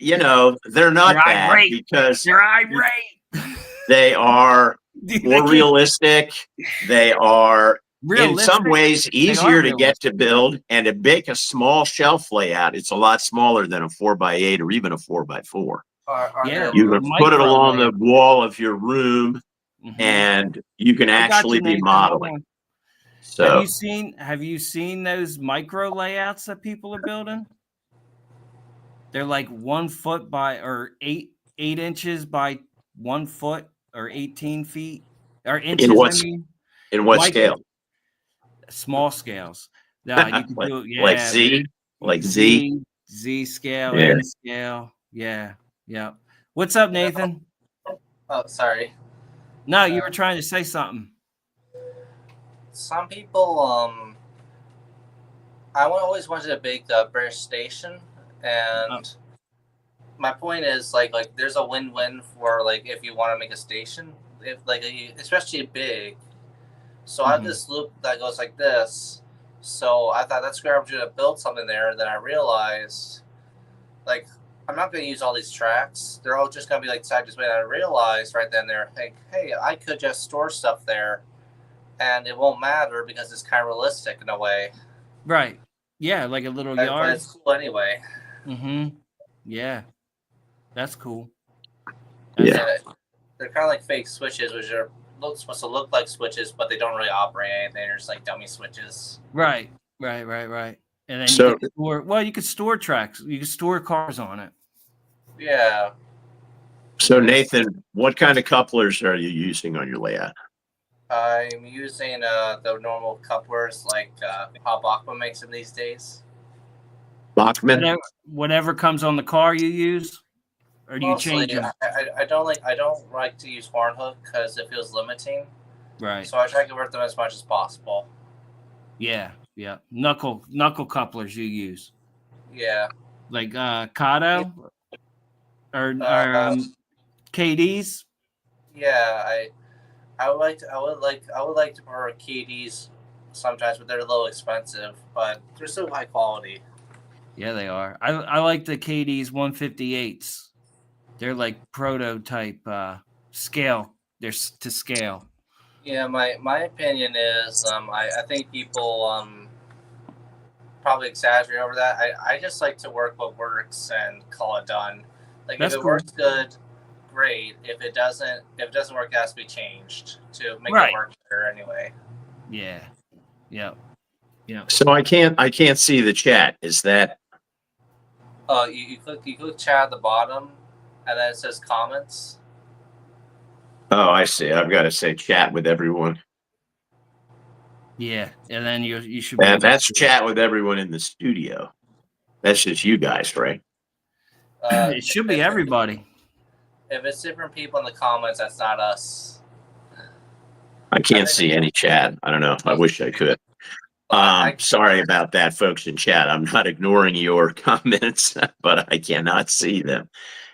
Speaker 4: they're not
Speaker 1: They're
Speaker 4: bad
Speaker 1: irate.
Speaker 4: because
Speaker 1: they're irate.
Speaker 4: they are
Speaker 1: They
Speaker 4: more
Speaker 1: can't-
Speaker 4: realistic. They are in
Speaker 1: realistic?
Speaker 4: some ways
Speaker 1: are
Speaker 4: easier to get
Speaker 1: realistic.
Speaker 4: to build, and to make a small shelf layout. It's a lot smaller than a 4x8 or even a 4x4.
Speaker 1: Yeah.
Speaker 4: You can put it
Speaker 1: Micro
Speaker 4: along the
Speaker 1: layout.
Speaker 4: wall of your room,
Speaker 1: Mhm.
Speaker 4: and you can
Speaker 1: I got
Speaker 4: actually
Speaker 1: you,
Speaker 4: be
Speaker 1: Nathan. Hold
Speaker 4: modeling.
Speaker 1: on.
Speaker 4: So
Speaker 1: Have you seen those micro layouts that people are building? They're like 1 foot by or 8 inches by 1 foot or 18 feet or inches.
Speaker 4: in what
Speaker 1: micro-
Speaker 4: scale?
Speaker 1: Small scales. Yeah, you can
Speaker 4: Like-
Speaker 1: do it. Yeah,
Speaker 4: like Z? Like Z?
Speaker 1: Z scale,
Speaker 4: Yeah.
Speaker 1: N scale. Yeah, yeah. What's up, Nathan?
Speaker 2: Oh, sorry.
Speaker 1: No, you were trying to say something.
Speaker 2: Some people, I always wanted a big British station, and my point is like there's a win-win for like if you want to make a station, if especially big. So I have
Speaker 1: Mhm.
Speaker 2: this loop that goes like this. So I thought that's great opportunity to build something there. And then I realized, like, I'm not going to use all these tracks. They're all just going to be like side display. And I realized right then there, hey, I could just store stuff there, and it won't matter because it's kind of realistic in a way.
Speaker 1: Right. Yeah, like a little
Speaker 2: But
Speaker 1: yard.
Speaker 2: it's cool anyway.
Speaker 1: Mm-hmm. Yeah. That's cool.
Speaker 4: Yeah.
Speaker 2: They're kind of like fake switches, which are supposed to look like switches, but they don't really operate anything. They're just like dummy switches.
Speaker 1: Right. And then
Speaker 4: So-
Speaker 1: you could store. Well, you could store tracks. You could store cars on it.
Speaker 2: Yeah.
Speaker 4: So Nathan, what kind of couplers are you using on your layout?
Speaker 2: I'm using the normal couplers like how Bachman makes them these days.
Speaker 4: Bachman?
Speaker 1: Whatever comes on the car, you use, or do you
Speaker 2: Mostly,
Speaker 1: change them?
Speaker 2: I don't like to use horn hook because it feels limiting.
Speaker 1: Right.
Speaker 2: So I try to convert them as much as possible.
Speaker 1: Yeah. Knuckle couplers you use,
Speaker 2: Yeah.
Speaker 1: like Kato or KDs.
Speaker 2: Yeah. I would like to prefer KDs sometimes, but they're a little expensive. But they're still high quality.
Speaker 1: Yeah, they are. I like the KDs 158s. They're like prototype scale. They're to scale.
Speaker 2: Yeah, my opinion is I think people probably exaggerate over that. I just like to work what works and call it done. Like
Speaker 1: That's
Speaker 2: if it
Speaker 1: cool.
Speaker 2: works good, great. If it doesn't work, it has to be changed to make
Speaker 1: Right.
Speaker 2: it work better anyway.
Speaker 1: Yeah. Yep. Yep.
Speaker 4: So I can't see the chat. Is that
Speaker 2: You click chat at the bottom, and then it says comments.
Speaker 4: oh, I see. I've got to say chat with everyone.
Speaker 1: Yeah. And then you should be
Speaker 4: And
Speaker 1: able to
Speaker 4: that's
Speaker 1: see it.
Speaker 4: chat with everyone in the studio. That's just you guys, right?
Speaker 1: It should be everybody.
Speaker 2: If it's different people in the comments, that's not us.
Speaker 4: I can't see any chat. I don't know. I wish I could. Sorry about that, folks in chat. I'm not ignoring your comments, but I cannot see them.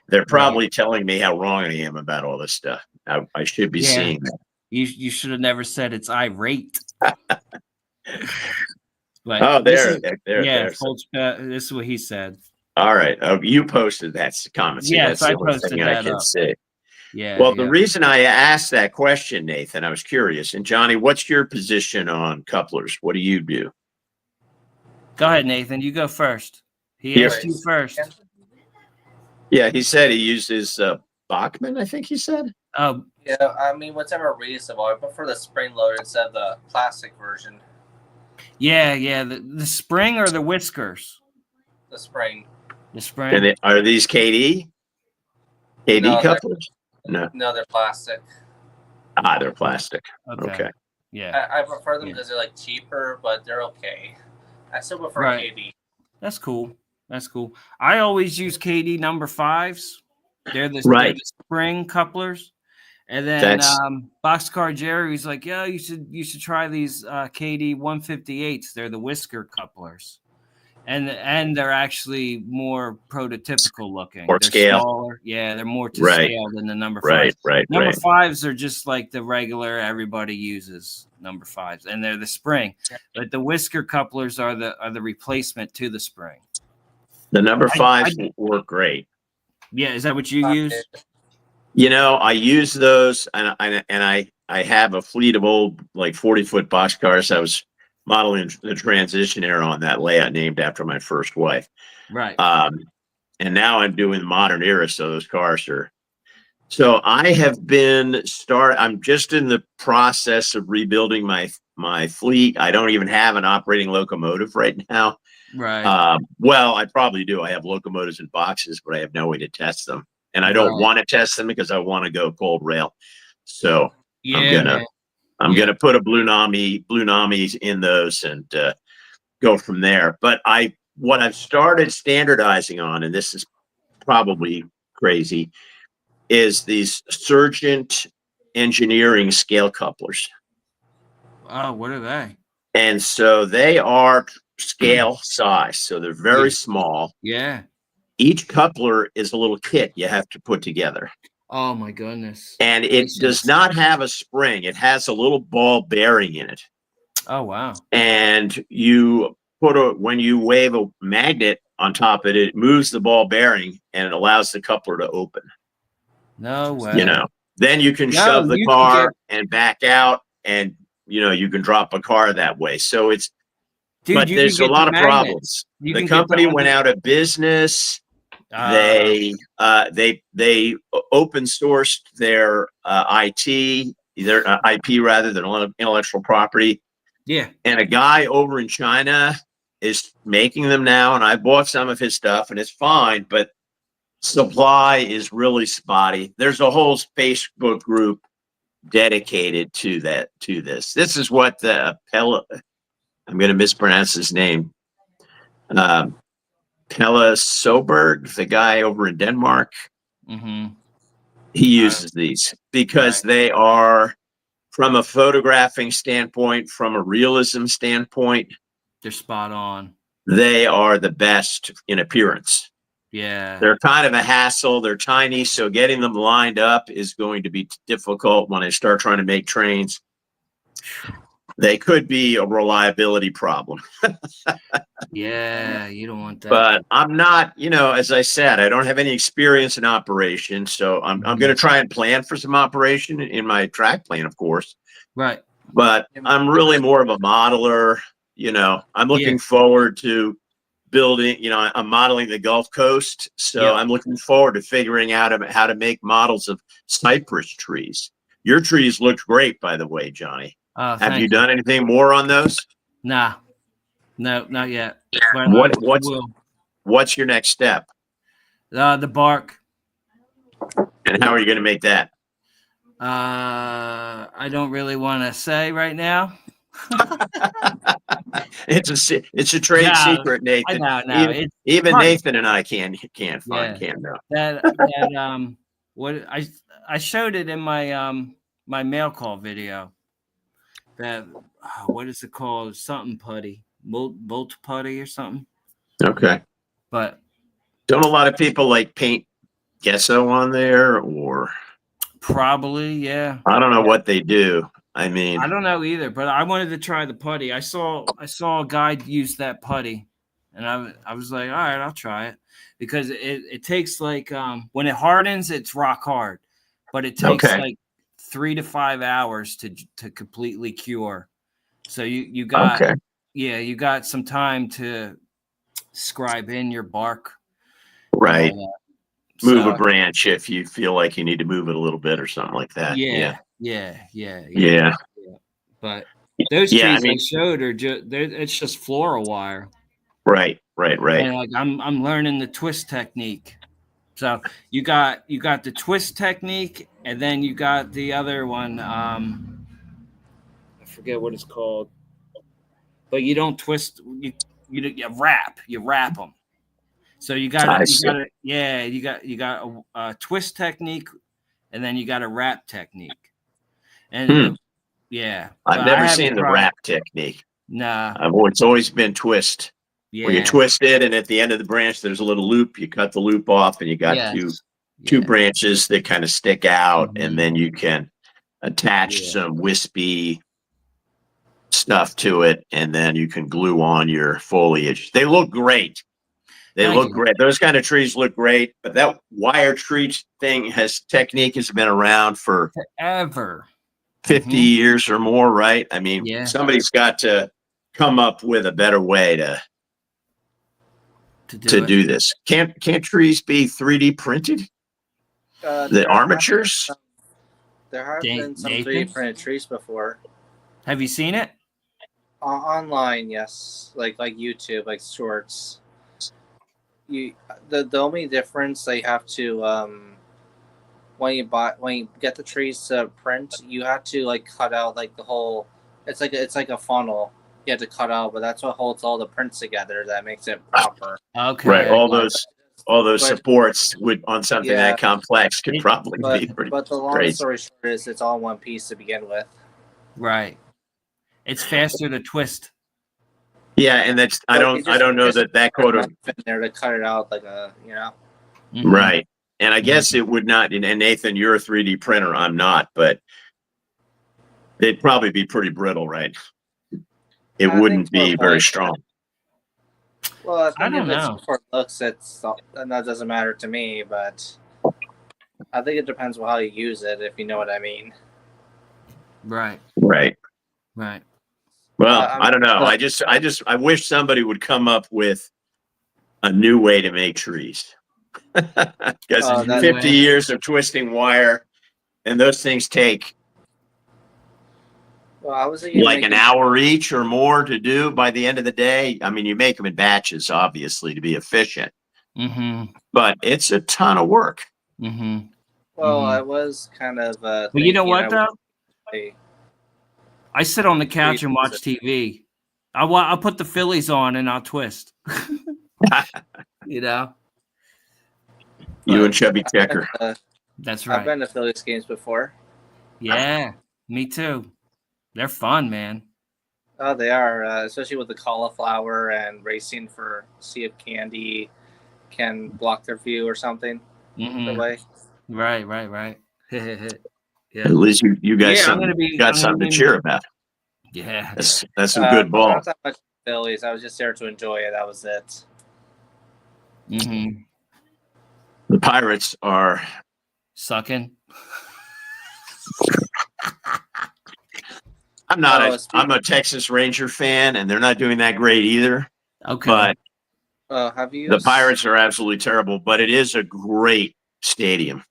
Speaker 4: They're probably telling me how wrong I am about all this stuff. I should be
Speaker 1: Yeah.
Speaker 4: seeing that.
Speaker 1: You should have never said it's irate. But
Speaker 4: Oh,
Speaker 1: this
Speaker 4: there,
Speaker 1: is-
Speaker 4: there,
Speaker 1: yeah,
Speaker 4: there's.
Speaker 1: Fulch, this is what he said.
Speaker 4: All right. Oh, you posted that comment. See,
Speaker 1: Yes,
Speaker 4: that's the
Speaker 1: I
Speaker 4: only
Speaker 1: posted
Speaker 4: thing I
Speaker 1: that
Speaker 4: can
Speaker 1: up.
Speaker 4: see.
Speaker 1: Yeah.
Speaker 4: Well,
Speaker 1: yeah.
Speaker 4: the reason I asked that question, Nathan, I was curious. And Johnny, what's your position on couplers? What do you do?
Speaker 1: Go ahead, Nathan. You go first. He
Speaker 4: Here.
Speaker 1: asked you first.
Speaker 4: Yeah, he said he uses Bachman, I think he said.
Speaker 1: Oh,
Speaker 2: Yeah, I mean, whatever reasonable. I prefer the spring loader instead of the plastic version.
Speaker 1: yeah, yeah. The spring or the whiskers?
Speaker 2: The spring.
Speaker 1: The spring.
Speaker 4: And are these KD? KD
Speaker 2: No, they're-
Speaker 4: couplers? No.
Speaker 2: No, they're plastic.
Speaker 4: They're plastic. Okay.
Speaker 1: Yeah,
Speaker 2: I prefer them
Speaker 1: Yeah.
Speaker 2: because they're like cheaper, but they're okay. I still prefer
Speaker 1: Right.
Speaker 2: KD.
Speaker 1: that's cool. That's cool. I always use KD number 5s. They're the
Speaker 4: Right.
Speaker 1: spring couplers. And then
Speaker 4: That's-
Speaker 1: Boxcar Jerry was like, "Yeah, you should try these KD 158s. They're the whisker couplers, and they're actually more prototypical looking.
Speaker 4: More
Speaker 1: They're
Speaker 4: scale.
Speaker 1: smaller. Yeah, they're more to
Speaker 4: Right.
Speaker 1: scale than the number 5s.
Speaker 4: Right.
Speaker 1: Number 5s are just like the regular everybody uses number 5s, and they're the spring. But the whisker couplers are the replacement to the spring.
Speaker 4: The number
Speaker 1: I-
Speaker 4: 5s work great.
Speaker 1: Yeah, is that what you use?
Speaker 4: You know, I use those, and I have a fleet of old like 40-foot boxcars. I was modeling the Transition era on that layout, named after my first wife.
Speaker 1: Right.
Speaker 4: And now I'm doing the modern era, so those cars are. So I have been I'm just in the process of rebuilding my fleet. I don't even have an operating locomotive right now.
Speaker 1: Right.
Speaker 4: Well, I probably do. I have locomotives in boxes, but I have no way to test them. And I don't
Speaker 1: Right.
Speaker 4: want to test them because I want to go cold rail. So
Speaker 1: yeah.
Speaker 4: gonna-
Speaker 1: man.
Speaker 4: I'm going to put a Blue Nami in those and go from there. But what I've started standardizing on, and this is probably crazy, is these Surgent Engineering scale couplers.
Speaker 1: Oh, what are they?
Speaker 4: And so they are scale size. So they're very
Speaker 1: Yeah.
Speaker 4: small.
Speaker 1: Yeah.
Speaker 4: Each coupler is a little kit you have to put together.
Speaker 1: Oh my goodness.
Speaker 4: And it
Speaker 1: Makes
Speaker 4: does
Speaker 1: sense.
Speaker 4: not have a spring. It has a little ball bearing in it.
Speaker 1: Oh wow.
Speaker 4: And when you wave a magnet on top of it, it moves the ball bearing and it allows the coupler to open.
Speaker 1: No way.
Speaker 4: You know, then you can
Speaker 1: No,
Speaker 4: shove the
Speaker 1: you can
Speaker 4: car and back out, and you can drop a car that way. So
Speaker 1: Dude,
Speaker 4: but
Speaker 1: you
Speaker 4: there's
Speaker 1: can
Speaker 4: a
Speaker 1: get
Speaker 4: lot
Speaker 1: the
Speaker 4: of
Speaker 1: magnets.
Speaker 4: problems.
Speaker 1: You
Speaker 4: The
Speaker 1: can get
Speaker 4: company
Speaker 1: one
Speaker 4: went
Speaker 1: that-
Speaker 4: out of business.
Speaker 1: Ah,
Speaker 4: They open sourced their their IP rather than intellectual property.
Speaker 1: yeah.
Speaker 4: And a guy over in China is making them now, and I bought some of his stuff, and it's fine, but supply is really spotty. There's a whole Facebook group dedicated to this. This is what the I'm going to mispronounce his name. Pelle Soberg, the guy over in Denmark,
Speaker 1: Mm-hmm.
Speaker 4: he uses these because they are, from a photographing standpoint, from a realism standpoint,
Speaker 1: They're spot on.
Speaker 4: they are the best in appearance.
Speaker 1: Yeah.
Speaker 4: They're kind of a hassle. They're tiny, so getting them lined up is going to be difficult when I start trying to make trains. They could be a reliability problem.
Speaker 1: Yeah. You don't want that.
Speaker 4: But I'm not, as I said, I don't have any experience in operation. So I'm going to try and plan for some operation in my track plan, of course.
Speaker 1: right.
Speaker 4: But I'm really more of a modeler. I'm looking forward to building, I'm modeling the Gulf Coast. So
Speaker 1: Yeah.
Speaker 4: I'm looking forward to figuring out how to make models of cypress trees. Your trees look great, by the way, Johnny. Have
Speaker 1: Thank
Speaker 4: you done anything more on those?
Speaker 1: Nah, no, not yet. But
Speaker 4: What,
Speaker 1: I
Speaker 4: what's,
Speaker 1: will.
Speaker 4: what's your next step?
Speaker 1: The bark.
Speaker 4: And how are you going to make that?
Speaker 1: I don't really want to say right now.
Speaker 4: It's a trade
Speaker 1: No,
Speaker 4: secret,
Speaker 1: I
Speaker 4: Nathan.
Speaker 1: know, no, it's
Speaker 4: Even
Speaker 1: putty.
Speaker 4: Nathan and I can't
Speaker 1: Yeah.
Speaker 4: know.
Speaker 1: That what I showed it in my my mail call video. That what is it called? Something putty, bolt putty or something.
Speaker 4: Okay.
Speaker 1: But
Speaker 4: Don't a lot of people like paint gesso on there, or
Speaker 1: probably, yeah.
Speaker 4: I don't know what they do. I mean,
Speaker 1: I don't know either, but I wanted to try the putty. I saw a guy use that putty, and I was like, all right, I'll try it because it takes like when it hardens, it's rock hard, but it takes
Speaker 4: Okay.
Speaker 1: like 3 to 5 hours to completely cure. So you got
Speaker 4: okay.
Speaker 1: you got some time to scribe in your bark.
Speaker 4: Right.
Speaker 1: and all that.
Speaker 4: Move
Speaker 1: So,
Speaker 4: a branch if you feel like you need to move it a little bit or something like that.
Speaker 1: yeah.
Speaker 4: Yeah.
Speaker 1: But those
Speaker 4: Yeah, I
Speaker 1: trees I
Speaker 4: mean-
Speaker 1: showed are it's just floral wire.
Speaker 4: Right.
Speaker 1: And like I'm learning the twist technique. So you got the twist technique, and then you got the other one. I forget what it's called, but you don't twist. You wrap them. So you got
Speaker 4: I
Speaker 1: you
Speaker 4: see.
Speaker 1: got to yeah you got a twist technique, and then you got a wrap technique. And yeah,
Speaker 4: I've
Speaker 1: but I
Speaker 4: never
Speaker 1: haven't
Speaker 4: seen the
Speaker 1: tried-
Speaker 4: wrap technique.
Speaker 1: Nah,
Speaker 4: It's always been twist. Where you
Speaker 1: yeah,
Speaker 4: twist it, and at the end of the branch, there's a little loop. You cut the loop off, and you got
Speaker 1: yes,
Speaker 4: two
Speaker 1: yeah.
Speaker 4: branches that kind of stick out,
Speaker 1: Mhm.
Speaker 4: and then you can attach
Speaker 1: Yeah.
Speaker 4: some wispy stuff to it, and then you can glue on your foliage. They look great. They
Speaker 1: Thank
Speaker 4: look
Speaker 1: you.
Speaker 4: great. Those kind of trees look great. But that wire tree technique has been around for
Speaker 1: Ever.
Speaker 4: 50
Speaker 1: Mhm.
Speaker 4: years or more, right? I mean,
Speaker 1: Yeah.
Speaker 4: somebody's got to come up with a better way to
Speaker 1: to
Speaker 4: do this. Can't trees be 3D printed? The
Speaker 2: There have
Speaker 4: armatures?
Speaker 2: There have been some
Speaker 1: Nathan?
Speaker 2: 3D printed trees before.
Speaker 1: Have you seen it?
Speaker 2: Online, yes, like YouTube, like shorts. The only difference they have to when you get the trees to print, you have to like cut out like the whole. It's like a funnel. You have to cut out, but that's what holds all the prints together. That makes it proper.
Speaker 1: Okay.
Speaker 4: Right. All
Speaker 1: But-
Speaker 4: those
Speaker 2: But-
Speaker 4: supports on something
Speaker 2: Yeah.
Speaker 4: that complex could probably be pretty.
Speaker 2: But the long
Speaker 4: great.
Speaker 2: story short is, it's all one piece to begin with.
Speaker 1: Right. It's faster to twist.
Speaker 4: Yeah, and that's I
Speaker 2: But you
Speaker 4: don't know
Speaker 2: just-
Speaker 4: that could have
Speaker 2: in there to cut it out like a
Speaker 1: Mhm.
Speaker 4: right. And I guess it would not. And Nathan, you're a 3D printer. I'm not, but they'd probably be pretty brittle, right? It
Speaker 2: I think
Speaker 4: wouldn't
Speaker 2: for
Speaker 4: be
Speaker 2: a
Speaker 4: very
Speaker 2: point.
Speaker 4: strong.
Speaker 2: Well, I think
Speaker 1: I don't
Speaker 2: if it's
Speaker 1: know.
Speaker 2: for looks, and that doesn't matter to me. But I think it depends on how you use it, if you know what I mean.
Speaker 1: Right.
Speaker 4: Right.
Speaker 1: Right.
Speaker 4: Well,
Speaker 2: I'm-
Speaker 4: I don't know. I wish somebody would come up with a new way to make trees. Because
Speaker 2: Oh, that
Speaker 4: 50
Speaker 1: way.
Speaker 4: years of twisting wire, and those things take
Speaker 2: Well, I was
Speaker 4: like an hour each or more to do by the end of the day. I mean, you make them in batches, obviously, to be efficient,
Speaker 1: Mm-hmm.
Speaker 4: but it's a ton of work.
Speaker 1: Mm-hmm.
Speaker 2: Well,
Speaker 1: Mhm.
Speaker 2: I was kind of.
Speaker 1: But you know what though?
Speaker 2: though?
Speaker 1: I sit on the couch and watch
Speaker 2: Use
Speaker 1: TV. I'll put the Phillies on and I'll twist. You know.
Speaker 4: You and Chubby Checker.
Speaker 1: That's
Speaker 2: I've
Speaker 1: right.
Speaker 2: been to Phillies games before.
Speaker 1: Yeah. Me too. They're fun, man.
Speaker 2: Oh, they are, especially with the cauliflower and racing for see if Candy can block their view or something.
Speaker 1: Mhm.
Speaker 2: The way.
Speaker 1: Right.
Speaker 4: At
Speaker 1: Yeah.
Speaker 4: least you got
Speaker 1: Yeah, I'm
Speaker 4: something,
Speaker 1: gonna be-
Speaker 4: got
Speaker 1: I'm gonna
Speaker 4: something to
Speaker 1: be-
Speaker 4: cheer about.
Speaker 1: Yeah.
Speaker 4: That's some good ball.
Speaker 2: Not that much Phillies. I was just there to enjoy it. That was it.
Speaker 1: Mm-hmm.
Speaker 4: The Pirates are.
Speaker 1: Sucking.
Speaker 4: I'm not.
Speaker 2: Oh,
Speaker 4: I'm a Texas Ranger fan, and they're not doing that great either.
Speaker 1: Okay.
Speaker 4: But
Speaker 2: Have you?
Speaker 4: The Pirates are absolutely terrible, but it is a great stadium.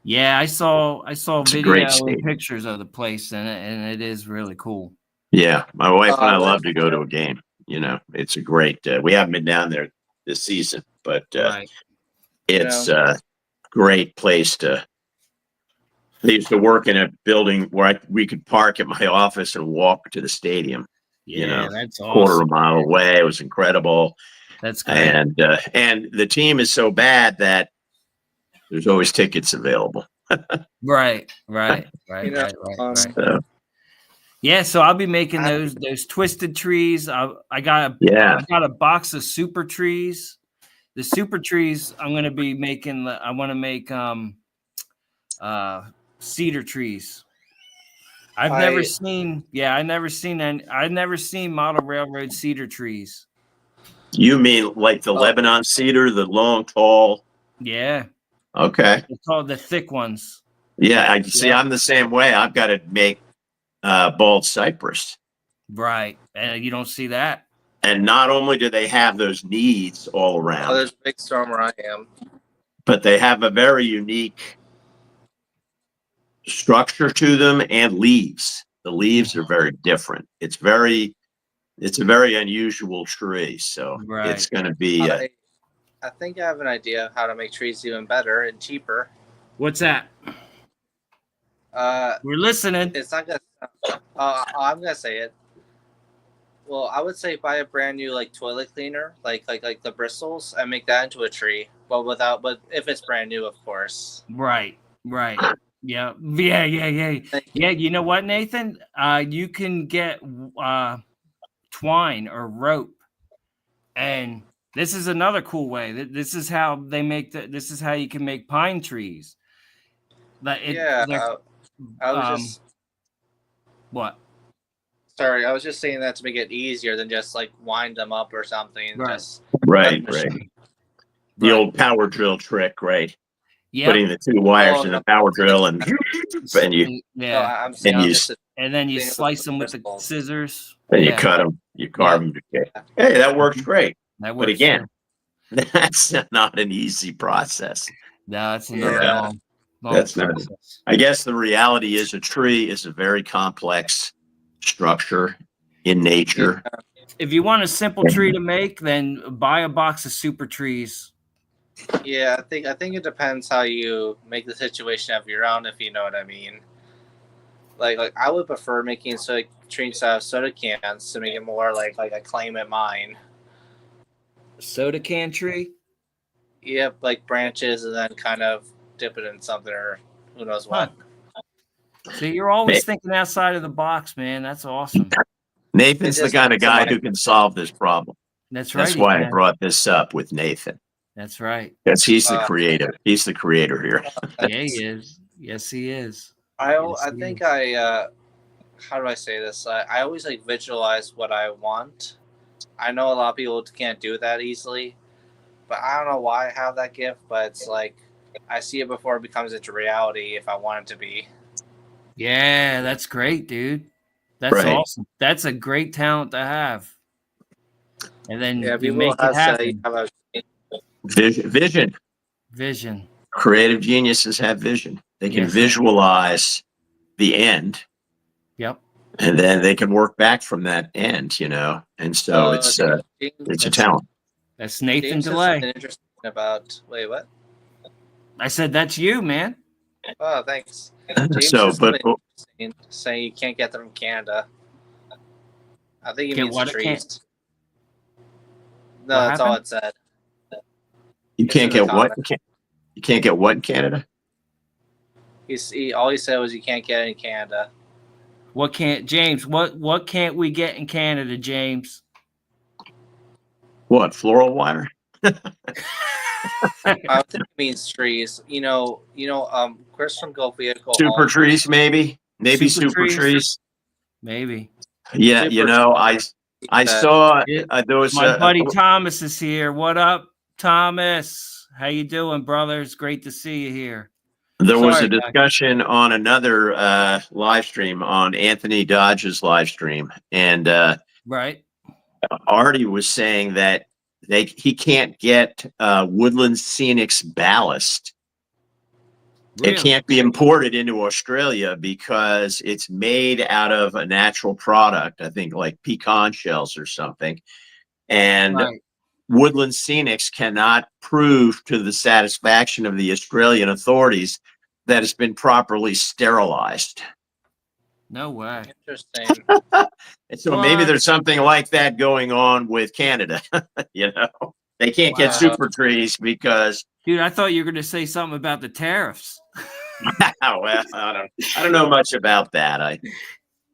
Speaker 1: Yeah, I saw
Speaker 4: It's a
Speaker 1: video
Speaker 4: great
Speaker 1: and
Speaker 4: stadium.
Speaker 1: pictures of the place, and it is really cool.
Speaker 4: Yeah, my wife and I
Speaker 2: Well-
Speaker 4: love to go to a game. You know, it's a great. We haven't been down there this season, but
Speaker 1: Right.
Speaker 4: it's a great place to. I used to work in a building where we could park at my office and walk to the stadium.
Speaker 1: Yeah,
Speaker 4: You know,
Speaker 1: that's
Speaker 4: quarter
Speaker 1: awesome.
Speaker 4: of a mile away. It was incredible,
Speaker 1: That's great.
Speaker 4: and the team is so bad that there's always tickets available.
Speaker 1: Right.
Speaker 2: You
Speaker 1: Right.
Speaker 2: know,
Speaker 1: Yeah, so I'll be making
Speaker 2: I-
Speaker 1: those twisted trees. I got
Speaker 4: Yeah.
Speaker 1: I got a box of super trees. The super trees I'm gonna be making. I want to make cedar trees. I've never seen. Yeah, I've never seen model railroad cedar trees.
Speaker 4: You mean like the Lebanon cedar, the long, tall?
Speaker 1: Yeah,
Speaker 4: Okay.
Speaker 1: it's called the thick ones.
Speaker 4: Yeah, I see.
Speaker 1: Yeah.
Speaker 4: I'm the same way. I've got to make bald cypress,
Speaker 1: Right, and you don't see that.
Speaker 4: and not only do they have those needs all
Speaker 2: Oh,
Speaker 4: around,
Speaker 2: there's a big storm where I am.
Speaker 4: but they have a very unique structure to them and leaves. The leaves are very different. It's a very unusual tree. So
Speaker 1: Right.
Speaker 4: it's going to be.
Speaker 2: I think I have an idea of how to make trees even better and cheaper.
Speaker 1: What's that? We're listening.
Speaker 2: It's not gonna. I'm gonna say it. Well, I would say buy a brand new like toilet cleaner, like the bristles, and make that into a tree. But if it's brand new, of course.
Speaker 1: Right. Yeah. Yeah. You know what, Nathan? You can get twine or rope, and this is another cool way. This is how they make This is how you can make pine trees.
Speaker 2: I was just
Speaker 1: what?
Speaker 2: sorry. I was just saying that to make it easier than just like wind them up or something.
Speaker 1: Right.
Speaker 2: Just
Speaker 4: Right.
Speaker 2: Right.
Speaker 4: The old power drill trick, right?
Speaker 1: Yeah.
Speaker 4: Putting the two wires in
Speaker 2: no.
Speaker 4: the power drill and you
Speaker 2: No,
Speaker 1: Yeah.
Speaker 2: I'm saying
Speaker 4: And you-
Speaker 2: just a-
Speaker 1: And then you
Speaker 2: Clean it with
Speaker 1: slice
Speaker 2: the
Speaker 1: them with the
Speaker 2: bristles.
Speaker 1: scissors.
Speaker 4: then you
Speaker 1: Yeah.
Speaker 4: cut them, you carve them. Hey, that works great.
Speaker 1: That
Speaker 4: But
Speaker 1: works
Speaker 4: again,
Speaker 1: too.
Speaker 4: that's not an easy process.
Speaker 1: No, that's another
Speaker 2: Yeah.
Speaker 1: long
Speaker 4: That's not-
Speaker 1: process.
Speaker 4: I guess the reality is a tree is a very complex structure in nature.
Speaker 1: If you want a simple tree to make, then buy a box of super trees.
Speaker 2: Yeah, I think it depends how you make the situation of your own, if you know what I mean. Like I would prefer making trees out of soda cans to make it more like a claim it mine.
Speaker 1: Soda can tree.
Speaker 2: Yep, like branches and then kind of dip it in something or who knows what.
Speaker 1: See, you're always thinking outside of the box, man. That's awesome.
Speaker 4: Nathan's
Speaker 2: It
Speaker 4: the
Speaker 2: just
Speaker 4: kind of
Speaker 2: makes
Speaker 4: guy
Speaker 2: it
Speaker 4: who can solve this problem.
Speaker 1: That's right.
Speaker 4: That's
Speaker 1: he
Speaker 4: why I
Speaker 1: can.
Speaker 4: brought this up with Nathan.
Speaker 1: That's right.
Speaker 4: Because he's the
Speaker 2: Uh,
Speaker 4: creator. He's the creator here.
Speaker 1: Yeah, he is. Yes, he is.
Speaker 2: I
Speaker 1: Yes, he
Speaker 2: think
Speaker 1: is.
Speaker 2: how do I say this? I always like visualize what I want. I know a lot of people can't do that easily, but I don't know why I have that gift. But it's like I see it before it becomes into reality if I want it to be.
Speaker 1: Yeah, that's great, dude. That's
Speaker 4: Right.
Speaker 1: awesome. That's a great talent to have. And then
Speaker 2: Yeah,
Speaker 1: you
Speaker 2: people
Speaker 1: make it
Speaker 2: have to
Speaker 1: happen.
Speaker 2: have a
Speaker 4: Vision.
Speaker 1: Vision.
Speaker 4: Creative geniuses have vision. They can
Speaker 1: Yes.
Speaker 4: visualize the end,
Speaker 1: Yep.
Speaker 4: and then they can work back from that end, And so it's a
Speaker 2: James
Speaker 4: talent.
Speaker 1: That's Nathan
Speaker 2: said
Speaker 1: DeLay.
Speaker 2: something interesting about. Wait, what?
Speaker 1: I said that's you, man.
Speaker 2: Oh, thanks. James
Speaker 4: So,
Speaker 2: said
Speaker 4: but
Speaker 2: something interesting, saying you can't get them from Canada. I think he
Speaker 1: Get
Speaker 2: means
Speaker 1: what?
Speaker 2: the
Speaker 1: It can't-
Speaker 2: trees. No,
Speaker 1: What
Speaker 2: that's all
Speaker 1: happened?
Speaker 2: it said.
Speaker 4: you
Speaker 2: It's
Speaker 4: can't
Speaker 2: in the
Speaker 4: get what?
Speaker 2: comments.
Speaker 4: You can't get what in Canada?
Speaker 2: All he said was you can't get it in Canada.
Speaker 1: What can't James? What can't we get in Canada, James?
Speaker 4: What, floral wire?
Speaker 2: I think it means trees. Chris from Go Vehicle.
Speaker 4: Super
Speaker 2: owns-
Speaker 4: trees, maybe? Maybe
Speaker 1: Super
Speaker 4: super
Speaker 1: trees?
Speaker 4: trees.
Speaker 1: Maybe.
Speaker 4: Yeah,
Speaker 2: Super
Speaker 4: I
Speaker 2: trees.
Speaker 4: saw
Speaker 1: Yeah.
Speaker 4: there was
Speaker 1: My
Speaker 4: a,
Speaker 1: buddy Thomas is here. What up, Thomas? How you doing, brother? It's great to see you here.
Speaker 4: there was
Speaker 1: Sorry,
Speaker 4: a
Speaker 1: guys.
Speaker 4: discussion on another live stream on Anthony Dodge's live stream, and
Speaker 1: Right.
Speaker 4: Artie was saying that he can't get Woodland Scenics ballast. It
Speaker 1: Really?
Speaker 4: can't be imported into Australia because it's made out of a natural product, I think like pecan shells or something. And
Speaker 1: Right.
Speaker 4: Woodland Scenics cannot prove to the satisfaction of the Australian authorities that it's been properly sterilized.
Speaker 1: No way.
Speaker 2: Interesting.
Speaker 4: And so maybe
Speaker 1: What?
Speaker 4: there's something like that going on with Canada. You know, they can't get
Speaker 1: Wow.
Speaker 4: super trees because
Speaker 1: Dude, I thought you were going to say something about the tariffs.
Speaker 4: oh, well, I don't know much about that.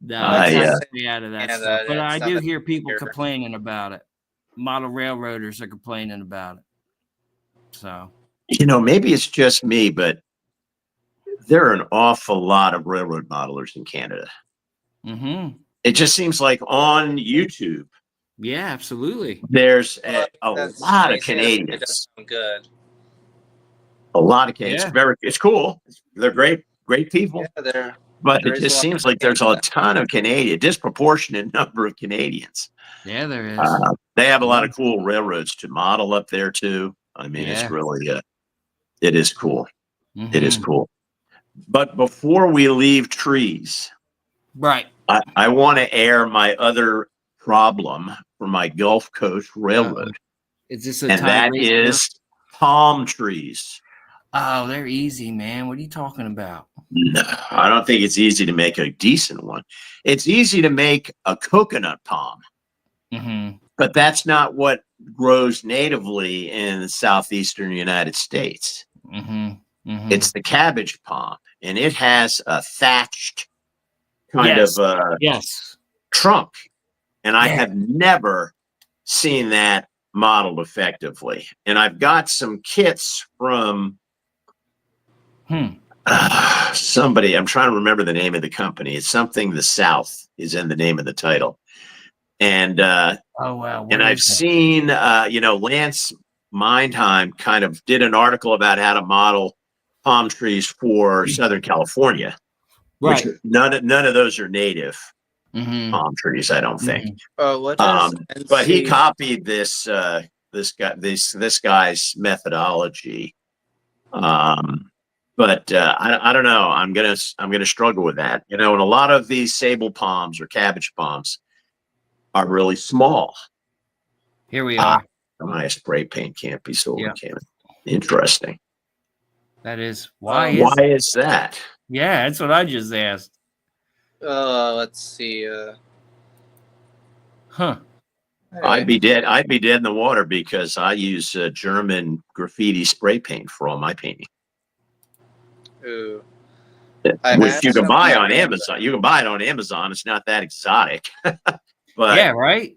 Speaker 1: No,
Speaker 4: I,
Speaker 1: I
Speaker 4: uh,
Speaker 1: stay out of that
Speaker 2: Canada,
Speaker 1: stuff. But
Speaker 2: it's
Speaker 1: I do
Speaker 2: nothing
Speaker 1: hear people
Speaker 2: here.
Speaker 1: complaining about it. Model railroaders are complaining about it. So,
Speaker 4: maybe it's just me, but there are an awful lot of railroad modelers in Canada.
Speaker 1: mm-hmm.
Speaker 4: It just seems like on YouTube,
Speaker 1: Yeah, absolutely.
Speaker 4: there's
Speaker 2: Well,
Speaker 4: a
Speaker 2: that's
Speaker 4: lot of
Speaker 2: amazing. It does
Speaker 4: Canadians.
Speaker 2: sound good.
Speaker 4: A lot of Canadians.
Speaker 1: Yeah.
Speaker 4: It's cool. They're great people.
Speaker 2: Yeah, there.
Speaker 4: But
Speaker 2: There
Speaker 4: it
Speaker 2: is a
Speaker 4: just
Speaker 2: lot
Speaker 4: seems
Speaker 2: of
Speaker 4: like there's a
Speaker 2: Canada.
Speaker 4: ton of Canadian, disproportionate number of Canadians.
Speaker 1: Yeah, there is.
Speaker 4: They have a lot of cool railroads to model up there too. I mean,
Speaker 1: Yeah.
Speaker 4: it's really, it is cool. It is
Speaker 1: Mhm.
Speaker 4: cool. But before we leave trees,
Speaker 1: Right.
Speaker 4: I want to air my other problem for my Gulf Coast Railroad,
Speaker 1: Is this a
Speaker 4: and that
Speaker 1: tirade?
Speaker 4: is palm trees.
Speaker 1: Oh, they're easy, man. What are you talking about?
Speaker 4: No, I don't think it's easy to make a decent one. It's easy to make a coconut palm,
Speaker 1: Mm-hmm.
Speaker 4: but that's not what grows natively in the southeastern United States.
Speaker 1: Mm-hmm. Mm-hmm.
Speaker 4: It's the cabbage palm, and it has a thatched kind
Speaker 1: Yes.
Speaker 4: of
Speaker 1: Yes.
Speaker 4: trunk. And I
Speaker 1: Yeah.
Speaker 4: have never seen that modeled effectively. And I've got some kits from somebody. I'm trying to remember the name of the company. It's something the South is in the name of the title. And
Speaker 1: Oh wow. What
Speaker 4: and I've
Speaker 1: is that?
Speaker 4: seen Lance Mindheim kind of did an article about how to model palm trees for Southern California,
Speaker 1: Right.
Speaker 4: which none of those are native
Speaker 1: Mm-hmm.
Speaker 4: palm trees, I don't think.
Speaker 2: What is
Speaker 4: But he
Speaker 2: NC
Speaker 4: copied this guy's methodology. But I don't know. I'm gonna struggle with that. And a lot of these sable palms or cabbage palms are really small.
Speaker 1: Here we are.
Speaker 4: My spray paint can't be sold
Speaker 1: Yeah.
Speaker 4: in Canada. Interesting.
Speaker 1: That is why
Speaker 4: Why
Speaker 1: is
Speaker 4: is that?
Speaker 1: yeah, that's what I just asked.
Speaker 2: let's see.
Speaker 1: Huh.
Speaker 4: I'd be dead in the water because I use German graffiti spray paint for all my painting.
Speaker 2: Ooh.
Speaker 4: Which you can buy on Amazon. You can buy it on Amazon. It's not that exotic. But
Speaker 1: Yeah, right?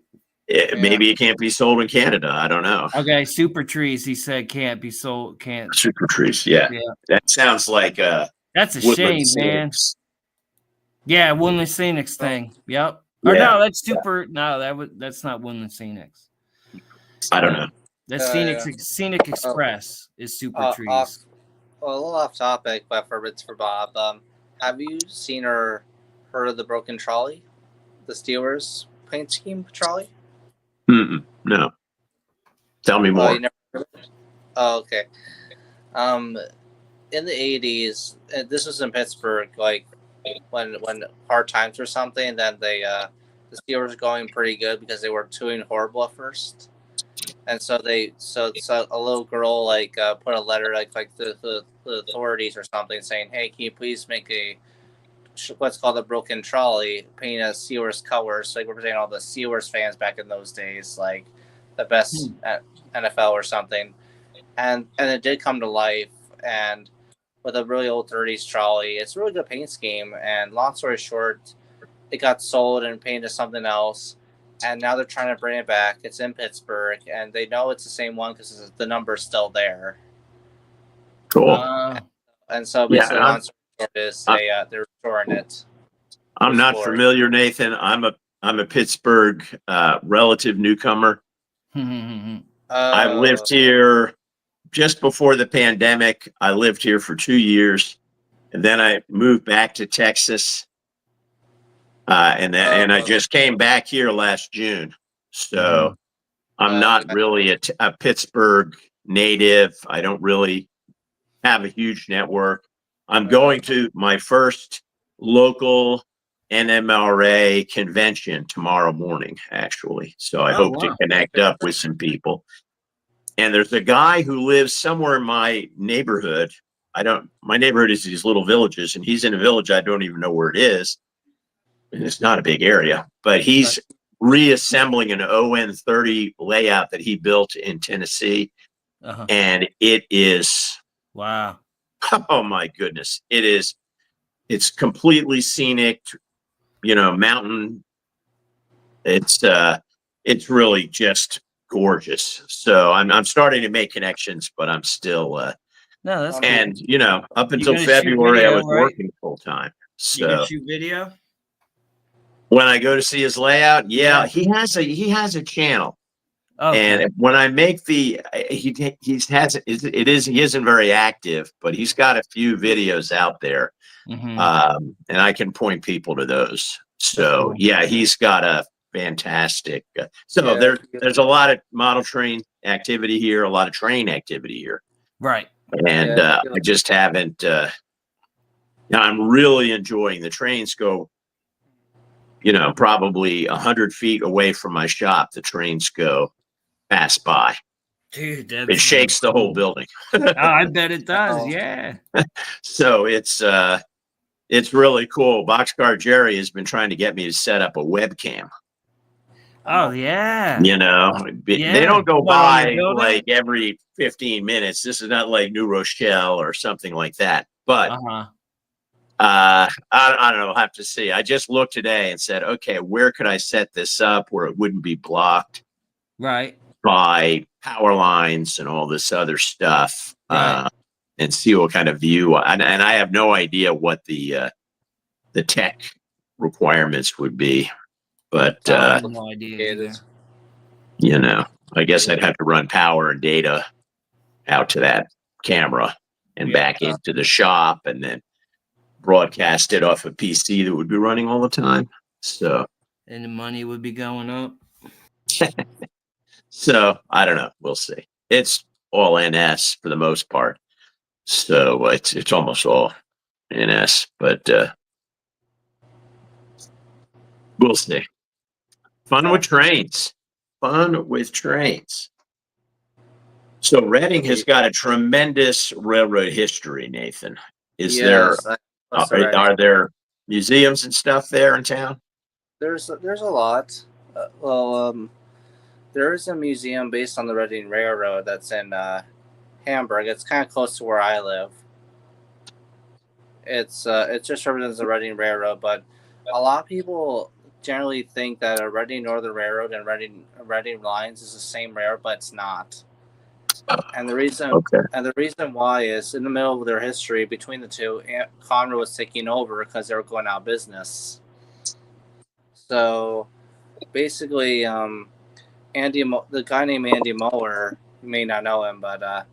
Speaker 4: maybe it can't be sold in Canada. I don't know.
Speaker 1: Okay, super trees, he said can't be sold, can't.
Speaker 4: Super trees. Yeah.
Speaker 1: Yeah.
Speaker 4: That sounds like
Speaker 1: That's a
Speaker 4: Woodland
Speaker 1: shame, man.
Speaker 4: Scenics.
Speaker 1: Yeah, Woodland Scenics thing. Yep. Or
Speaker 4: Yeah.
Speaker 1: no, that's super. No, that's not Woodland Scenics.
Speaker 4: I don't know.
Speaker 1: That's Scenic Express is super trees.
Speaker 2: A little off topic, but it's for Bob. Have you seen or heard of the Broken Trolley, the Steelers paint scheme trolley?
Speaker 4: No. Tell me more.
Speaker 2: You never heard of it? Oh, okay. In the 80s, this was in Pittsburgh, like when hard times or something, then the Steelers were going pretty good because they were doing horrible at first. And so a little girl put a letter like to the authorities or something saying, "Hey, can you please make what's called a broken trolley, paint a Steelers colors, so representing all the Steelers fans back in those days, like the best at NFL or something." And it did come to life, and with a really old 30s trolley, it's a really good paint scheme. And long story short, it got sold and painted something else. And now they're trying to bring it back. It's in Pittsburgh, and they know it's the same one because the number's still there.
Speaker 4: Cool.
Speaker 2: And so basically, long story short is they're restoring it.
Speaker 4: I'm not familiar, Nathan. I'm a Pittsburgh relative newcomer. I lived here just before the pandemic. I lived here for 2 years, and then I moved back to Texas. And I just came back here last June. So I'm not really a Pittsburgh native. I don't really have a huge network. I'm going to my first local NMRA convention tomorrow morning, actually. So I
Speaker 1: Oh,
Speaker 4: hope to
Speaker 1: wow.
Speaker 4: connect up with some people. And there's a guy who lives somewhere in my neighborhood. My neighborhood is these little villages, and he's in a village I don't even know where it is. And it's not a big area, but he's reassembling an ON30 layout that he built in Tennessee.
Speaker 1: Uh-huh.
Speaker 4: And it is,
Speaker 1: Wow.
Speaker 4: oh my goodness, it's completely scenic, mountain. It's really just gorgeous. So I'm starting to make connections, but I'm still,
Speaker 1: No, that's cool.
Speaker 4: and up until
Speaker 1: gonna shoot
Speaker 4: February, I
Speaker 1: video,
Speaker 4: was
Speaker 1: right?
Speaker 4: working full time.
Speaker 1: You can
Speaker 4: So
Speaker 1: shoot video?
Speaker 4: when I go to see his layout,
Speaker 1: Yeah.
Speaker 4: he has a channel.
Speaker 1: Okay.
Speaker 4: And when I make he isn't very active, but he's got a few videos out there.
Speaker 1: Mhm.
Speaker 4: And I can point people to those. So
Speaker 1: cool.
Speaker 4: yeah, he's got a fantastic. So
Speaker 2: Yeah.
Speaker 4: there's a lot of model train activity here, a lot of train activity here,
Speaker 1: Right.
Speaker 4: and
Speaker 2: Yeah.
Speaker 4: I just haven't. I'm really enjoying the trains go. Probably 100 feet away from my shop, the trains pass by.
Speaker 1: Dude,
Speaker 4: It
Speaker 1: that's
Speaker 4: shakes the whole building.
Speaker 1: Oh, I bet it does.
Speaker 2: Oh.
Speaker 1: Yeah.
Speaker 4: So it's really cool. Boxcar Jerry has been trying to get me to set up a webcam.
Speaker 1: Oh, yeah.
Speaker 4: They
Speaker 1: Yeah.
Speaker 4: don't go
Speaker 1: What, on your
Speaker 4: by
Speaker 1: building?
Speaker 4: like every 15 minutes. This is not like New Rochelle or something like that. But
Speaker 1: Uh-huh.
Speaker 4: I don't know. I'll have to see. I just looked today and said, okay, where could I set this up where it wouldn't be blocked
Speaker 1: Right.
Speaker 4: by power lines and all this other stuff,
Speaker 1: Right.
Speaker 4: and see what kind of view. And I have no idea what the tech requirements would be, but
Speaker 1: I have no idea
Speaker 2: It
Speaker 1: either.
Speaker 2: is.
Speaker 4: I guess I'd have to run power and data out to that camera and
Speaker 1: Yeah.
Speaker 4: back into the shop, and then broadcast it off a PC that would be running all the time. So
Speaker 1: And the money would be going up.
Speaker 4: I don't know. We'll see. It's all NS for the most part. So it's almost all NS, but we'll see. Fun with trains. Fun with trains. So Reading has got a tremendous railroad history, Nathan. Is
Speaker 2: Yes, I- that's right.
Speaker 4: are there museums and stuff there in town?
Speaker 2: There's a lot. There is a museum based on the Reading Railroad that's in Hamburg. It's kind of close to where I live. It just represents the Reading Railroad, but a lot of people generally think that a Reading Northern Railroad and Reading Lines is the same railroad, but it's not. And the reason why is in the middle of their history between the two, Conrail was taking over because they were going out of business. So basically, the guy named Andy Moeller, you may not know him, but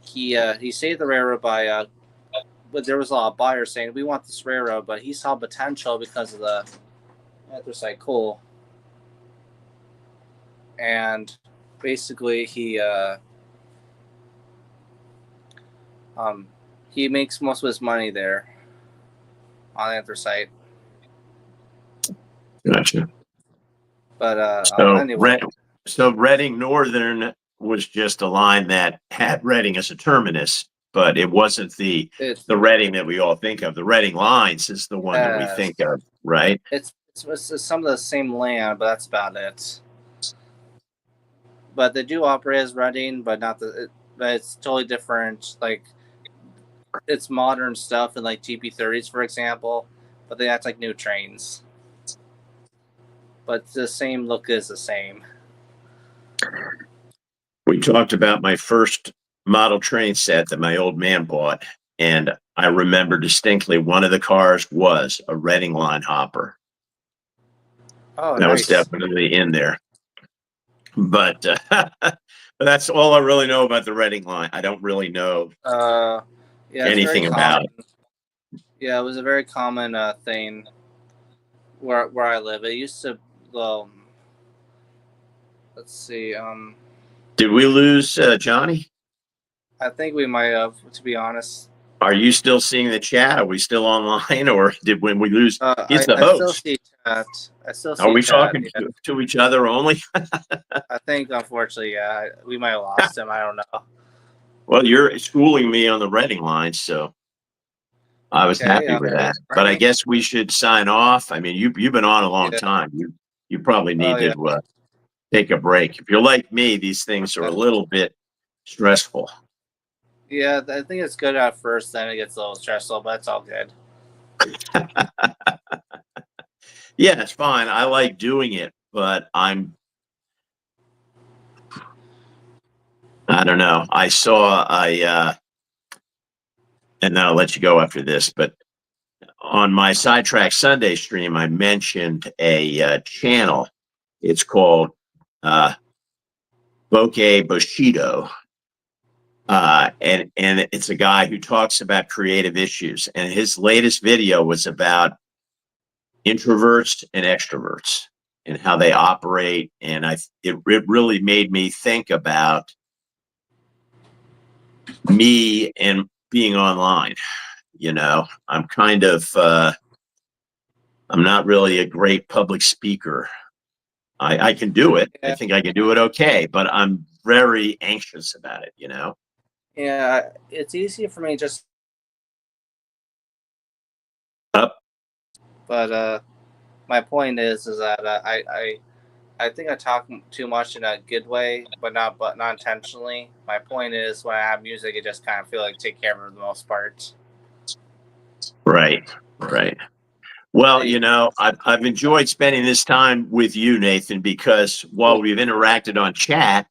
Speaker 2: he saved the railroad by. But there was a lot of buyers saying we want this railroad, but he saw potential because of the anthracite coal, and basically he makes most of his money there on anthracite.
Speaker 4: Gotcha.
Speaker 2: But
Speaker 4: So
Speaker 2: anyway,
Speaker 4: Reading Northern was just a line that had Reading as a terminus, but it wasn't the Reading that we all think of. The Reading Lines is the one that we think of, right?
Speaker 2: It's some of the same land, but that's about it. But they do operate as Reading, but not but it's totally different. Like it's modern stuff in like GP30s, for example, but they act like new trains. But the same look is the same.
Speaker 4: We talked about my first model train set that my old man bought, and I remember distinctly one of the cars was a Reading line hopper.
Speaker 2: Oh,
Speaker 4: that
Speaker 2: nice.
Speaker 4: was definitely in there. But but that's all I really know about the Reading line. I don't really know anything about it.
Speaker 2: Yeah, it was a very common thing where I live. It used to let's see.
Speaker 4: Did we lose Johnny?
Speaker 2: I think we might have, to be honest.
Speaker 4: Are you still seeing the chat? Are we still online, or did when we lose? He's the
Speaker 2: I still
Speaker 4: host.
Speaker 2: see chat. I still see
Speaker 4: Are we
Speaker 2: chat.
Speaker 4: talking
Speaker 2: Yeah.
Speaker 4: to each other only?
Speaker 2: I think, unfortunately, yeah, we might have lost him. I don't know.
Speaker 4: Well, you're schooling me on the Reading line, so I was
Speaker 2: Okay,
Speaker 4: happy with that. But I
Speaker 2: Reading.
Speaker 4: guess we should sign off. I mean, you've been on a long
Speaker 2: Yeah.
Speaker 4: time. You probably need
Speaker 2: Oh,
Speaker 4: to take a break. If you're like me, these things are a little bit stressful.
Speaker 2: Yeah, I think it's good at first, then it gets a little stressful, but it's all good.
Speaker 4: Yeah, it's fine. I like doing it, but I don't know. I saw and then I'll let you go after this, but on my Sidetrack Sunday stream, I mentioned a channel. It's called Bokeh Bushido. And it's a guy who talks about creative issues. And his latest video was about introverts and extroverts and how they operate. And it really made me think about me and being online. You know, I'm kind of I'm not really a great public speaker. I can do it. I think I can do it okay, but I'm very anxious about it, you know?
Speaker 2: Yeah, it's easy for me just.
Speaker 4: Up.
Speaker 2: But my point is that I think I talk too much in a good way, but not intentionally. My point is when I have music, I just kind of feel like take care of it for the most part.
Speaker 4: Right. Well, you know, I've enjoyed spending this time with you, Nathan, because while we've interacted on chat,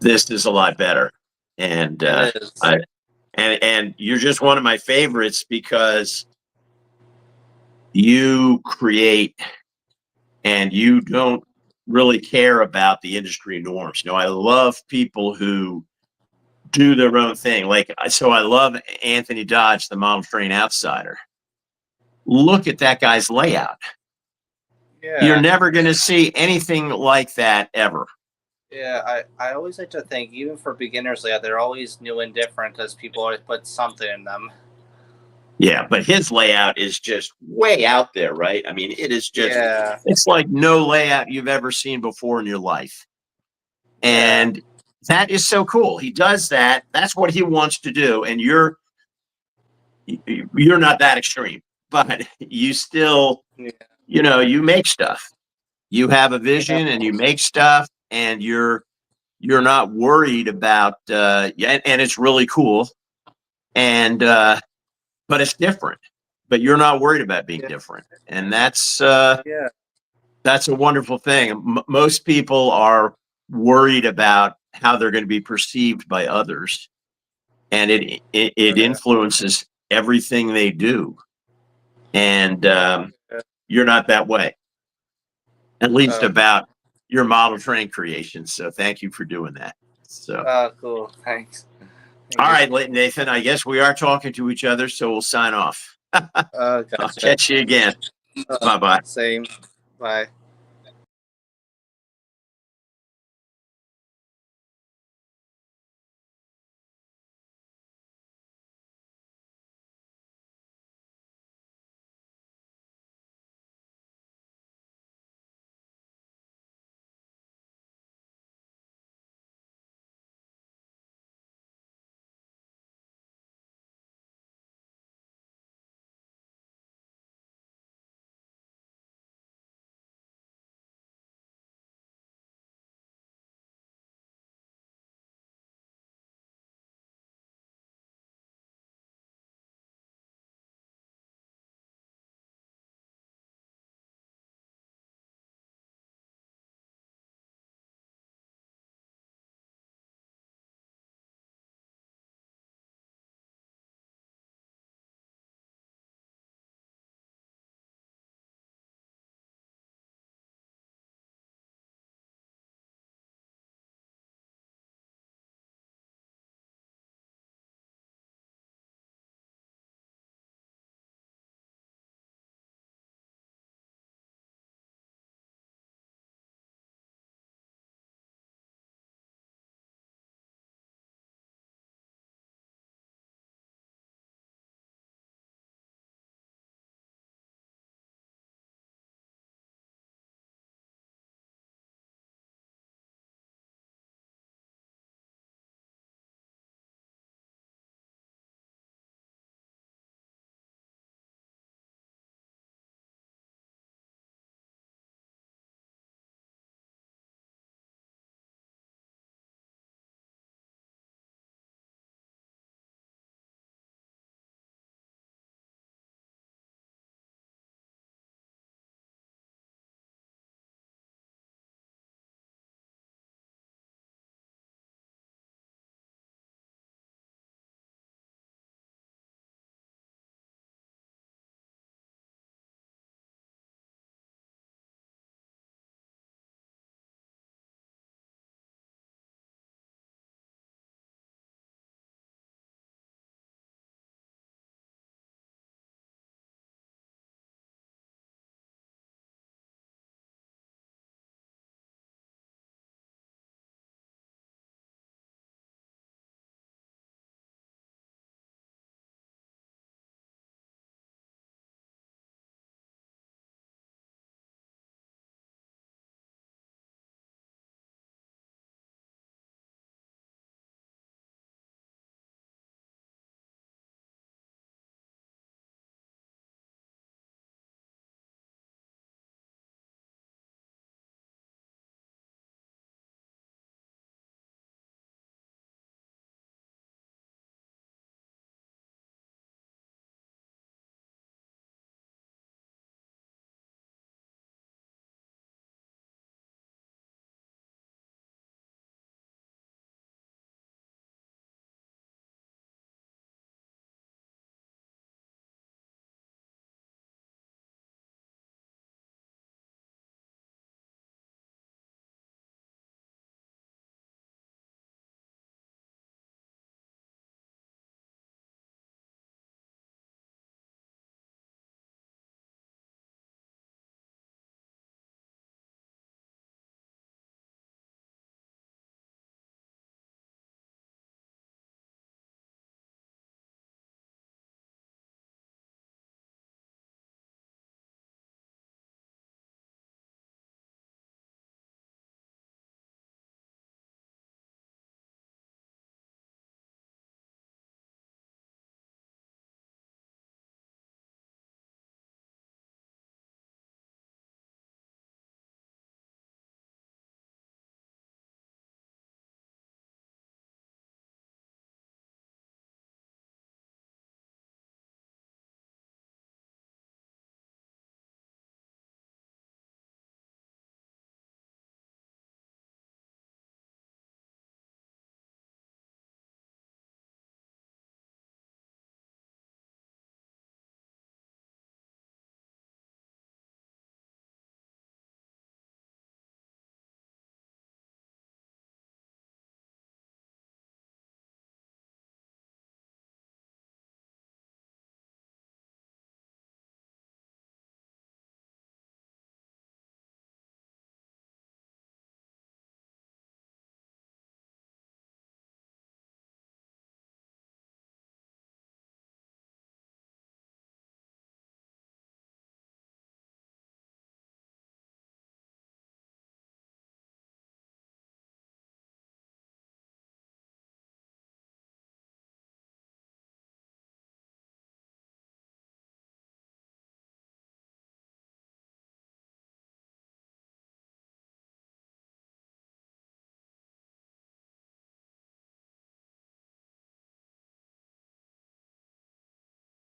Speaker 4: this is a lot better. And
Speaker 2: It is.
Speaker 4: and you're just one of my favorites because you create and you don't really care about the industry norms. You know, I love people who do their own thing. So I love Anthony Dodge, the Model Train Outsider. Look at that guy's layout.
Speaker 2: Yeah.
Speaker 4: You're never going to see anything like that ever.
Speaker 2: Yeah, I always like to think, even for beginners, they're always new and different because people always put something in them.
Speaker 4: Yeah, but his layout is just way out there, right? I mean, it is just, it's like no layout you've ever seen before in your life. And that is so cool. He does that. That's what he wants to do. And you're not that extreme, but you still, you know, you make stuff. You have a vision and you make stuff and you're not worried about, and it's really cool. And, but it's different, but you're not worried about being different. And that's a wonderful thing. Most people are worried about how they're going to be perceived by others. And it influences everything they do. And you're not that way, at least about your model train creation. So thank you for doing that. So,
Speaker 2: cool. Thanks.
Speaker 4: All right, Nathan, I guess we are talking to each other, so we'll sign off.
Speaker 2: Gotcha.
Speaker 4: I'll catch you again. Bye-bye.
Speaker 2: Same. Bye.